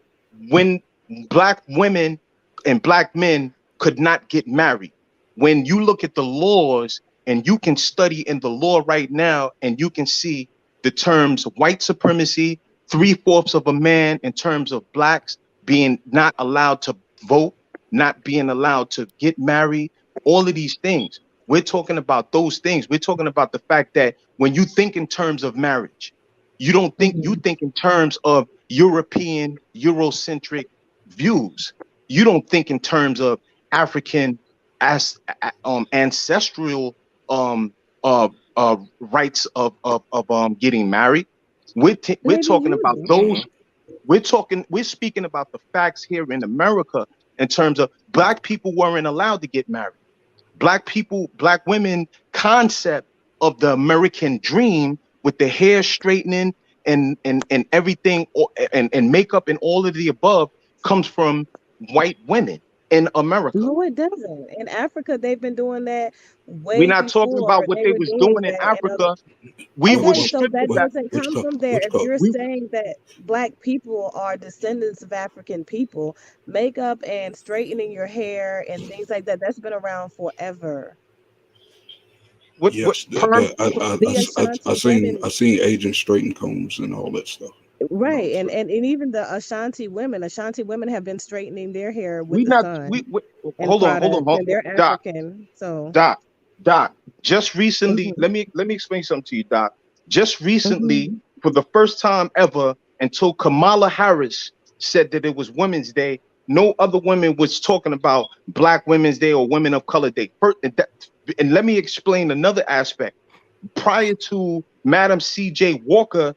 when Black women and Black men could not get married. When you look at the laws, and you can study in the law right now, and you can see the terms white supremacy, 3/4 of a man in terms of Blacks being not allowed to vote, not being allowed to get married, all of these things. We're talking about those things. We're talking about the fact that when you think in terms of marriage, you don't think, you think in terms of European, Eurocentric views. You don't think in terms of African ancestral rights of getting married. We're Maybe talking you about do. those. We're speaking about the facts here in America in terms of Black people weren't allowed to get married. Black people, Black women concept of the American dream with the hair straightening and everything, and makeup and all of the above comes from white women in America. No, it doesn't. In Africa, they've been doing that We're way not talking before about what they they were was doing doing in that in other. Africa. We were Okay, so stripped that of that. doesn't come from there. If you're saying that Black people are descendants of African people, makeup and straightening your hair and things like that, that's been around forever. Yes, The I Ashanti women, seen Agent Straighten Combs and all that stuff. right, and even the Ashanti women have been straightening their hair with We the not sun and hold on, products, and they're Doc. African. So, Doc. Just recently, let me explain something to you, Doc. Just recently, for the first time ever, until Kamala Harris said that it was Women's Day, no other women was talking about Black Women's Day or Women of Color Day. And let me explain another aspect. Prior to Madam C.J. Walker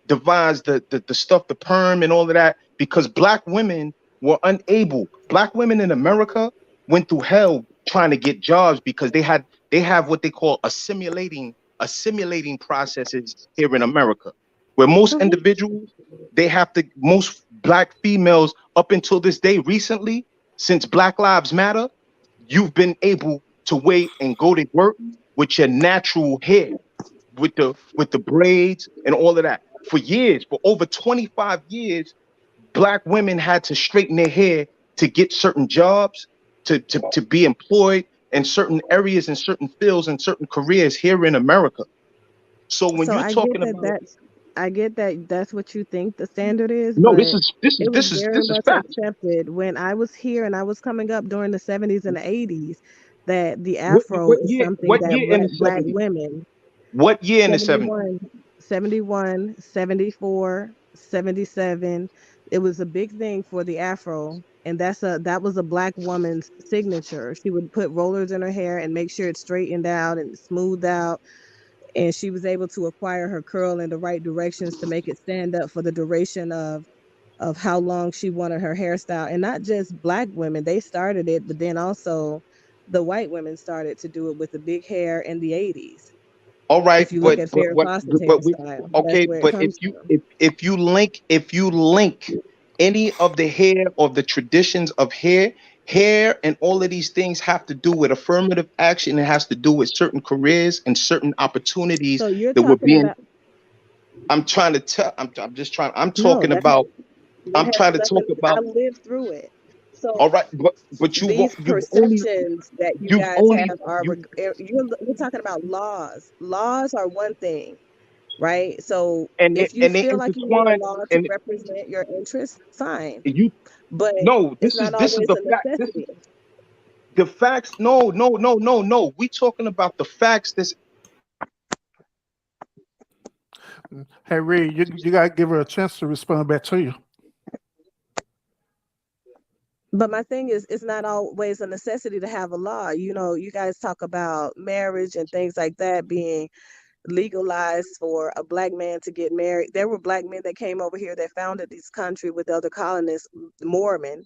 devised the stuff, the perm and all of that, because Black women were unable. Black women in America went through hell trying to get jobs because they have what they call assimilating processes here in America, where most individuals, most Black females up until this day, recently, since Black Lives Matter, you've been able to wait and go to work with your natural hair, with the braids and all of that. For years, for over 25 years, Black women had to straighten their hair to get certain jobs, to be employed in certain areas, in certain fields, and certain careers here in America. So when you're talking about, I get that that's what you think the standard is, no, but this it was is very much fact. accepted when I was here and I was coming up during the 70s and the 80s that the What, afro what is year? something What that year in the black 70s? women What year in the 70s? 71, 74, 77. It was a big thing for the afro. And that was a black woman's signature. She would put rollers in her hair and make sure it's straightened out and smoothed out. And she was able to acquire her curl in the right directions to make it stand up for the duration of how long she wanted her hairstyle. And not just black women, they started it, but then also the white women started to do it with the big hair in the 80s. All right, If you look at but Farrah what? Fawcett's But we, hairstyle, that's okay, where it but comes from. if you link any of the hair or the traditions of hair and all of these things have to do with affirmative action. It has to do with certain careers and certain opportunities So you're that were talking being. about I'm trying to tell. I'm just trying. I'm no, talking that has about. that I'm trying has to talk nothing. I about. lived through it. All So right, but you won't. these perceptions that you guys have are You we're talking about laws. Laws are one thing, right? So and if you they feel like you need a intertwine law to and represent your interests, fine. you. But No, it's this not is always the a fact. necessity. The facts. No. We talking about the facts. This. Hey, Ray, you got to give her a chance to respond back to you. But my thing is, it's not always a necessity to have a law. You know, you guys talk about marriage and things like that being legalized for a black man to get married. There were black men that came over here that founded this country with other colonists, Mormon,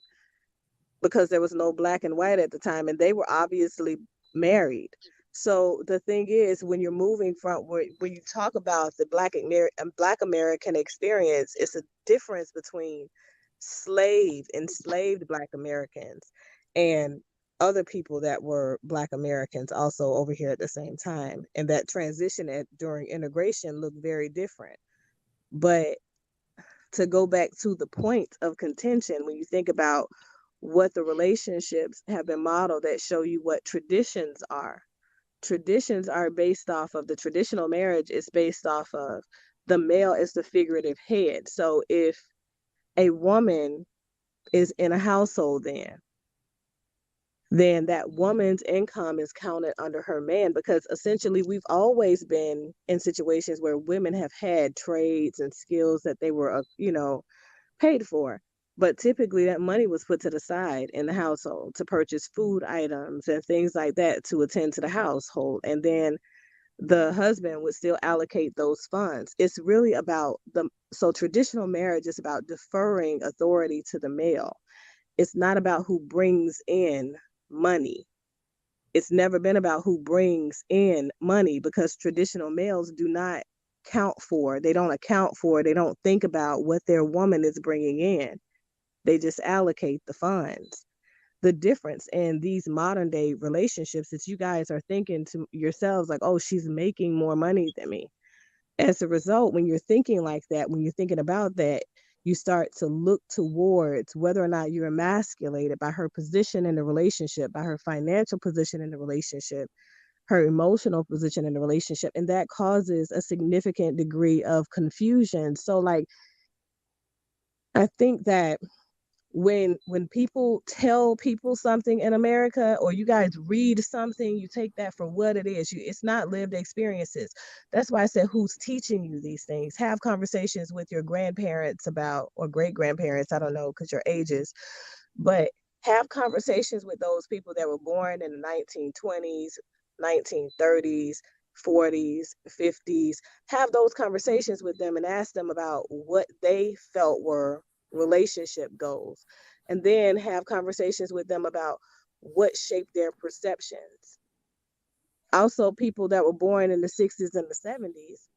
because there was no black and white at the time, and they were obviously married. So the thing is, when you're moving from when you talk about the black American experience, it's a difference between enslaved black Americans and other people that were black Americans also over here at the same time. And that transition during integration looked very different. But to go back to the point of contention, when you think about what the relationships have been modeled that show you what traditions are. Traditions are based off of the traditional marriage is based off of the male is the figurative head. So if a woman is in a household then that woman's income is counted under her man, because essentially we've always been in situations where women have had trades and skills that they were, paid for. But typically that money was put to the side in the household to purchase food items and things like that to attend to the household. And then the husband would still allocate those funds. It's really about so traditional marriage is about deferring authority to the male. It's not about who brings in money. It's never been about who brings in money, because traditional males do not they don't account for, they don't think about what their woman is bringing in. They just allocate the funds. The difference in these modern day relationships is you guys are thinking to yourselves like, oh, she's making more money than me. As a result, when you're thinking like that, when you're thinking about that, you start to look towards whether or not you're emasculated by her position in the relationship, by her financial position in the relationship, her emotional position in the relationship. And that causes a significant degree of confusion. So like, I think that when people tell people something in America, or you guys read something, you take that for what it is. It's not lived experiences. That's why I said, who's teaching you these things? Have conversations with your grandparents or great grandparents. I don't know, because your ages, but have conversations with those people that were born in the 1920s, 1930s, 40s, 50s. Have those conversations with them and ask them about what they felt were relationship goals, and then have conversations with them about what shaped their perceptions. Also, people that were born in the 60s and the 70s,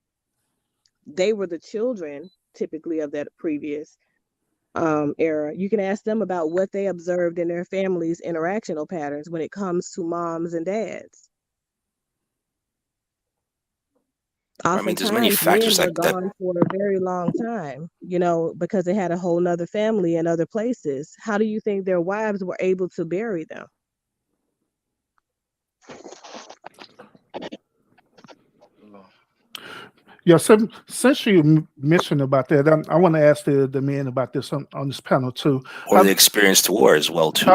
they were the children typically of that previous era, you can ask them about what they observed in their families' interactional patterns when it comes to moms and dads. I mean, there's many Oftentimes, men factors were like that. gone for a very long time, because they had a whole nother family in other places. How do you think their wives were able to bury them? Yeah, since you mentioned about that, I want to ask the men about this on this panel too. Or the experience to war as well too.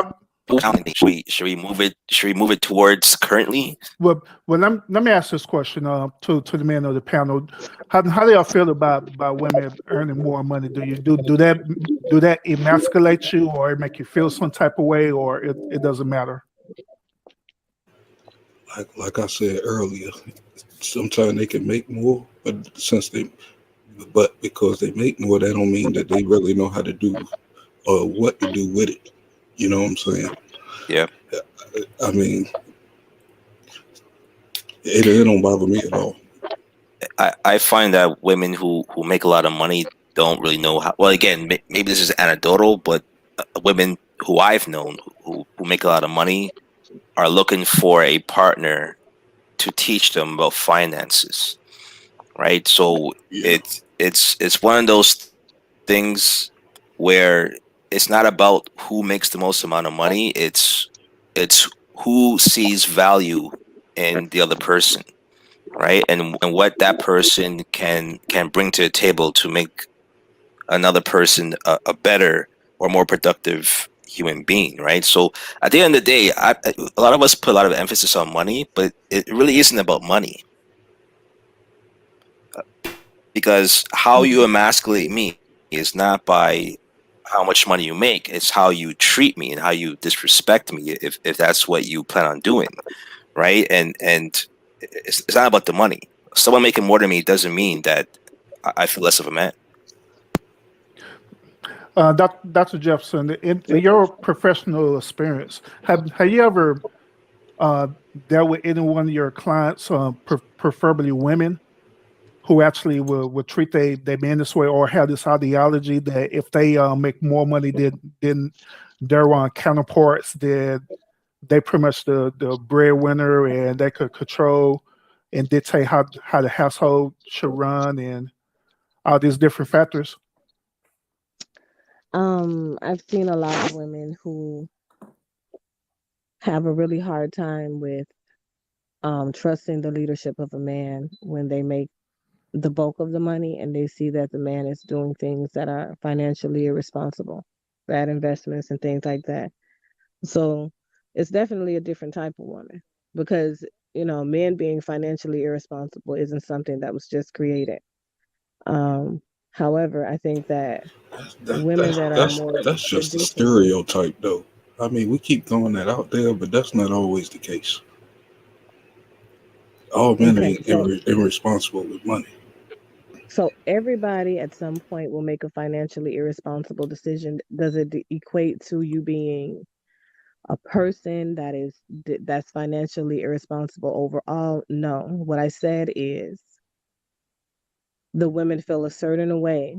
Should we move it? Should we move it towards currently? Well, let me ask this question to the men of the panel. How do y'all feel about women earning more money? Do you do that emasculate you, or make you feel some type of way, or it doesn't matter? Like I said earlier, sometimes they can make more, but because they make more, that don't mean that they really know how to do or what to do with it. You know what I'm saying? Yeah. I mean, it don't bother me at all. I find that women who make a lot of money don't really know how. Well, again, maybe this is anecdotal, but women who I've known who make a lot of money are looking for a partner to teach them about finances, right? So it's one of those things where it's not about who makes the most amount of money. It's who sees value in the other person, right? And what that person can bring to the table to make another person a better or more productive human being, right? So at the end of the day, a lot of us put a lot of emphasis on money, but it really isn't about money, because how you emasculate me is not by how much money you make. It's how you treat me and how you disrespect me, if that's what you plan on doing, right? And it's not about the money. Someone making more than me doesn't mean that I feel less of a man. Dr. Jefferson, in your professional experience, have you ever dealt with any one of your clients, preferably women, who actually will treat their men this way, or have this ideology that if they make more money than their counterparts, that they pretty much the breadwinner and they could control and dictate how the household should run and all these different factors? I've seen a lot of women who have a really hard time with trusting the leadership of a man when they make the bulk of the money and they see that the man is doing things that are financially irresponsible, bad investments and things like that. So it's definitely a different type of woman, because men being financially irresponsible isn't something that was just created. However, I think that women that are more that's just a stereotype, though. I mean, we keep throwing that out there, but that's not always the case. All men ain't irresponsible with money. So everybody at some point will make a financially irresponsible decision. Does it equate to you being a person that's financially irresponsible overall? No. What I said is the women feel a certain way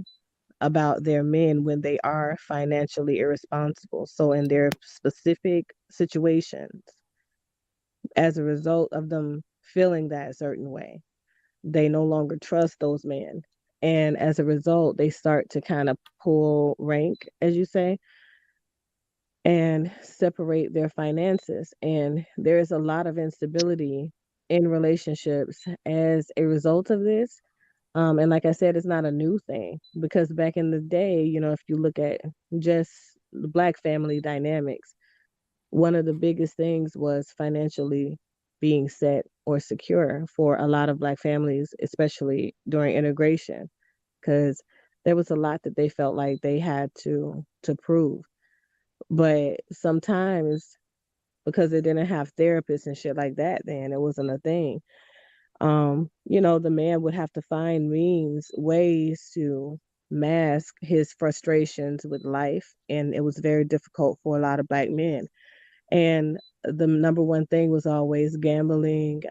about their men when they are financially irresponsible. So in their specific situations, as a result of them feeling that certain way, they no longer trust those men. And as a result, they start to kind of pull rank, as you say, and separate their finances. And there's a lot of instability in relationships as a result of this. And like I said, it's not a new thing, because back in the day, if you look at just the Black family dynamics, one of the biggest things was financially being set or secure for a lot of Black families, especially during integration, because there was a lot that they felt like they had to prove. But sometimes, because they didn't have therapists and shit like that, then it wasn't a thing. The man would have to find ways to mask his frustrations with life. And it was very difficult for a lot of Black men. And the number one thing was always gambling,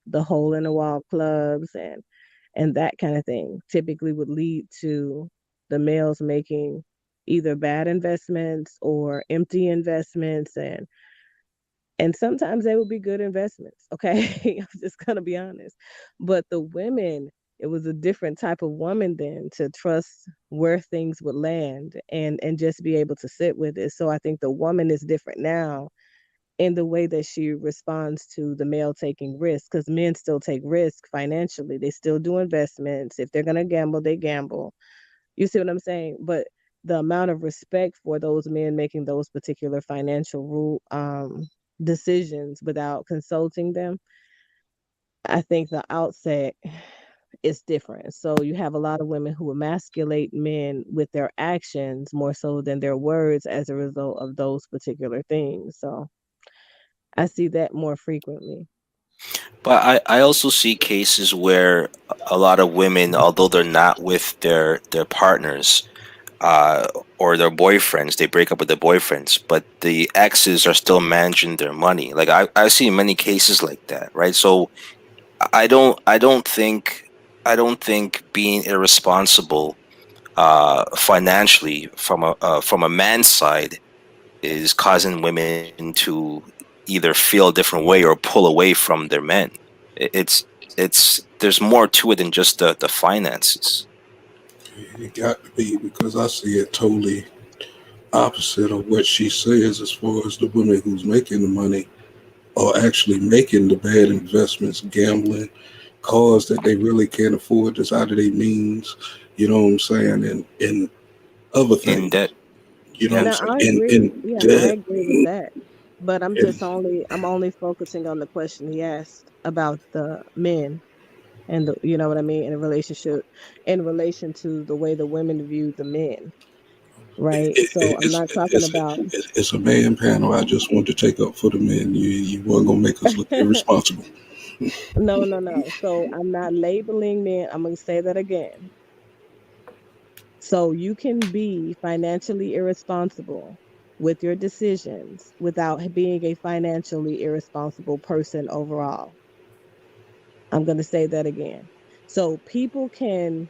the hole in the wall clubs, and that kind of thing typically would lead to the males making either bad investments or empty investments, and sometimes they would be good investments. Okay. I'm just gonna be honest. But the women, it was a different type of woman then to trust where things would land and just be able to sit with it. So I think the woman is different now in the way that she responds to the male taking risks, because men still take risk financially. They still do investments. If they're gonna gamble, they gamble. You see what I'm saying? But the amount of respect for those men making those particular financial decisions without consulting them, I think the outset is different. So you have a lot of women who emasculate men with their actions more so than their words as a result of those particular things. So I see that more frequently. But I also see cases where a lot of women, although they're not with their partners or their boyfriends, they break up with their boyfriends, but the exes are still managing their money. Like I see many cases like that, right? So I don't think being irresponsible financially from a man's side is causing women to either feel a different way or pull away from their men. It's there's more to it than just the finances. It got to be, because I see it totally opposite of what she says, as far as the women who's making the money are actually making the bad investments, gambling, cars that they really can't afford, that's out of their means, you know what I'm saying, and other things. In debt. You know Now, what I'm I saying? agree. In Yeah, I debt. agree with that. But I'm And only focusing on the question he asked about the men and you know what I mean, in a relationship, in relation to the way the women view the men, right? So I'm not talking about it's a man panel. I just want to take up for the men. You weren't gonna make us look irresponsible. no. So I'm not labeling men. I'm gonna say that again. So you can be financially irresponsible with your decisions without being a financially irresponsible person overall. I'm going to say that again. So people can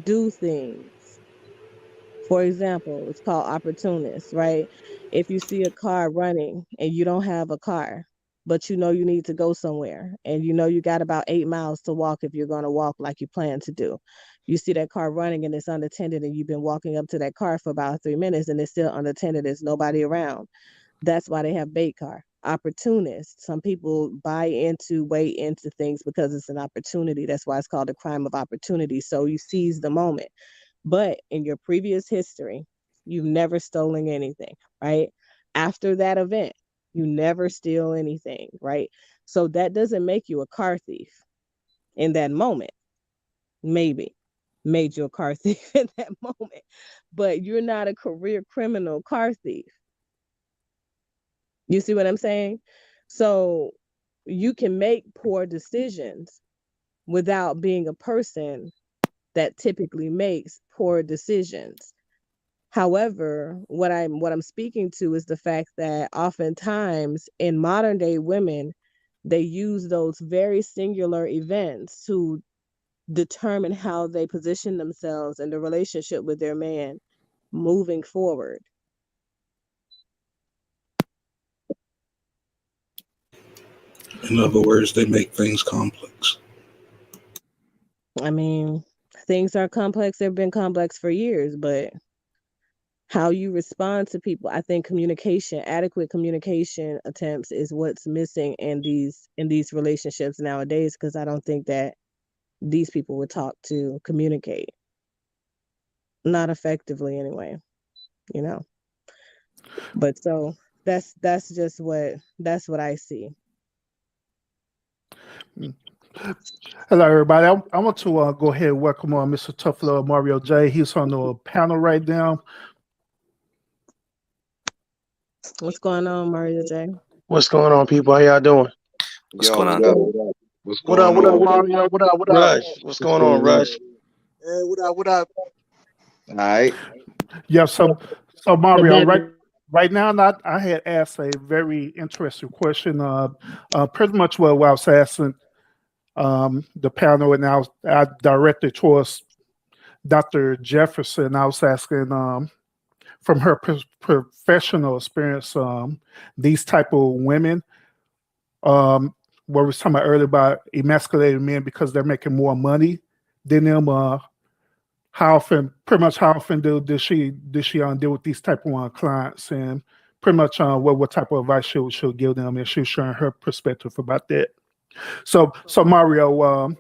do things. For example, it's called opportunists, right? If you see a car running and you don't have a car, but you know you need to go somewhere and you know you got about 8 miles to walk if you're going to walk like you plan to do. You see that car running and it's unattended and you've been walking up to that car for about 3 minutes and it's still unattended. There's nobody around. That's why they have bait car. Opportunists. Some people way into things because it's an opportunity. That's why it's called a crime of opportunity. So you seize the moment. But in your previous history, you've never stolen anything, right? After that event, you never steal anything, right? So that doesn't make you a car thief in that moment. Maybe made you a car thief in that moment, but you're not a career criminal car thief. You see what I'm saying? So you can make poor decisions without being a person that typically makes poor decisions. However, what I'm speaking to is the fact that oftentimes in modern day women, they use those very singular events to determine how they position themselves in the relationship with their man moving forward. in other words, they make things complex. I mean, things are complex. They've been complex for years, but how you respond to people, I think adequate communication attempts is what's missing in these relationships nowadays, because I don't think that these people were taught to communicate. Not effectively anyway, you know. But so that's just what I see. Hello, everybody. I want to go ahead and welcome on Mr. Tough Love Mario J. He's on the panel right now. What's going on, Mario J? What's going on, people? How y'all doing? What's going on? What up, Mario? What up? Rush. What's going on, Rush? Hey, what up? All right. Yeah, so Mario, right now, I had asked a very interesting question. Pretty much what I was asking the panel, and I directed towards Dr. Jefferson. I was asking from her professional experience, these type of women, what we were talking about earlier about emasculated men because they're making more money than them. How often does she deal with these type of clients, and pretty much what type of advice she'll give them, and she's sharing her perspective about that. So Mario,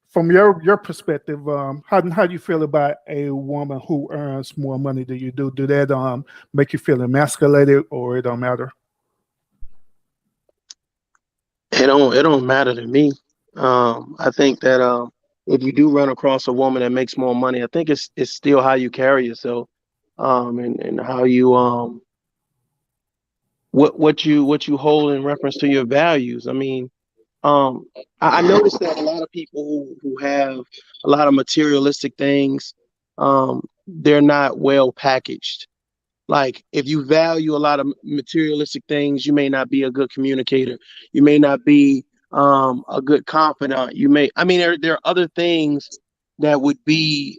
from your perspective, how do you feel about a woman who earns more money than you do? Do that make you feel emasculated, or it don't matter? It don't matter to me. I think that if you do run across a woman that makes more money, I think it's still how you carry yourself, and how you what you hold in reference to your values. I mean, I noticed that a lot of people who have a lot of materialistic things, they're not well packaged. Like, if you value a lot of materialistic things, you may not be a good communicator. You may not be a good confidant. There are other things that would be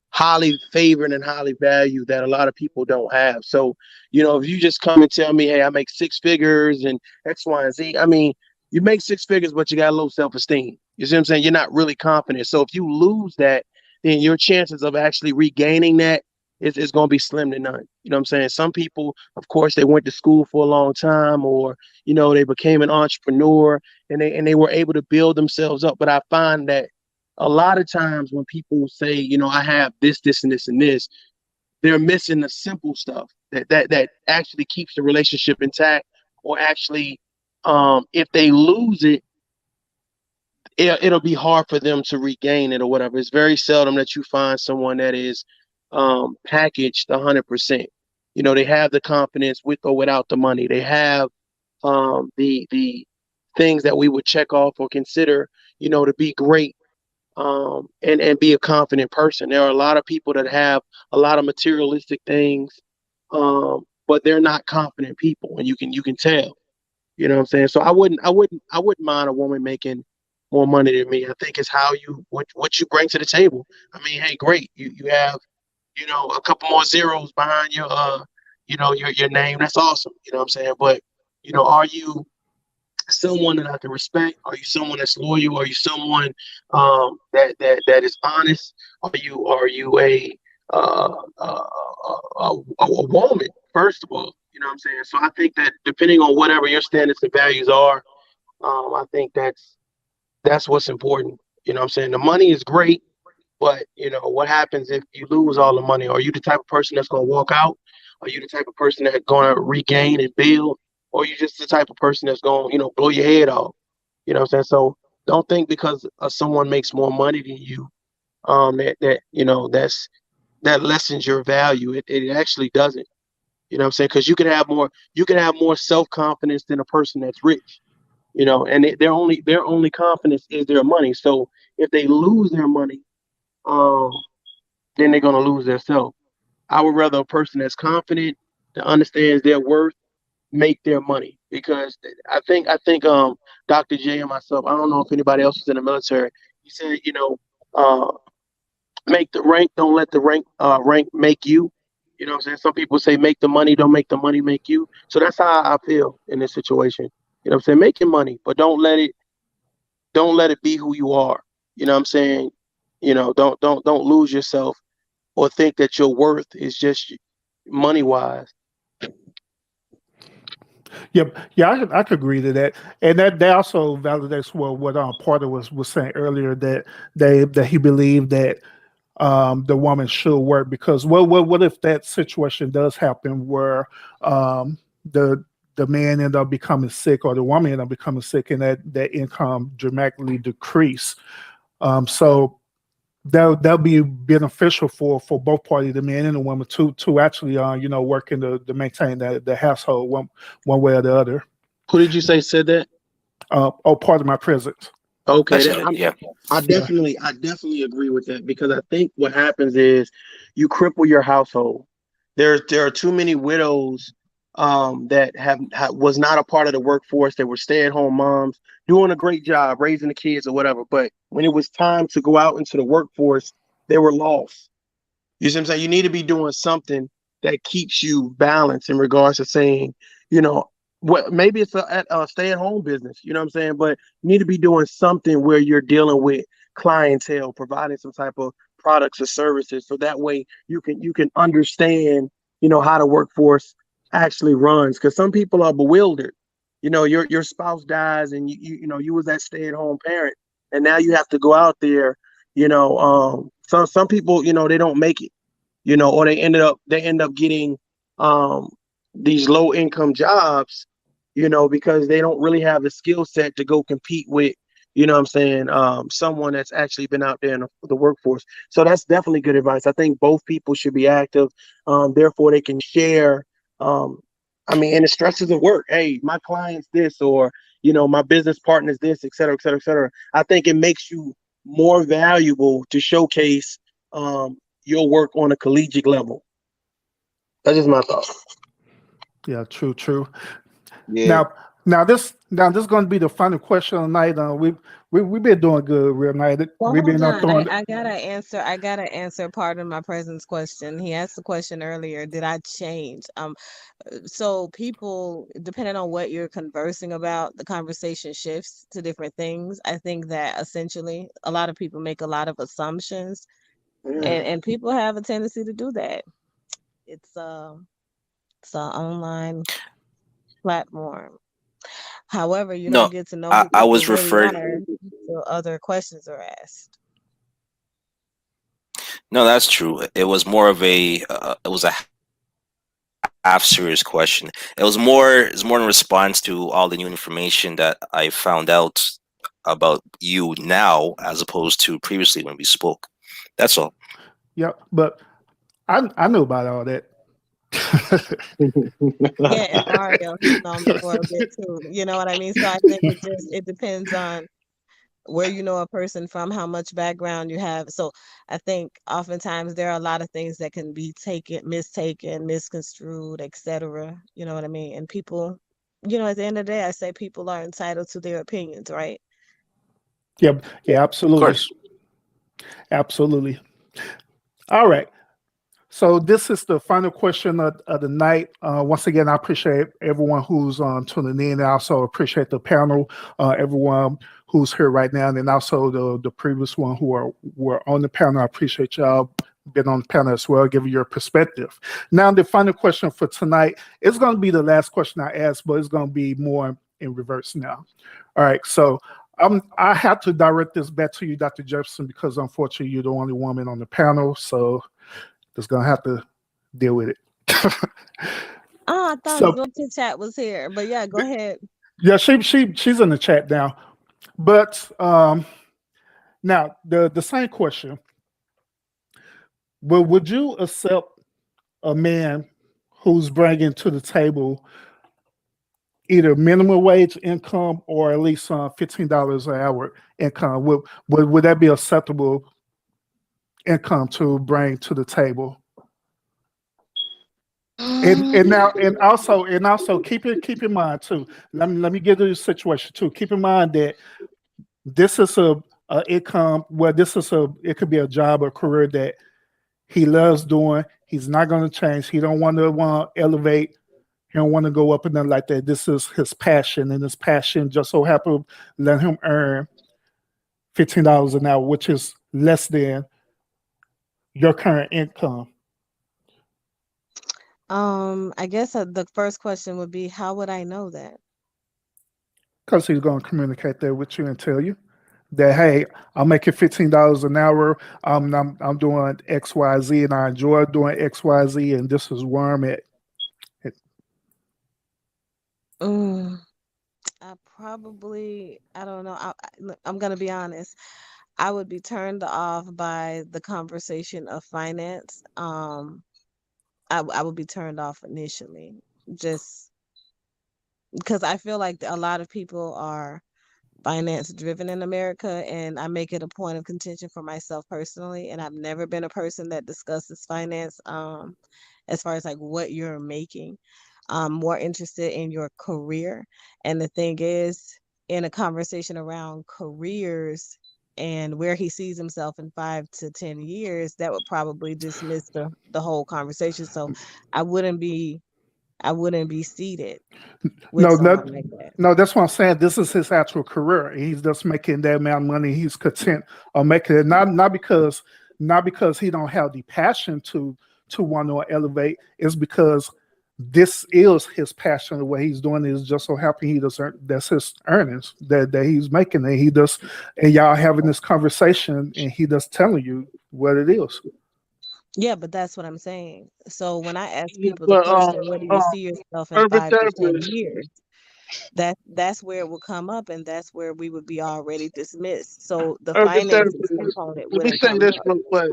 highly favored and highly valued that a lot of people don't have. So, if you just come and tell me, hey, I make 6 figures and X, Y, and Z, you make 6 figures, but you got low self-esteem. You see what I'm saying? You're not really confident. So if you lose that, then your chances of actually regaining that is going to be slim to none. You know what I'm saying? Some people, of course, they went to school for a long time, or, they became an entrepreneur and they were able to build themselves up. But I find that a lot of times when people say, I have this, this, and this, and this, they're missing the simple stuff that actually keeps the relationship intact, or actually, if they lose it, it'll be hard for them to regain it or whatever. It's very seldom that you find someone that is packaged 100%. They have the confidence with or without the money. They have the things that we would check off or consider, to be great, and be a confident person. There are a lot of people that have a lot of materialistic things, but they're not confident people, and you can tell. You know what I'm saying? So I wouldn't mind a woman making more money than me. I think it's how what you bring to the table. Hey, great. You have, a couple more zeros behind your your name. That's awesome. You know what I'm saying? But, are you someone that I can respect? Are you someone that's loyal? Are you someone that is honest? Are you a woman, first of all? You know what I'm saying? So I think that depending on whatever your standards and values are, I think that's what's important. You know what I'm saying? The money is great, but what happens if you lose all the money? Are you the type of person that's going to walk out? Are you the type of person that's going to regain and build? Or are you just the type of person that's going to, blow your head off? You know what I'm saying? So don't think because someone makes more money than you, that lessens your value. It actually doesn't. You know what I'm saying? Because you can have more self-confidence than a person that's rich, and their only confidence is their money. So if they lose their money, then they're going to lose their self. I would rather a person that's confident, that understands their worth, make their money. Because I think Dr. J and myself, I don't know if anybody else is in the military, he said, make the rank, don't let the rank make you. You know what I'm saying? Some people say make the money, don't make the money make you. So that's how I feel in this situation. You know what I'm saying? Make your money, but don't let it be who you are. You know what I'm saying? Don't lose yourself or think that your worth is just money wise. Yeah, I could agree to that, and that also validates what Porter was saying earlier, that he believed that the woman should work, because what if that situation does happen where the man end up becoming sick, or the woman end up becoming sick, and that income dramatically decrease. So that'll be beneficial for both parties, the man and the woman, to actually working to maintain the household one way or the other. Who did you say said that? Part of my presence. Okay, I definitely agree with that, because I think what happens is you cripple your household. There are too many widows that was not a part of the workforce. They were stay-at-home moms doing a great job raising the kids or whatever. But when it was time to go out into the workforce, they were lost. You see what I'm saying? You need to be doing something that keeps you balanced in regards to saying, you know, what maybe it's a stay-at-home business, you know what I'm saying? But you need to be doing something where you're dealing with clientele, providing some type of products or services, so that way you can understand, you know, how the workforce actually runs. Because some people are bewildered. You know, your spouse dies, and you know you was that stay-at-home parent, and now you have to go out there. You know, some people, you know, they don't make it, you know, or they end up getting these low income jobs, you know, because they don't really have the skill set to go compete with, you know what I'm saying, someone that's actually been out there in the workforce. So that's definitely good advice. I think both people should be active, therefore they can share. I mean, and the stresses of work. Hey, my client's this, or you know, my business partner's this, et cetera, et cetera, et cetera. I think it makes you more valuable to showcase your work on a collegiate level. That's just my thought. Yeah, true. Yeah. Now this is going to be the final question tonight. We've been doing good real night. Well, We've been hold on. throwing. I gotta answer part of my presence question. He asked the question earlier, did I change? So people, depending on what you're conversing about, the conversation shifts to different things. I think that essentially a lot of people make a lot of assumptions, and people have a tendency to do that. It's an online platform. However, you No, don't get to know I who people was really referring. are until other questions are asked. No, that's true. It was more of it was a half serious question. It's more in response to all the new information that I found out about you now, as opposed to previously when we spoke. That's all. Yeah, but I know about all that. Yeah, and Mario, he's known me for a bit too. You know what I mean? So I think it depends on where you know a person from, how much background you have. So I think oftentimes there are a lot of things that can be mistaken, misconstrued, etc. You know what I mean? And people, you know, at the end of the day, I say people are entitled to their opinions, right? Yeah, Of absolutely. course. Absolutely. All right. So this is the final question of the night. Once again, I appreciate everyone who's tuning in. I also appreciate the panel, everyone who's here right now, and then also the previous one who were on the panel. I appreciate y'all being on the panel as well, giving your perspective. Now, the final question for tonight is going to be the last question I ask, but it's going to be more in reverse now. All right. So I have to direct this back to you, Dr. Jefferson, because unfortunately you're the only woman on the panel. So just gonna have to deal with it. Oh, I thought Zilton Chat was here, but yeah, go ahead. Yeah, she's in the chat now. But now the same question. Would you accept a man who's bringing to the table either minimum wage income or at least $15 an hour income? Would that be acceptable income to bring to the table? And also keep in mind too. Let me get to the situation too. Keep in mind that this is a income where it could be a job or career that he loves doing. He's not going to change. He don't want to elevate. He don't want to go up and down like that. This is his passion, and his passion just so happened let him earn $15 an hour, which is less than your current income. I guess the first question would be, how would I know that? Because he's going to communicate that with you and tell you that, hey, I'm making $15 an hour. I'm doing X, Y, Z, and I enjoy doing X, Y, Z, and this is where I'm at. I don't know. I'm gonna be honest. I would be turned off by the conversation of finance. I would be turned off initially, just because I feel like a lot of people are finance driven in America, and I make it a point of contention for myself personally. And I've never been a person that discusses finance, as far as like what you're making. I'm more interested in your career. And the thing is, in a conversation around careers, and where he sees himself in 5 to 10 years, that would probably dismiss the whole conversation. So I wouldn't be seated with someone like that. No, that's what I'm saying. This is his actual career. He's just making that amount of money. He's content on making it, not because he don't have the passion to want to elevate. It's because this is his passion. The way he's doing it is just so happy he does that's his earnings that he's making, and he does. And y'all having this conversation, and he just telling you what it is. Yeah, but that's what I'm saying. So when I ask people the question, where do you see yourself in 5 to 10 years? That's where it will come up, and that's where we would be already dismissed. So the finances component wouldn't come up. Real quick.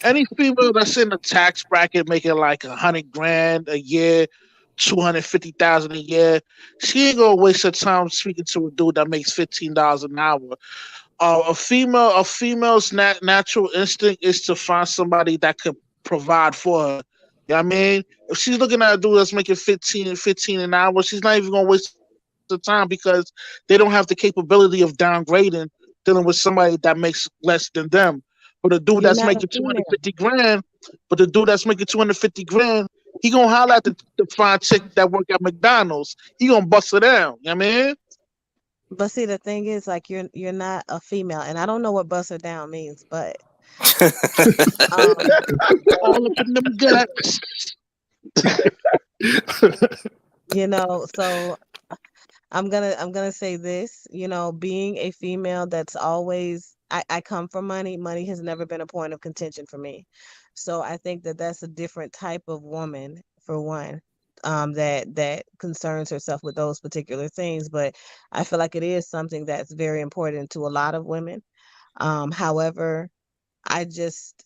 Any female that's in the tax bracket making like $100,000 a year, 250,000 a year, she ain't gonna waste her time speaking to a dude that makes $15 an hour. A female's natural instinct is to find somebody that could provide for her. You know what I mean? If she's looking at a dude that's making 15 an hour, she's not even gonna waste the time because they don't have the capability of downgrading, dealing with somebody that makes less than them. But a dude that's making $250,000, he gonna holler at the fine chick that work at McDonald's. He gonna bust her down. You know what I mean? But see, the thing is, like, you're not a female, and I don't know what bust her down means, but all up in them guts. You know, so I'm gonna say this, you know, being a female that's always I come from money. Money has never been a point of contention for me. So I think that that's a different type of woman, for one, that concerns herself with those particular things. But I feel like it is something that's very important to a lot of women. However, I just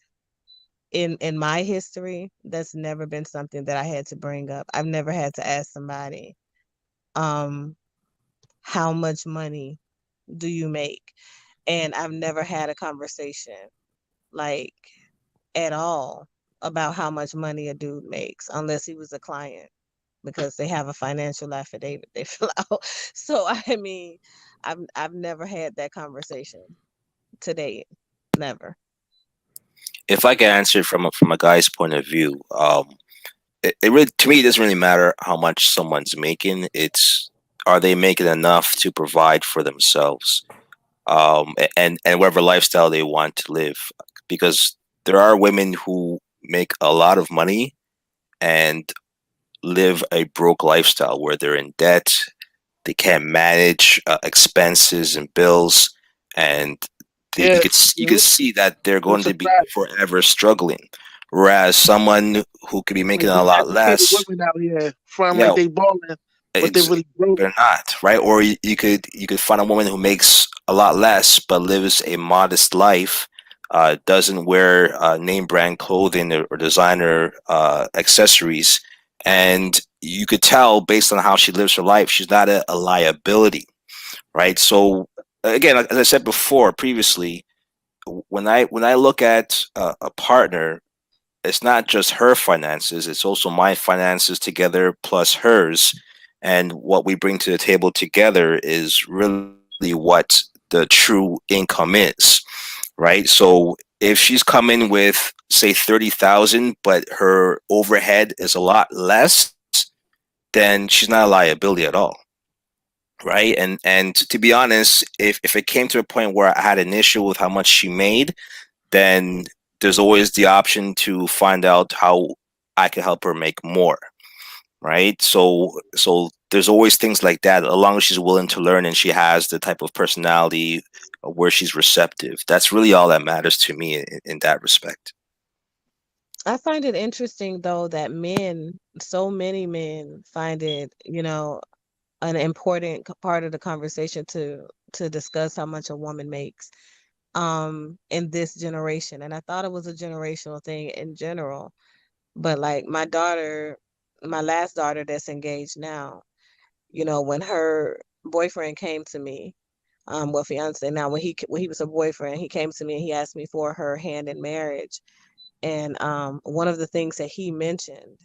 in my history, that's never been something that I had to bring up. I've never had to ask somebody, how much money do you make? And I've never had a conversation like at all about how much money a dude makes unless he was a client, because they have a financial affidavit they fill out. So I mean, I've never had that conversation to date. Never. If I can answer it from a guy's point of view, it really, to me, it doesn't really matter how much someone's making. It's, are they making enough to provide for themselves, and whatever lifestyle they want to live? Because there are women who make a lot of money and live a broke lifestyle where they're in debt, they can't manage expenses and bills, and you could see that they're going to be forever struggling. Whereas someone who could be making a lot less, women out here like they balling, but they really broke. They're not, right? Or you could find a woman who makes a lot less but lives a modest life, doesn't wear name brand clothing or designer accessories, and you could tell based on how she lives her life, she's not a liability, right? So again, as I said before previously, when I look at a partner, it's not just her finances, it's also my finances together plus hers, and what we bring to the table together is really what the true income is, right? So if she's coming with, say, 30,000, but her overhead is a lot less, then she's not a liability at all, right? And to be honest, if it came to a point where I had an issue with how much she made, then there's always the option to find out how I can help her make more, right? So there's always things like that, as long as she's willing to learn and she has the type of personality where she's receptive. That's really all that matters to me in that respect. I find it interesting, though, that so many men find it, you know, an important part of the conversation to discuss how much a woman makes in this generation. And I thought it was a generational thing in general. But like my last daughter that's engaged now, you know, when her boyfriend came to me, well, fiance now, when he was a boyfriend, he came to me and he asked me for her hand in marriage. And one of the things that he mentioned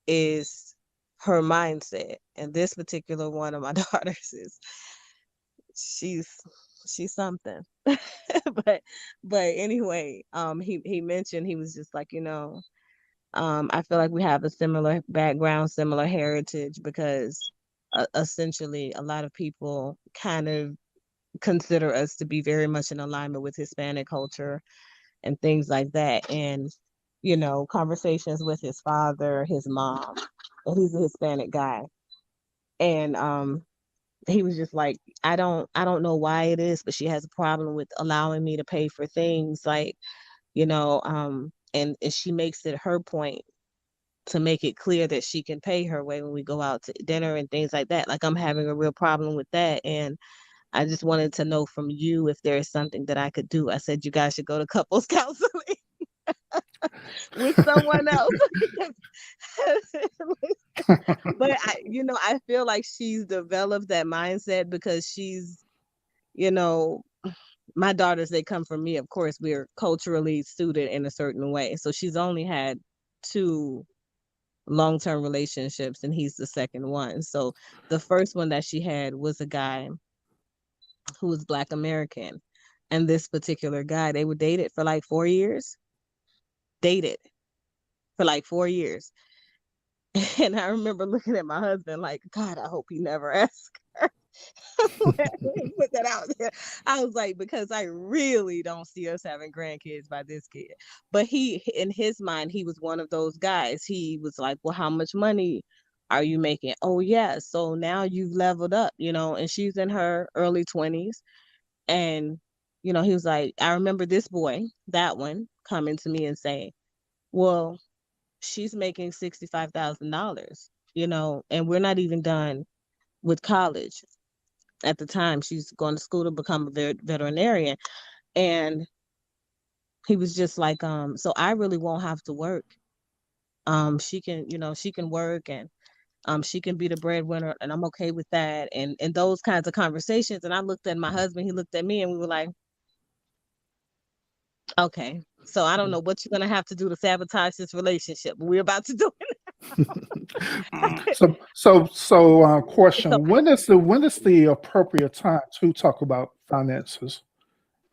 is her mindset. And this particular one of my daughters is she's something. but anyway, he mentioned, he was just like, I feel like we have a similar background, similar heritage, because essentially a lot of people kind of consider us to be very much in alignment with Hispanic culture and things like that. And, conversations with his father, his mom, and he's a Hispanic guy. And he was just like, I don't know why it is, but she has a problem with allowing me to pay for things, like, and she makes it her point to make it clear that she can pay her way when we go out to dinner and things like that. Like, I'm having a real problem with that. And I just wanted to know from you if there is something that I could do. I said, you guys should go to couples counseling with someone else. But I feel like she's developed that mindset because she's, my daughters, they come from me. Of course, we're culturally suited in a certain way. So she's only had 2 long-term relationships, and he's the second one. So the first one that she had was a guy who was Black American. And this particular guy, they were dated for like 4 years. Dated for like 4 years. And I remember looking at my husband like, God, I hope he never asks her. Put that out there. I was like, because I really don't see us having grandkids by this kid. But in his mind, he was one of those guys. He was like, well, how much money are you making? Oh, yeah. So now you've leveled up, and she's in her early 20s. And, he was like, I remember this boy, that one, coming to me and saying, well, she's making $65,000, and we're not even done with college. At the time, she's going to school to become a veterinarian. And he was just like, so I really won't have to work. She can, she can work, and she can be the breadwinner, and I'm okay with that. And those kinds of conversations. And I looked at my husband, he looked at me, and we were like, okay, so I don't know what you're going to have to do to sabotage this relationship, but we're about to do it. Question: when is the appropriate time to talk about finances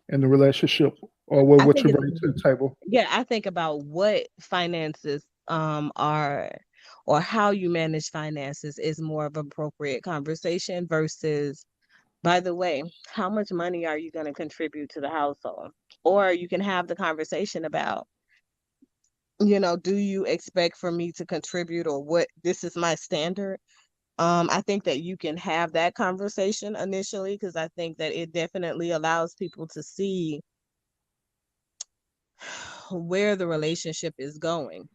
in the relationship, or what you bring to the table? Yeah, I think about what finances are, or how you manage finances is more of an appropriate conversation versus, by the way, how much money are you going to contribute to the household? Or you can have the conversation about, do you expect for me to contribute, or what, this is my standard? I think that you can have that conversation initially, because I think that it definitely allows people to see where the relationship is going.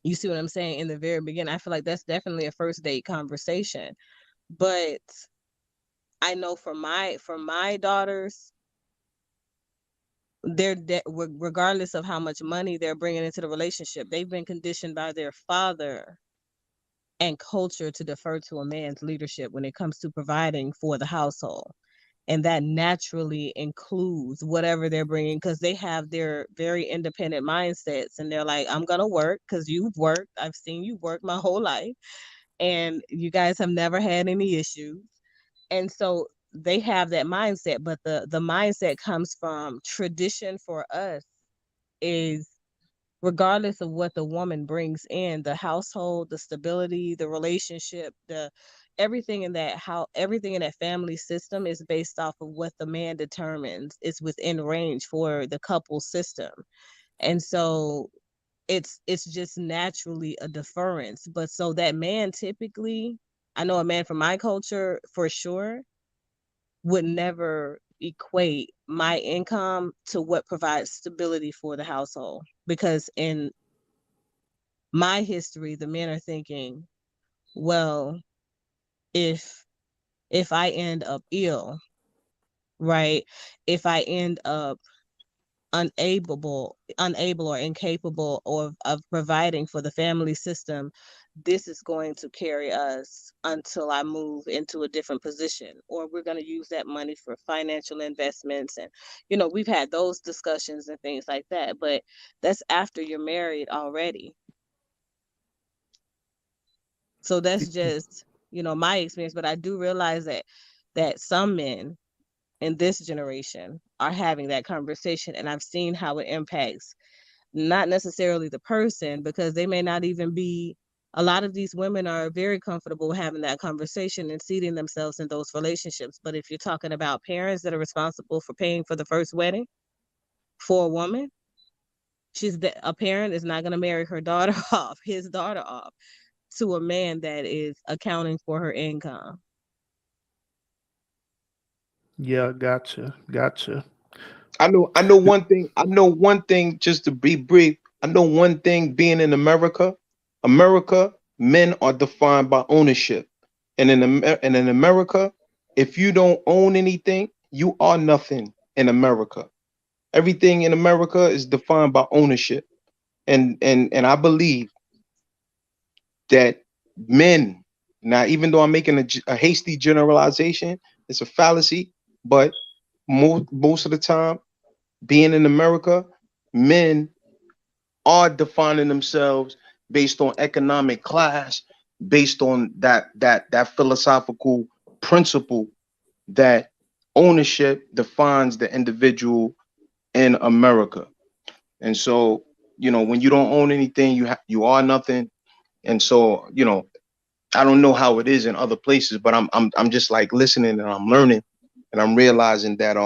You see what I'm saying? In the very beginning, I feel like that's definitely a first date conversation. But I know for my daughters, regardless of how much money they're bringing into the relationship, they've been conditioned by their father and culture to defer to a man's leadership when it comes to providing for the household. And that naturally includes whatever they're bringing, because they have their very independent mindsets, and they're like, I'm going to work because you've worked. I've seen you work my whole life, and you guys have never had any issues. And so they have that mindset, but the mindset comes from tradition. For us is, regardless of what the woman brings in, the household, the stability, the relationship, everything in that family system is based off of what the man determines is within range for the couple system. And so it's just naturally a deference. But so that man, typically, I know a man from my culture for sure would never equate my income to what provides stability for the household, because in my history, the men are thinking, well, if I end up ill, right? If I end up unable or incapable of providing for the family system, this is going to carry us until I move into a different position, or we're going to use that money for financial investments. And, we've had those discussions and things like that, but that's after you're married already. So that's just, my experience. But I do realize that that some men in this generation are having that conversation, and I've seen how it impacts not necessarily the person, because they may not even be, a lot of these women are very comfortable having that conversation and seating themselves in those relationships. But if you're talking about parents that are responsible for paying for the first wedding for a woman, a parent is not going to marry her daughter off, his daughter off, to a man that is accounting for her income. Yeah, gotcha. I know one thing, just to be brief. I know one thing, being in America, men are defined by ownership. And in America, if you don't own anything, you are nothing in America. Everything in America is defined by ownership. And I believe that men, now, even though I'm making a hasty generalization, it's a fallacy, but most of the time, being in America, men are defining themselves based on economic class, based on that philosophical principle that ownership defines the individual in America. And so, when you don't own anything, you are nothing. And so, I don't know how it is in other places, but I'm just like listening and I'm learning, and I'm realizing that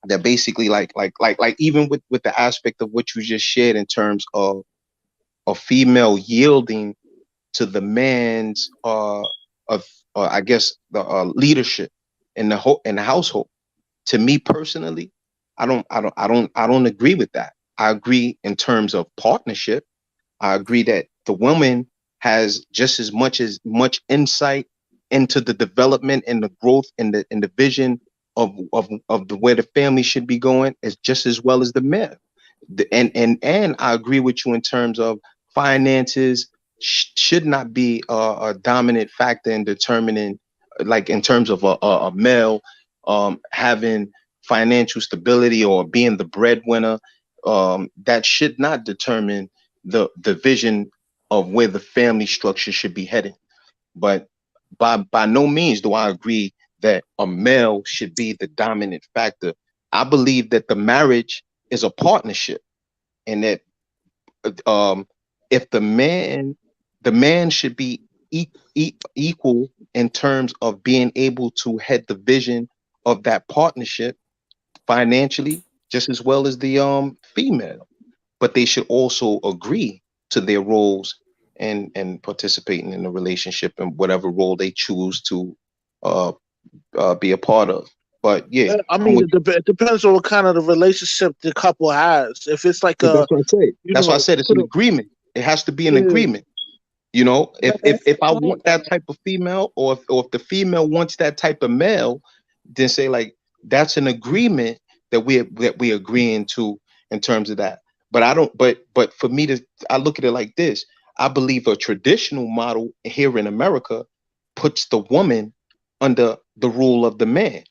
that basically like even with the aspect of what you just shared in terms of a female yielding to the man's I guess the leadership in the household. To me personally, I don't agree with that. I agree in terms of partnership. I agree that the woman has just as much insight into the development and the growth and the vision of the way the family should be going, as just as well as the men. And I agree with you in terms of finances should not be a dominant factor in determining, like in terms of a male having financial stability or being the breadwinner. That should not determine the vision of where the family structure should be heading. But by no means do I agree that a male should be the dominant factor. I believe that the marriage is a partnership, and that if the man should be equal in terms of being able to head the vision of that partnership financially, just as well as the female. But they should also agree to their roles and participating in the relationship in whatever role they choose to be a part of. But yeah, I mean, it depends on what kind of the relationship the couple has. If it's like that's what I said. That's why I said it's an agreement. It has to be an agreement. If I want that type of female, or if the female wants that type of male, then say like that's an agreement that we agreeing to in terms of that. But I don't. But for me I look at it like this. I believe a traditional model here in America puts the woman under the rule of the man,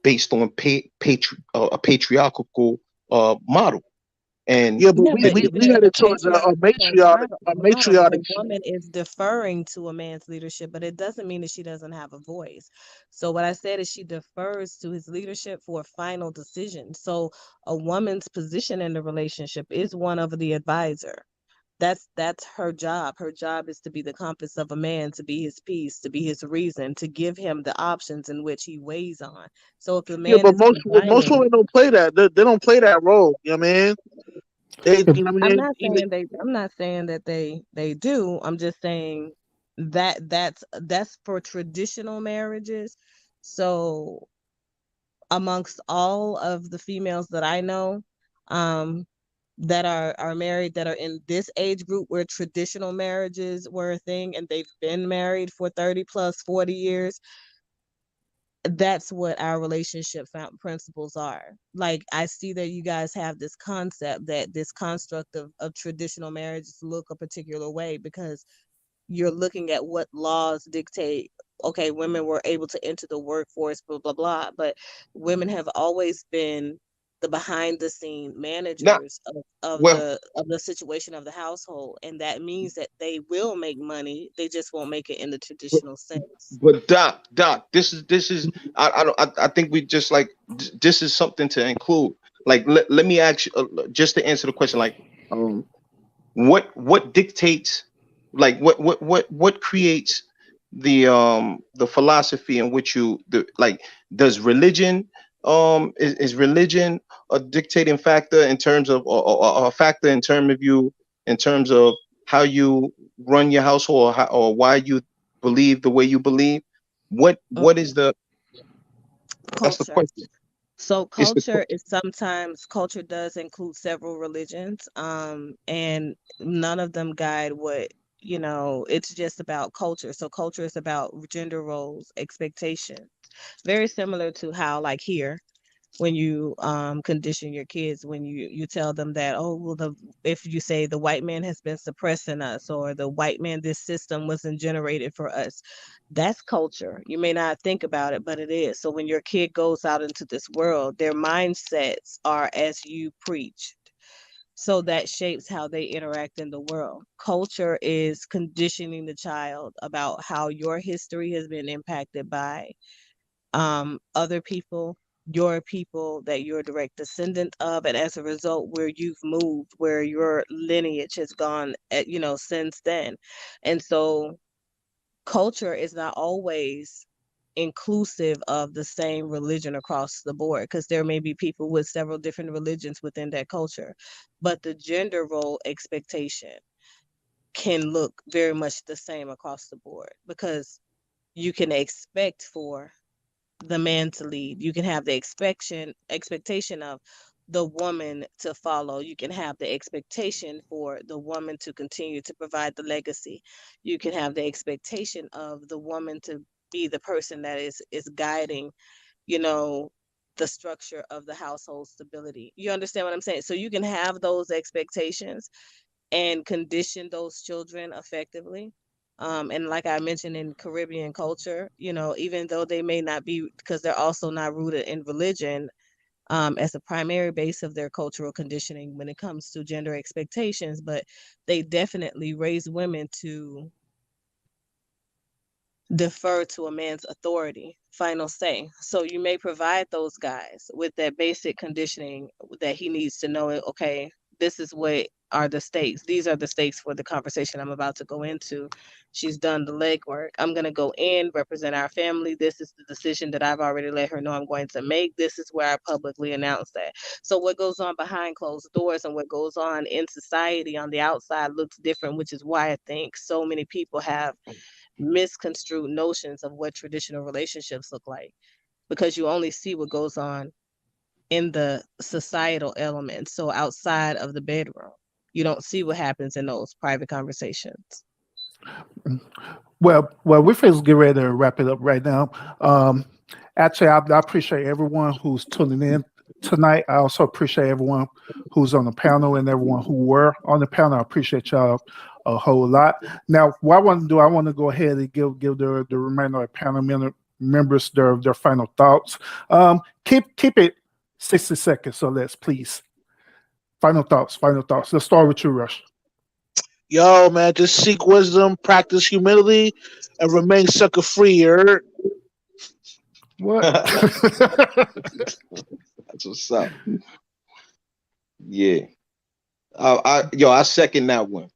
based on a patriarchal model. And yeah, but we had it towards a matriarch. The woman is deferring to a man's leadership, but it doesn't mean that she doesn't have a voice. So what I said is she defers to his leadership for a final decision. So a woman's position in the relationship is one of the advisor. That's her job. Her job is to be the compass of a man, to be his peace, to be his reason, to give him the options in which he weighs on. So if the man, but most women don't play that. They don't play that role. You know what I mean? I'm not saying that they do. I'm just saying that's for traditional marriages. So amongst all of the females that I know, that are married, that are in this age group where traditional marriages were a thing and they've been married for 30 plus 40 years, that's what our relationship principles are. Like, I see that you guys have this concept, that this construct of traditional marriages look a particular way because you're looking at what laws dictate. Okay, women were able to enter the workforce, blah, blah, blah. But women have always been the behind the scene Now, managers of well, the situation of the household, and that means that they will make money. They just won't make it in the traditional sense. but Doc, this is I think we just like this is something to include. Like, let me ask you just to answer the question. Like, what dictates, like what creates the philosophy in which does religion is religion a dictating factor in terms of or a factor in terms of how you run your household, or why you believe the way you believe? What is the that's the Culture. question. So It's the culture does include several religions, and none of them guide what, it's just about culture. So culture is about gender roles, expectations, very similar to how, like, here, when you condition your kids, when you tell them that, oh well, if you say the white man has been suppressing us, or the white man, this system wasn't generated for us, that's culture. You may not think about it, but it is. So when your kid goes out into this world, their mindsets are as you preach, so that shapes how they interact in the world. Culture is conditioning the child about how your history has been impacted by other people, your people that you're a direct descendant of, and as a result, where you've moved, where your lineage has gone since then. And so culture is not always inclusive of the same religion across the board, because there may be people with several different religions within that culture, but the gender role expectation can look very much the same across the board, because you can expect for the man to lead. You can have the expectation of the woman to follow. You can have the expectation for the woman to continue to provide the legacy. You can have the expectation of the woman to be the person that is guiding, the structure of the household stability. You understand what I'm saying? So you can have those expectations and condition those children effectively. And like I mentioned, in Caribbean culture, even though they may not be, because they're also not rooted in religion as a primary base of their cultural conditioning when it comes to gender expectations, but they definitely raise women to defer to a man's authority, final say. So you may provide those guys with that basic conditioning that he needs to know, okay, this is what are the stakes. These are the stakes for the conversation I'm about to go into. She's done the legwork. I'm going to go in, represent our family. This is the decision that I've already let her know I'm going to make. This is where I publicly announce that. So what goes on behind closed doors and what goes on in society on the outside looks different, which is why I think so many people have misconstrued notions of what traditional relationships look like, because you only see what goes on in the societal elements. So outside of the bedroom, you don't see what happens in those private conversations. Well, we're supposed to get ready to wrap it up right now. Actually, I appreciate everyone who's tuning in tonight. I also appreciate everyone who's on the panel and everyone who were on the panel. I appreciate y'all a whole lot. Now, what I want to do, I want to go ahead and give the remainder of panel members their final thoughts. Keep it 60 seconds, so let's please. Final thoughts. Let's start with you, Rush. Yo, man, just seek wisdom, practice humility, and remain sucker free. What? That's what's up. Yeah. I second that one.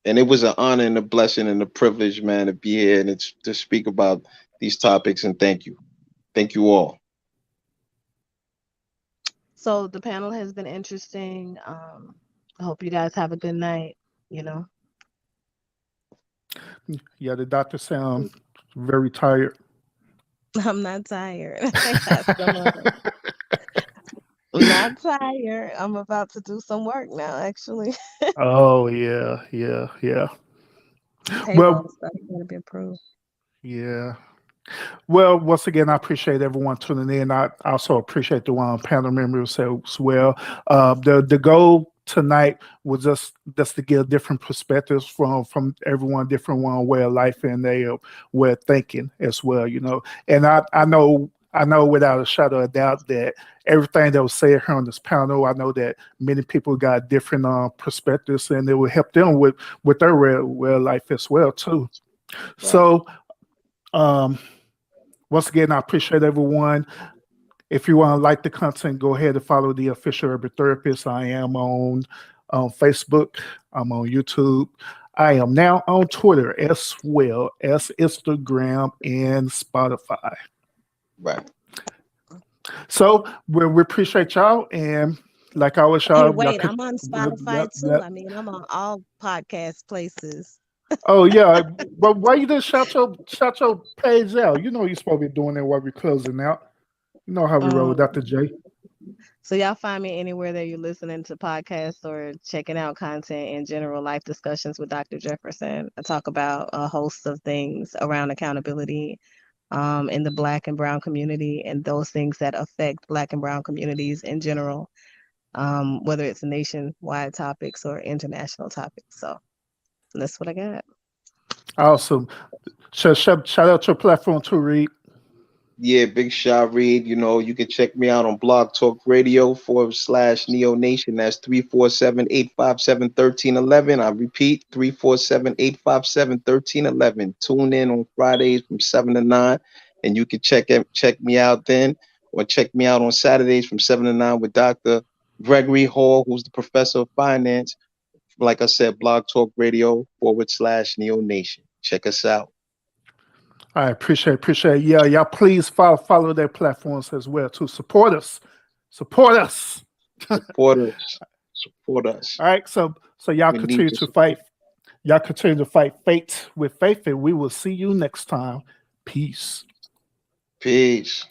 And it was an honor and a blessing and a privilege, man, to be here and to speak about these topics. And thank you. Thank you all. So the panel has been interesting. I hope you guys have a good night, Yeah, the doctor sounds very tired. I'm not tired. I'm not tired. I'm about to do some work now, actually. Oh, yeah. Payroll stuff gotta be approved. Yeah. Well, once again, I appreciate everyone tuning in. I also appreciate the panel members as well. The goal tonight was just to give different perspectives from everyone, different way of life and their way of thinking as well, And I know I know without a shadow of doubt that everything that was said here on this panel, I know that many people got different perspectives, and it will help them with their real life as well too. Right. So, once again, I appreciate everyone. If you want to like the content, go ahead and follow the Official Urban Therapist. I am on Facebook. I'm on YouTube. I am now on Twitter as well as Instagram and Spotify. Right. So we appreciate y'all, and like I always, y'all. Hey, wait, I'm on Spotify too. I mean, I'm on all podcast places. Oh yeah, but why you didn't shout your page out? You know you're supposed to be doing that while we're closing out. You know how we roll with Dr. J. So y'all find me anywhere that you're listening to podcasts or checking out content in general, life discussions with Dr. Jefferson. I talk about a host of things around accountability in the Black and Brown community, and those things that affect Black and Brown communities in general, whether it's nationwide topics or international topics. So that's what I got. Awesome. Shout out your platform too, Reed. Yeah, Big Shot Reed. You know, you can check me out on Blog Talk Radio /Neo Nation. That's 347-857-1311. I repeat, 347-857-1311. Tune in on Fridays from 7 to 9, and you can check me out then, or check me out on Saturdays from 7 to 9 with Dr. Gregory Hall, who's the professor of finance. Like I said, Blog Talk Radio /Neo Nation. Check us out. I appreciate it. Yeah, y'all please follow their platforms as well to support us. Support us. All right, so y'all continue to fight. Y'all continue to fight fate with faith, and we will see you next time. Peace. Peace.